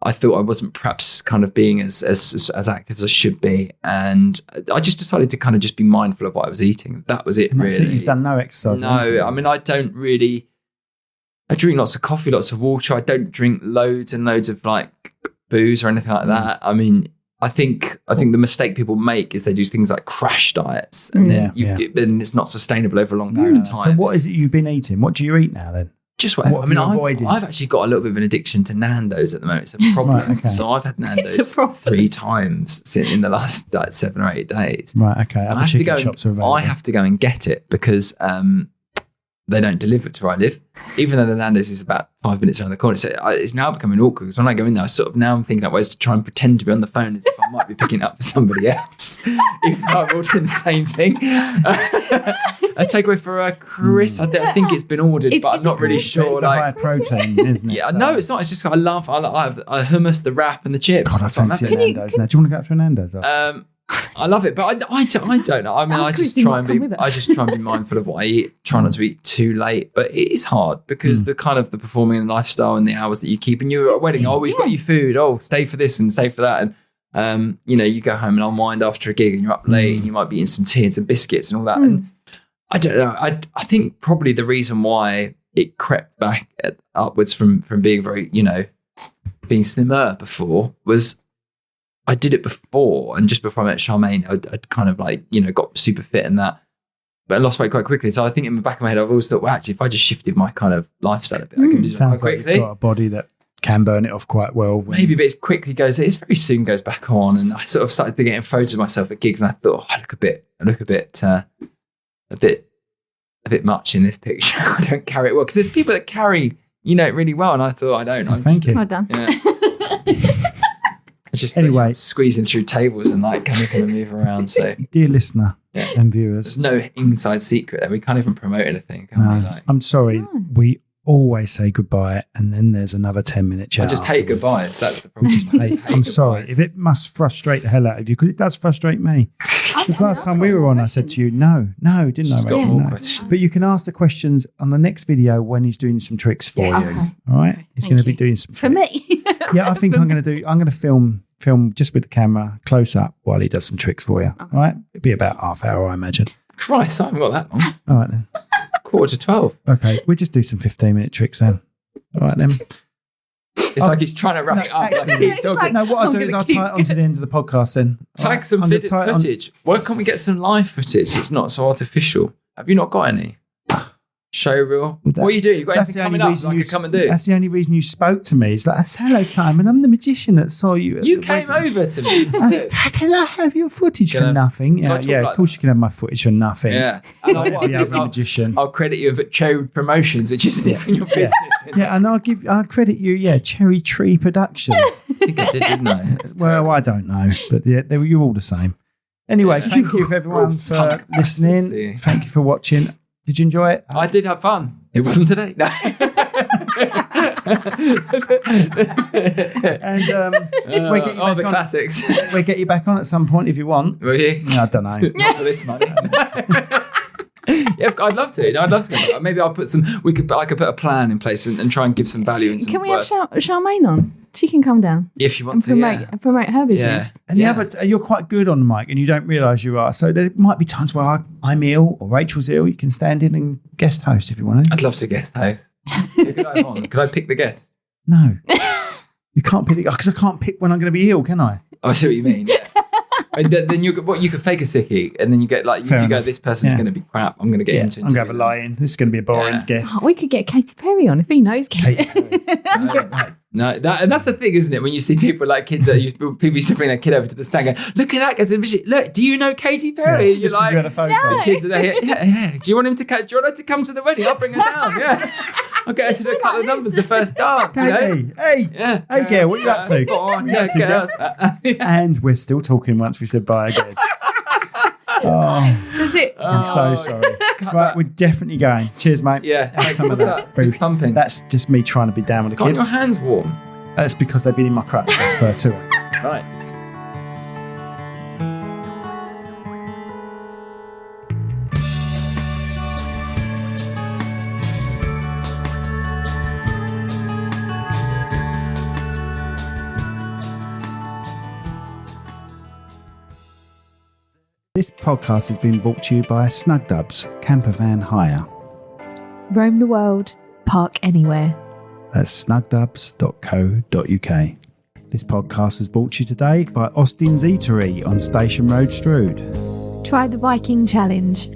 I thought I wasn't perhaps kind of being as active as I should be. And I just decided to kind of just be mindful of what I was eating. That was it, really. You've done no exercise? No, I mean, I drink lots of coffee, lots of water. I don't drink loads and loads of like booze or anything like that. I mean, I think the mistake people make is they do things like crash diets, and then it's not sustainable over a long period of time. So what is it you've been eating? What do you eat now then? Just whatever. I've actually got a little bit of an addiction to Nando's at the moment. It's a problem. Right, okay. So I've had Nando's 3 times in the last 7 or 8 days. Right, okay. I have to go and get it because they don't deliver to where I live, even though the Nando's is about 5 minutes around the corner. So it's now becoming awkward because when I go in there, now I'm thinking of ways to try and pretend to be on the phone as if I might be picking it up for somebody else, even though I'm ordering the same thing. A takeaway for Chris. I think it's been ordered, but I'm not really sure. It's the high protein, isn't it? Yeah, no, it's not. It's just I have hummus, the wrap, and the chips. God, I fancy a Nando's now. Do you want to go up to a Nando's? I love it, but I don't know. I mean, I just try and be mindful of what I eat. Try not to eat too late, but it is hard because the kind of the performing and lifestyle and the hours that you keep. And you're at a wedding. Oh, we've got you food. Oh, stay for this and stay for that. And you go home and unwind after a gig, and you're up late, and you might be eating some tea and some biscuits and all that. And I don't know. I think probably the reason why it crept back upwards from being very being slimmer before was I did it before, and just before I met Charmaine, I'd kind of like, got super fit and that, but I lost weight quite quickly. So I think in the back of my head, I've always thought, well, actually, if I just shifted my kind of lifestyle a bit, I can do that quite quickly. You've got a body that can burn it off quite well. Maybe, but it very soon goes back on. And I sort of started getting photos of myself at gigs, and I thought, I look a bit much in this picture. I don't carry it well, because there's people that carry, it really well, and I thought I don't. Thank you. Well done. Yeah. It's just anyway, squeezing through tables and like kind of move around. So, dear listener and viewers, there's no inside secret there. We can't even promote anything. I'm sorry. We always say goodbye, and then there's another 10-minute chat. I just hate goodbyes. That's the problem. I'm sorry if it must frustrate the hell out of you, because it does frustrate me. Because last time we were on, I said to you, no, didn't I? Got more questions. But you can ask the questions on the next video when he's doing some tricks for you. All right, he's going to be doing some for me. Yeah, I think I'm going to film just with the camera close up while he does some tricks for you. Okay. All right, it'll be about half hour, I imagine. Christ, I haven't got that long. All right then. 11:45. Okay, we'll just do some 15-minute tricks then. All right then. It's like he's trying to wrap it up. What I'll do is I'll tie it onto the end of the podcast then. Tag some footage. Why can't we get some live footage that's not so artificial? Have you not got any? Show reel. What are you doing? You got anything coming up I could come and do? That's the only reason you spoke to me. It's like, hello, Simon. I'm the magician that saw you. You came over to me. Can I have your footage for nothing? Of course you can have my footage for nothing. Yeah. And what I'll do is I'll credit you with Cherrywood Promotions, which isn't even your business. Yeah, and I'll credit you, Cherry Tree Productions. I think I did, didn't I? Well, I don't know, but you're all the same. Anyway, thank you everyone for listening. Thank you for watching. Did you enjoy it? I did have fun. It wasn't today. No. And we'll get you back the on. Classics. We'll get you back on at some point if you want. Will you? No, I don't know. Not for this money. Yeah, I'd love to. I'd love to. Maybe I'll put some. I could put a plan in place and try and give some value. And some can we have Charmaine on? She can come down if you want to. Promote her business. Yeah. And the other, you're quite good on the mic, and you don't realise you are. So there might be times where I'm ill or Rachel's ill. You can stand in and guest host if you want to. I'd love to guest host. Who could I have on? Could I pick the guest? No, you can't pick because I can't pick when I'm going to be ill, can I? Oh, I see what you mean. Yeah. And then you could fake a sickie, and then you get like, if you go, this person's going to be crap, I'm going to get him to. I'm going to have a lie-in. This is going to be a boring guest. We could get Katy Perry on if he knows Katy Perry. No, and that's the thing, isn't it? When you see people like kids people used to bring their kid over to the stand, going, "Look at that guy's ambition. Look, do you know Katy Perry?" Yeah, you're like, no. Kids are there. Yeah. Do you want her to come to the wedding? I'll bring her down. Yeah, I'll get her to do a couple of numbers the first dance. Hey, girl, what are you up to? Go on, girls. And we're still talking once we said bye again. That's it. I'm so sorry. Right, we're definitely going. Cheers, mate. Yeah, what's that? Who's pumping? That's just me trying to be down with the kids. Got your hands warm? That's because they've been in my crutch for 2 hours. Right. This podcast has been brought to you by Snugdubs Camper Van Hire. Roam the world, park anywhere. That's snugdubs.co.uk. This podcast was brought to you today by Austin's Eatery on Station Road, Strood. Try the Viking Challenge